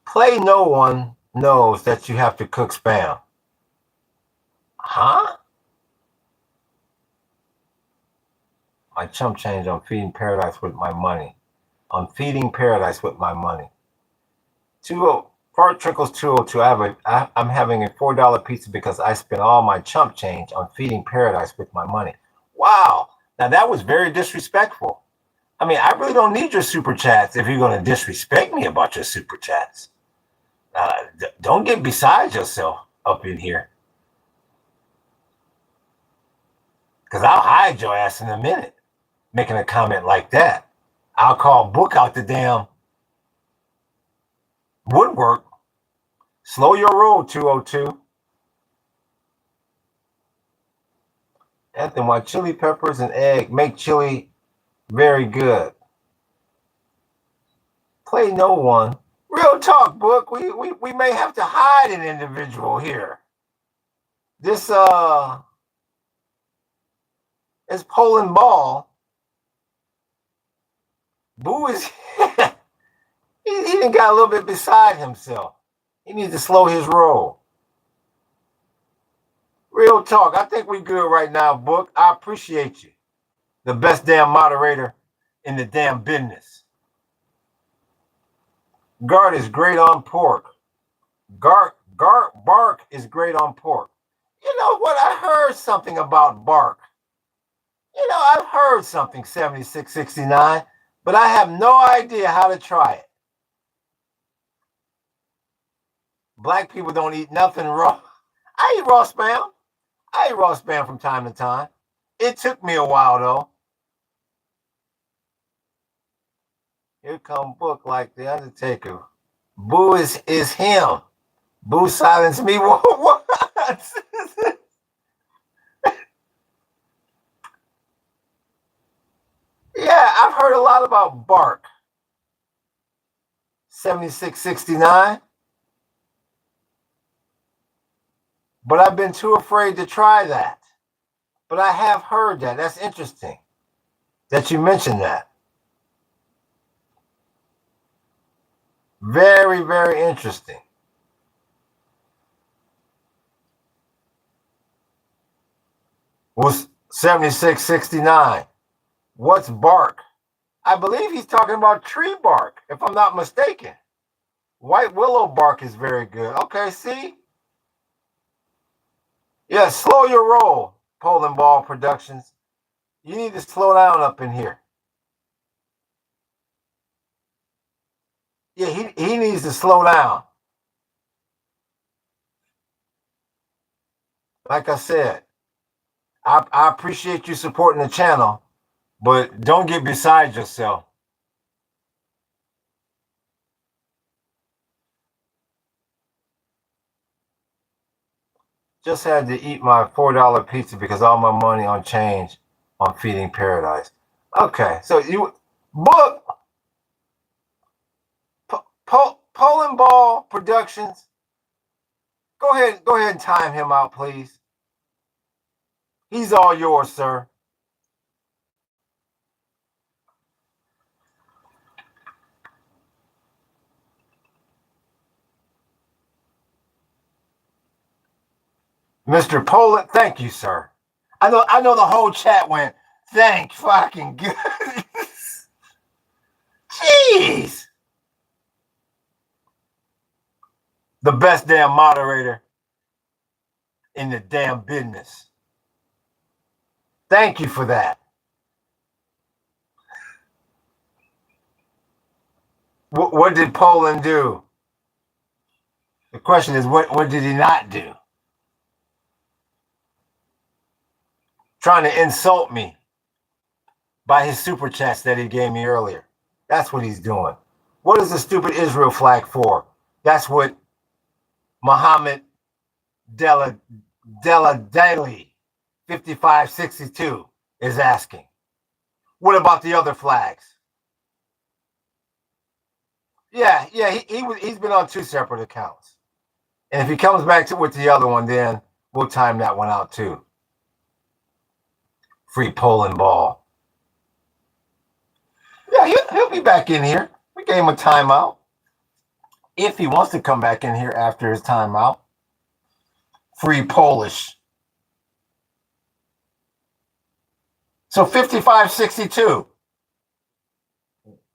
Play no one knows that you have to cook spam. Huh? My chump change on feeding paradise with my money. On feeding paradise with my money. 20 Fart Trickles 202. I'm having a $4 pizza because I spent all my chump change on feeding paradise with my money. Wow. Now that was very disrespectful. I mean, I really don't need your super chats if you're going to disrespect me about your super chats. Don't get beside yourself up in here. Because I'll hide your ass in a minute making a comment like that. I'll call Book out the damn woodwork. Slow your roll, 202. Anthony, why chili peppers and egg make chili very good. Play no one. Real talk, Book. We may have to hide an individual here. This is Poland ball. Boo is he done got a little bit beside himself. He needs to slow his roll. Real talk. I think we good right now, Book. I appreciate you. The best damn moderator in the damn business. Gart is great on pork. Bark is great on pork. You know what? I heard something about bark. I've heard something 7669, but I have no idea how to try it. Black people don't eat nothing raw. I eat raw spam. I eat raw spam from time to time. It took me a while though. Here come Book like the Undertaker. Boo is him. Boo silence me. What? Yeah, I've heard a lot about bark. 7669. But I've been too afraid to try that. But I have heard that. That's interesting that you mentioned that. Very, very interesting. Was 7669. What's bark? I believe he's talking about tree bark, if I'm not mistaken. White willow bark is very good. Okay, see? Yeah, slow your roll, Poland Ball Productions. You need to slow down up in here. Yeah, he needs to slow down. Like I said, I appreciate you supporting the channel, but don't get beside yourself. Just had to eat my $4 pizza because all my money on change on Feeding Paradise. Okay, so you book Poland Ball Productions. Go ahead and time him out, please. He's all yours, sir. Mr. Poland, thank you, sir. I know the whole chat went, thank fucking goodness. Jeez. The best damn moderator in the damn business. Thank you for that. What did Poland do? The question is, what did he not do? Trying to insult me by his super chats that he gave me earlier. That's what he's doing. What is the stupid Israel flag for? That's what Muhammad Della Daily 5562 is asking. What about the other flags? Yeah, he's been on 2 separate accounts. And if he comes back with the other one, then we'll time that one out too. Free Poland ball. Yeah, he'll be back in here. We gave him a timeout. If he wants to come back in here after his timeout. Free Polish. So 5562.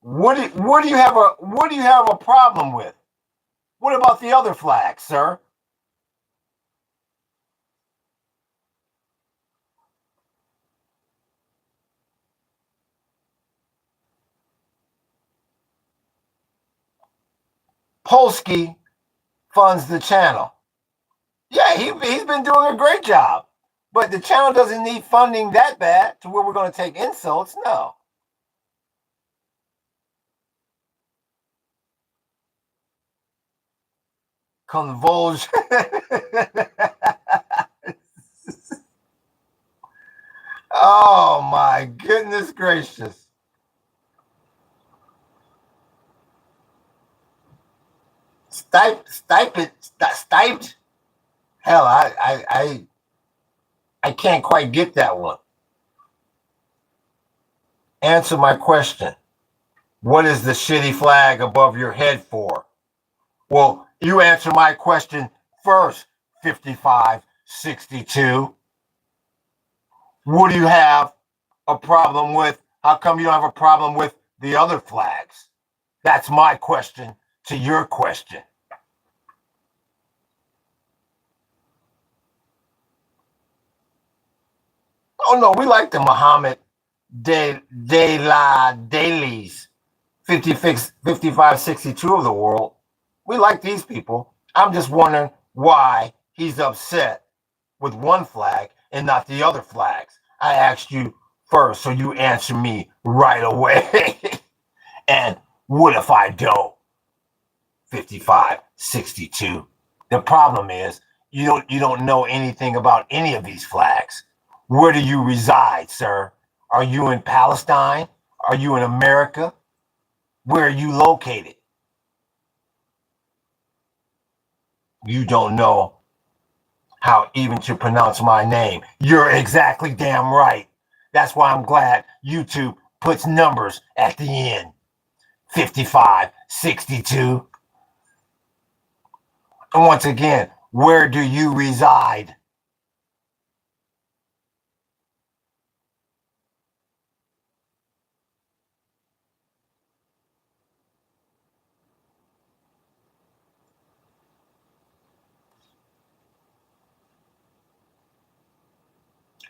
What do you have a problem with? What about the other flags, sir? Polsky funds the channel. Yeah, he's been doing a great job. But the channel doesn't need funding that bad to where we're going to take insults. No. Convulsion. Oh my goodness gracious. Stiped. Hell, I can't quite get that one. Answer my question. What is the shitty flag above your head for? Well, you answer my question first, 5562. What do you have a problem with? How come you don't have a problem with the other flags? That's my question to your question. Oh no, we like the Muhammad De La Dailies 5562 of the world. We like these people. I'm just wondering why he's upset with one flag and not the other flags. I asked you first, so you answer me right away. And what if I don't? 5562. The problem is you don't know anything about any of these flags. Where do you reside, sir? Are you in Palestine? Are you in America? Where are you located? You don't know how even to pronounce my name. You're exactly damn right. That's why I'm glad YouTube puts numbers at the end. 5562. And once again, where do you reside?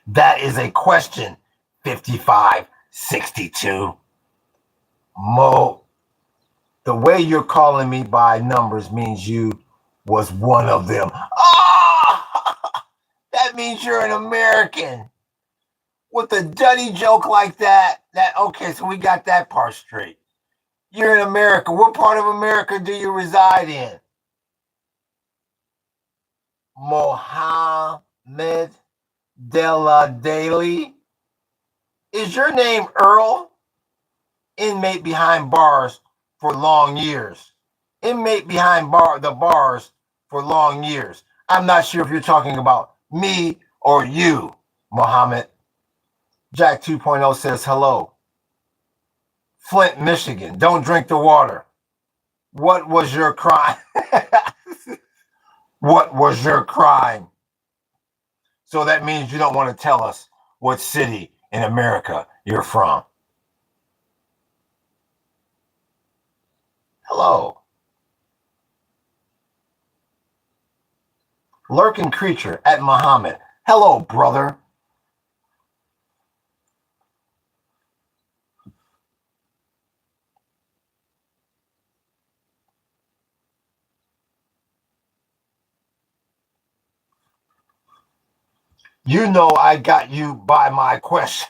That is a question, 5562. Mo, the way you're calling me by numbers means you was one of them. Oh, that means you're an American. With a dirty joke like that, okay, so we got that part straight. You're in America. What part of America do you reside in? Mohammed Della Daly. Is your name Earl? Inmate behind bars for long years. Inmate behind the bars for long years. I'm not sure if you're talking about me or you, Mohammed. Jack 2.0 says hello. Flint, Michigan. Don't drink the water. What was your crime? What was your crime? So that means you don't want to tell us what city in America you're from. Hello. Lurking creature at Muhammad. Hello, brother. You know I got you by my question.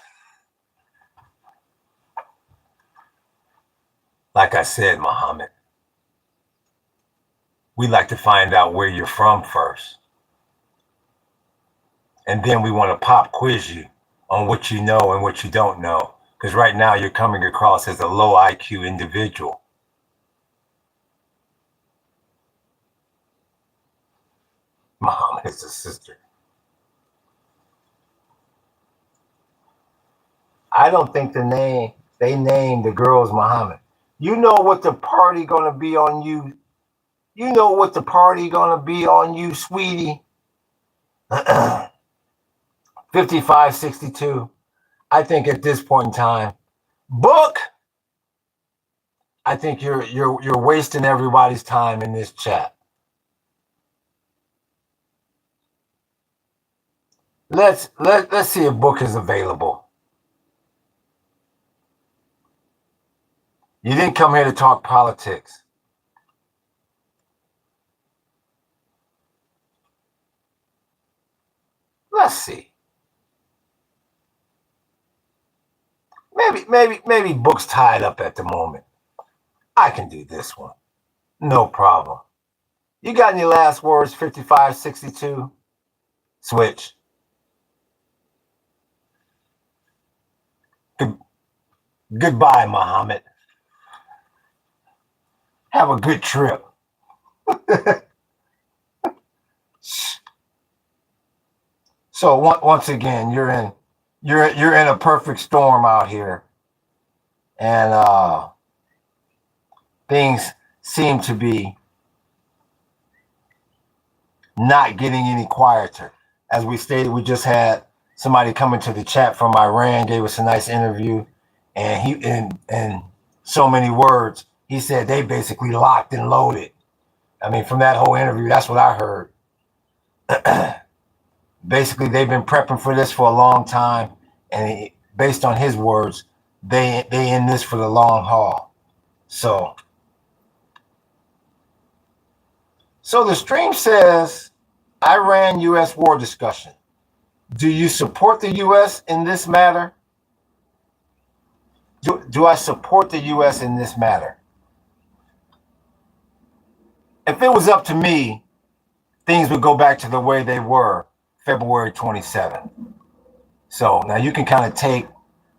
Like I said, Muhammad, we like to find out where you're from first. And then we want to pop quiz you on what you know and what you don't know. Because right now you're coming across as a low IQ individual. Muhammad is a sister. I don't think they named the girls Muhammad. You know what the party gonna be on you. You know what the party gonna be on you, sweetie. 5562. I think at this point in time, book. I think you're wasting everybody's time in this chat. Let's see if book is available. You didn't come here to talk politics. Let's see. Maybe book's tied up at the moment. I can do this one. No problem. You got any last words, 5562? Switch. Goodbye, Muhammad. Have a good trip. So once again, you're in a perfect storm out here, and things seem to be not getting any quieter. As we stated, we just had somebody come into the chat from Iran, gave us a nice interview, and he in so many words, he said they basically locked and loaded. I mean, from that whole interview, that's what I heard. Basically, they've been prepping for this for a long time, and based on his words, they in this for the long haul. So the stream says, Iran-U.S. war discussion. Do you support the U.S. in this matter? Do I support the U.S. in this matter? If it was up to me, things would go back to the way they were February 27th. So now you can kind of take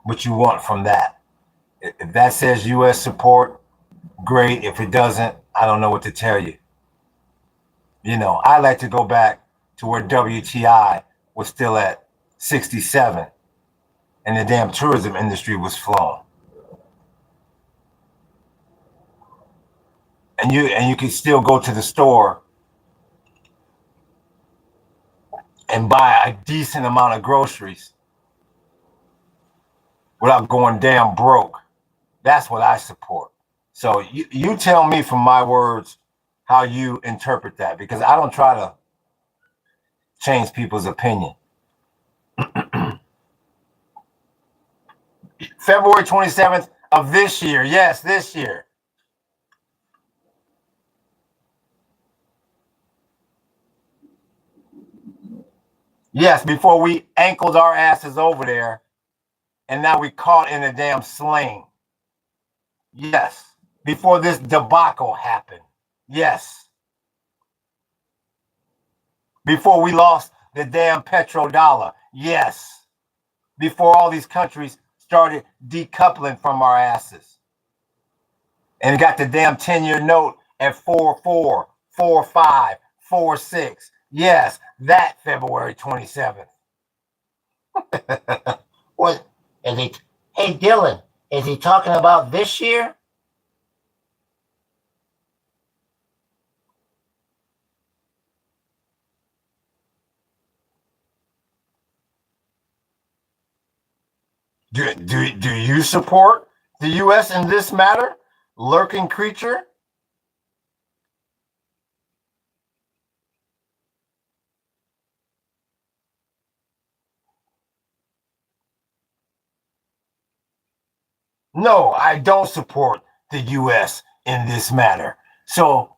what you want from that. If that says U.S. support, great. If it doesn't, I don't know what to tell you. You know, I like to go back to where WTI was still at 67 and the damn tourism industry was flowing. And you can still go to the store and buy a decent amount of groceries without going damn broke. That's what I support. So you tell me from my words how you interpret that, because I don't try to change people's opinion. February 27th of this year. Yes, this year. Yes, before we ankled our asses over there, and now we caught in a damn sling. Yes, before this debacle happened. Yes. Before we lost the damn petrodollar. Yes. Before all these countries started decoupling from our asses. And got the damn 10-year note at 4.4, 4.5, 4.6. Yes, that February 27th. What is he? Hey, Dylan, is he talking about this year? Do you support the U.S. in this matter? Lurking creature? No, I don't support the U.S. in this matter. So,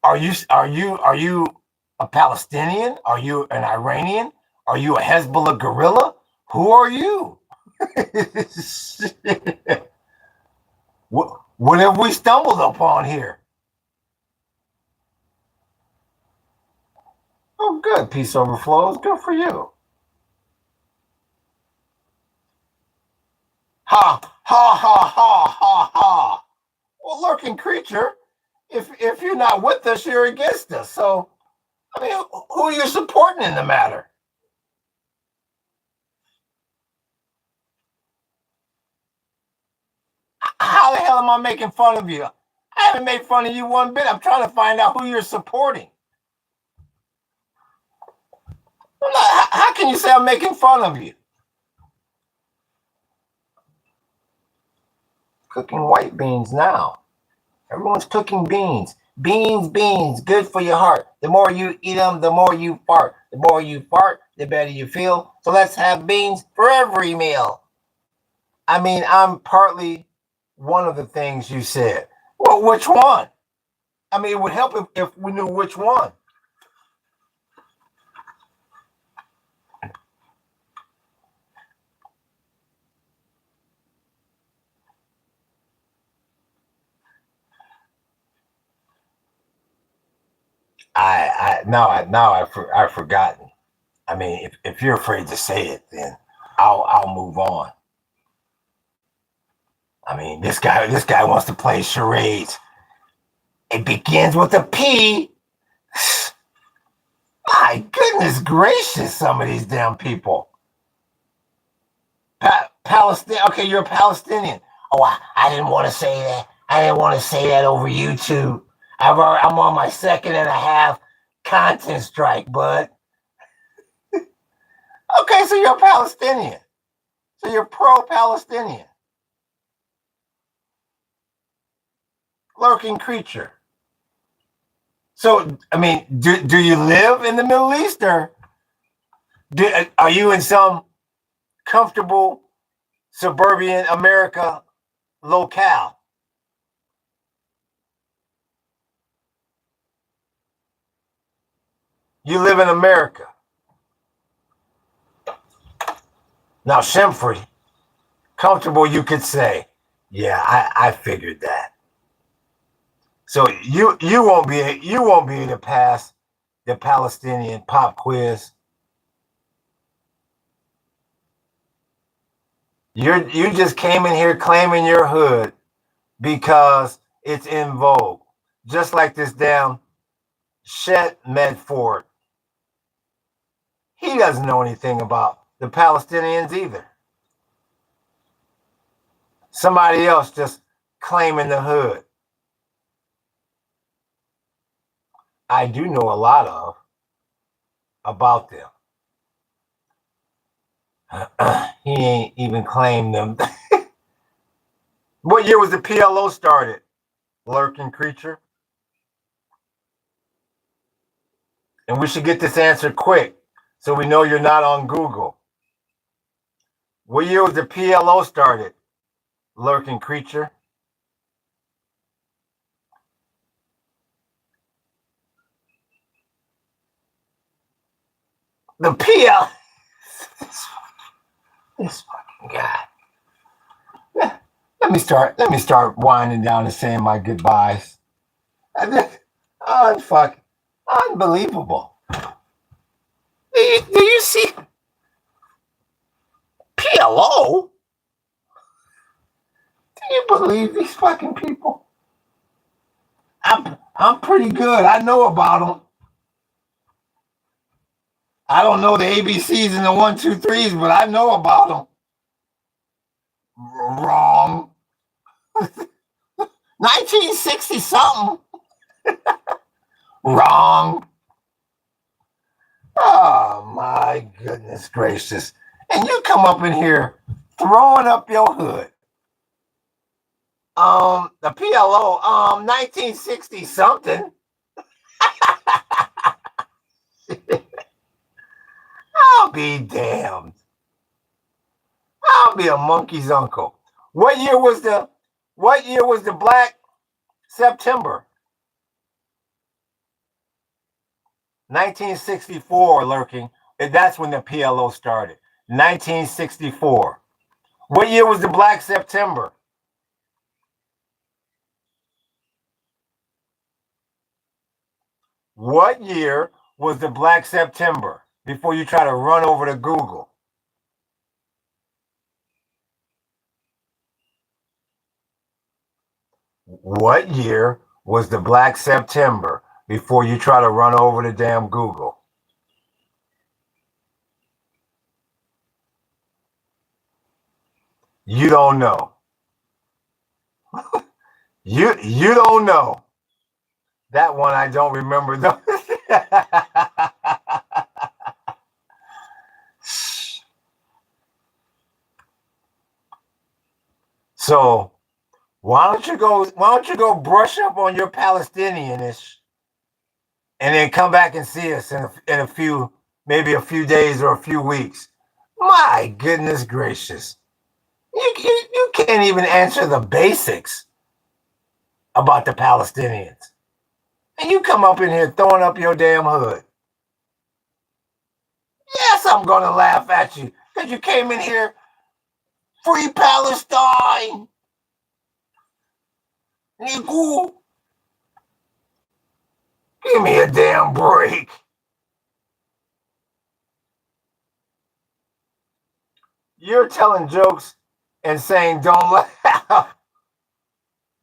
are you a Palestinian? Are you an Iranian? Are you a Hezbollah guerrilla? Who are you? what have we stumbled upon here? Oh, good. Peace overflows. Good for you. Ha ha ha ha ha ha. Well, lurking creature, if you're not with us, you're against us. So, I mean, who are you supporting in the matter? How the hell am I making fun of you? I haven't made fun of you one bit. I'm trying to find out who you're supporting. How can you say I'm making fun of you? Cooking white beans now. Everyone's cooking beans. Beans, good for your heart. The more you eat them, the more you fart. The more you fart, the better you feel. So let's have beans for every meal. I mean, I'm partly one of the things you said. Well, which one? I mean, it would help if we knew which one. I've forgotten. I mean, if you're afraid to say it, then I'll move on. I mean, this guy wants to play charades. It begins with a P. My goodness gracious, some of these damn people. Palestine. Okay, you're a Palestinian. Oh, I didn't want to say that. I didn't want to say that over YouTube. I'm on my second and a half content strike, bud. Okay, so you're a Palestinian. So you're pro-Palestinian. Lurking creature. So, I mean, do you live in the Middle East, or are you in some comfortable suburban America locale? You live in America. Now, Shemfrey, comfortable, you could say. Yeah, I figured that. So you won't be able to pass the Palestinian pop quiz. You just came in here claiming your hood because it's in vogue, just like this damn Chet Medford. He doesn't know anything about the Palestinians either. Somebody else just claiming the hood. I do know a lot about them. He ain't even claimed them. What year was the PLO started? Lurking creature. And we should get this answer quick so we know you're not on Google. What year was the PLO started? Lurking creature. The PL. This fucking guy. Let me start winding down and saying my goodbyes. Oh, fuck. Unbelievable. see, PLO? Do you believe these fucking people? I'm pretty good. I know about them. I don't know the ABCs and the 1, 2, 3s, but I know about them. Wrong. 1960 something. Wrong. Oh my goodness gracious. And you come up in here throwing up your hood. The PLO, 1960 something. I'll be damned. I'll be a monkey's uncle. What year was the Black September? 1964, lurking. That's when the PLO started. 1964. What year was the Black September? What year was the Black September? Before you try to run over to Google. What year was the Black September? Before you try to run over to damn Google. You don't know. you don't know. That one I don't remember though. So why don't you go brush up on your Palestinianish and then come back and see us in a few, maybe a few days or a few weeks. My goodness gracious. You can't even answer the basics about the Palestinians. And you come up in here throwing up your damn hood. Yes, I'm going to laugh at you because you came in here, free Palestine. Nigga. Give me a damn break. You're telling jokes and saying don't laugh.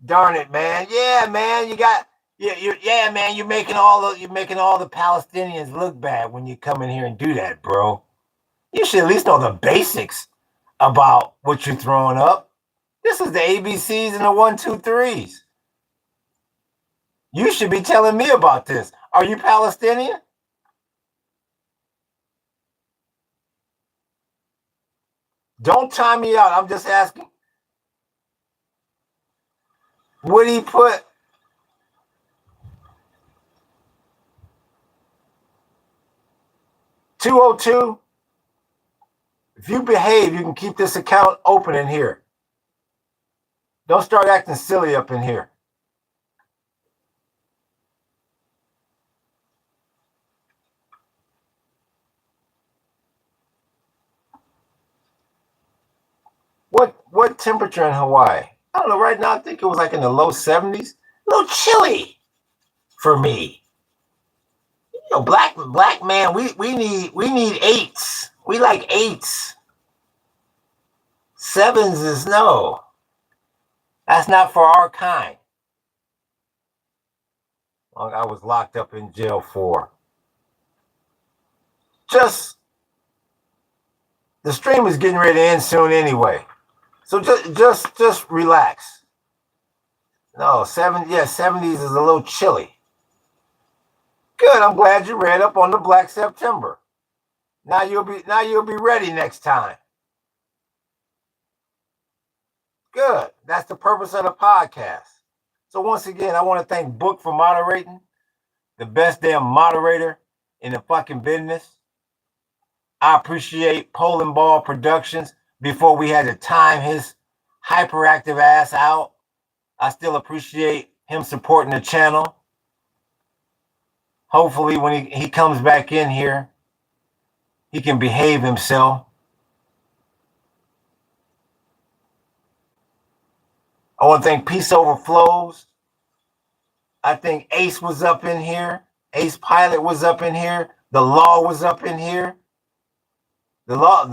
Darn it, man. Yeah, man, man, you're making all the Palestinians look bad when you come in here and do that, bro. You should at least know the basics about what you're throwing up. This is the ABCs and the 1, 2, 3s. You should be telling me about this. Are you Palestinian? Don't time me out. I'm just asking. Would he put 202? If you behave, you can keep this account open in here. Don't start acting silly up in here. What temperature in Hawaii? I don't know. Right now, I think it was like in the low 70s. A little chilly for me. You know, black man, we need 8s. We like 8s. 7s is no. That's not for our kind. I was locked up in jail for. Just the stream is getting ready to end soon anyway. So just relax. No, 70s is a little chilly. Good. I'm glad you read up on the Black September. Now you'll be ready next time. Good. That's the purpose of the podcast. So once again, I want to thank Book for moderating. The best damn moderator in the fucking business. I appreciate Poland Ball Productions. Before we had to time his hyperactive ass out, I still appreciate him supporting the channel. Hopefully when he comes back in here, he can behave himself. I want to thank Peace Overflows. I think Ace was up in here. Ace Pilot was up in here. The Law was up in here. The law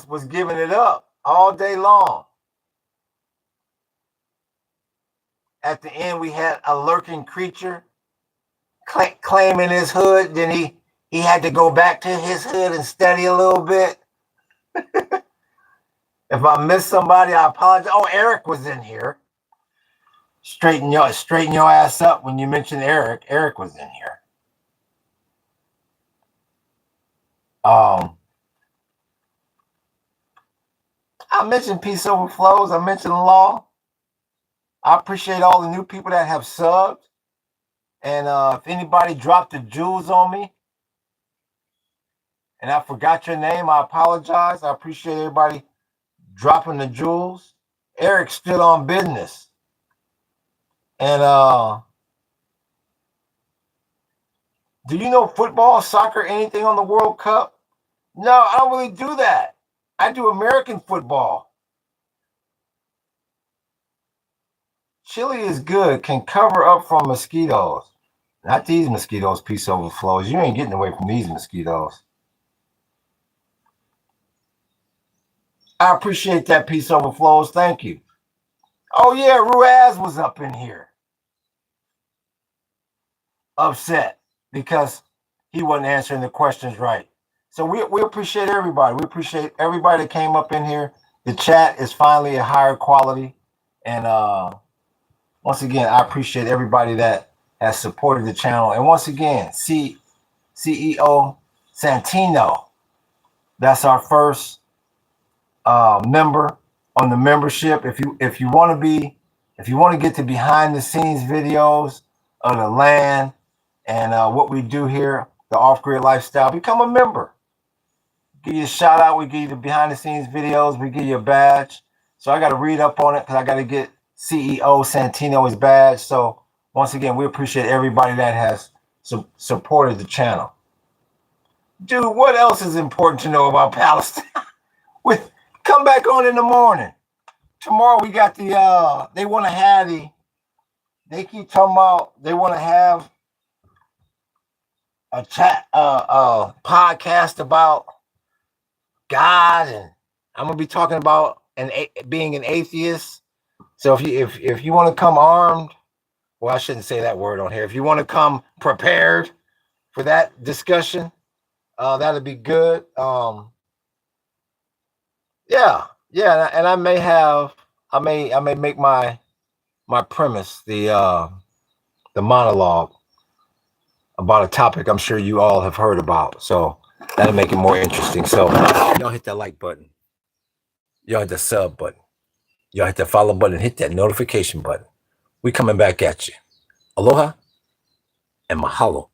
was giving it up all day long. At the end, we had a lurking creature claiming his hood. Then he had to go back to his hood and study a little bit. If I missed somebody, I apologize. Oh, Eric was in here. Straighten your ass up when you mentioned Eric. Eric was in here. I mentioned peace overflows. I mentioned law. I appreciate all the new people that have subbed. And if anybody dropped the jewels on me and I forgot your name, I apologize. I appreciate everybody dropping the jewels. Eric's still on business. And do you know football, soccer, anything on the World Cup? No, I don't really do that. I do American football. Chili is good, can cover up from mosquitoes. Not these mosquitoes, peace overflows. You ain't getting away from these mosquitoes. I appreciate that, peace overflows. Thank you. Oh, yeah, Ruaz was up in here. Upset because he wasn't answering the questions right. So we appreciate everybody. We appreciate everybody that came up in here. The chat is finally a higher quality. And once again, I appreciate everybody that has supported the channel. And once again, CEO Santino, that's our first member on the membership. If you want to get the behind the scenes videos of the land and what we do here, the off-grid lifestyle, become a member. Give you a shout out. We give you the behind the scenes videos. We give you a badge. So I got to read up on it because I got to get CEO Santino's badge. So once again, we appreciate everybody that has supported the channel. Dude, what else is important to know about Palestine? Come back on in the morning. Tomorrow we got they want to have they keep talking about they want to have a chat, podcast about God, and I'm gonna be talking about being an atheist. So if you want to come armed, well, I shouldn't say that word on here. If you want to come prepared for that discussion, that'd be good. Yeah, and I may make my premise the monologue about a topic I'm sure you all have heard about. So that'll make it more interesting. So y'all hit that like button. Y'all hit the sub button. Y'all hit that follow button. Hit that notification button. We coming back at you. Aloha and mahalo.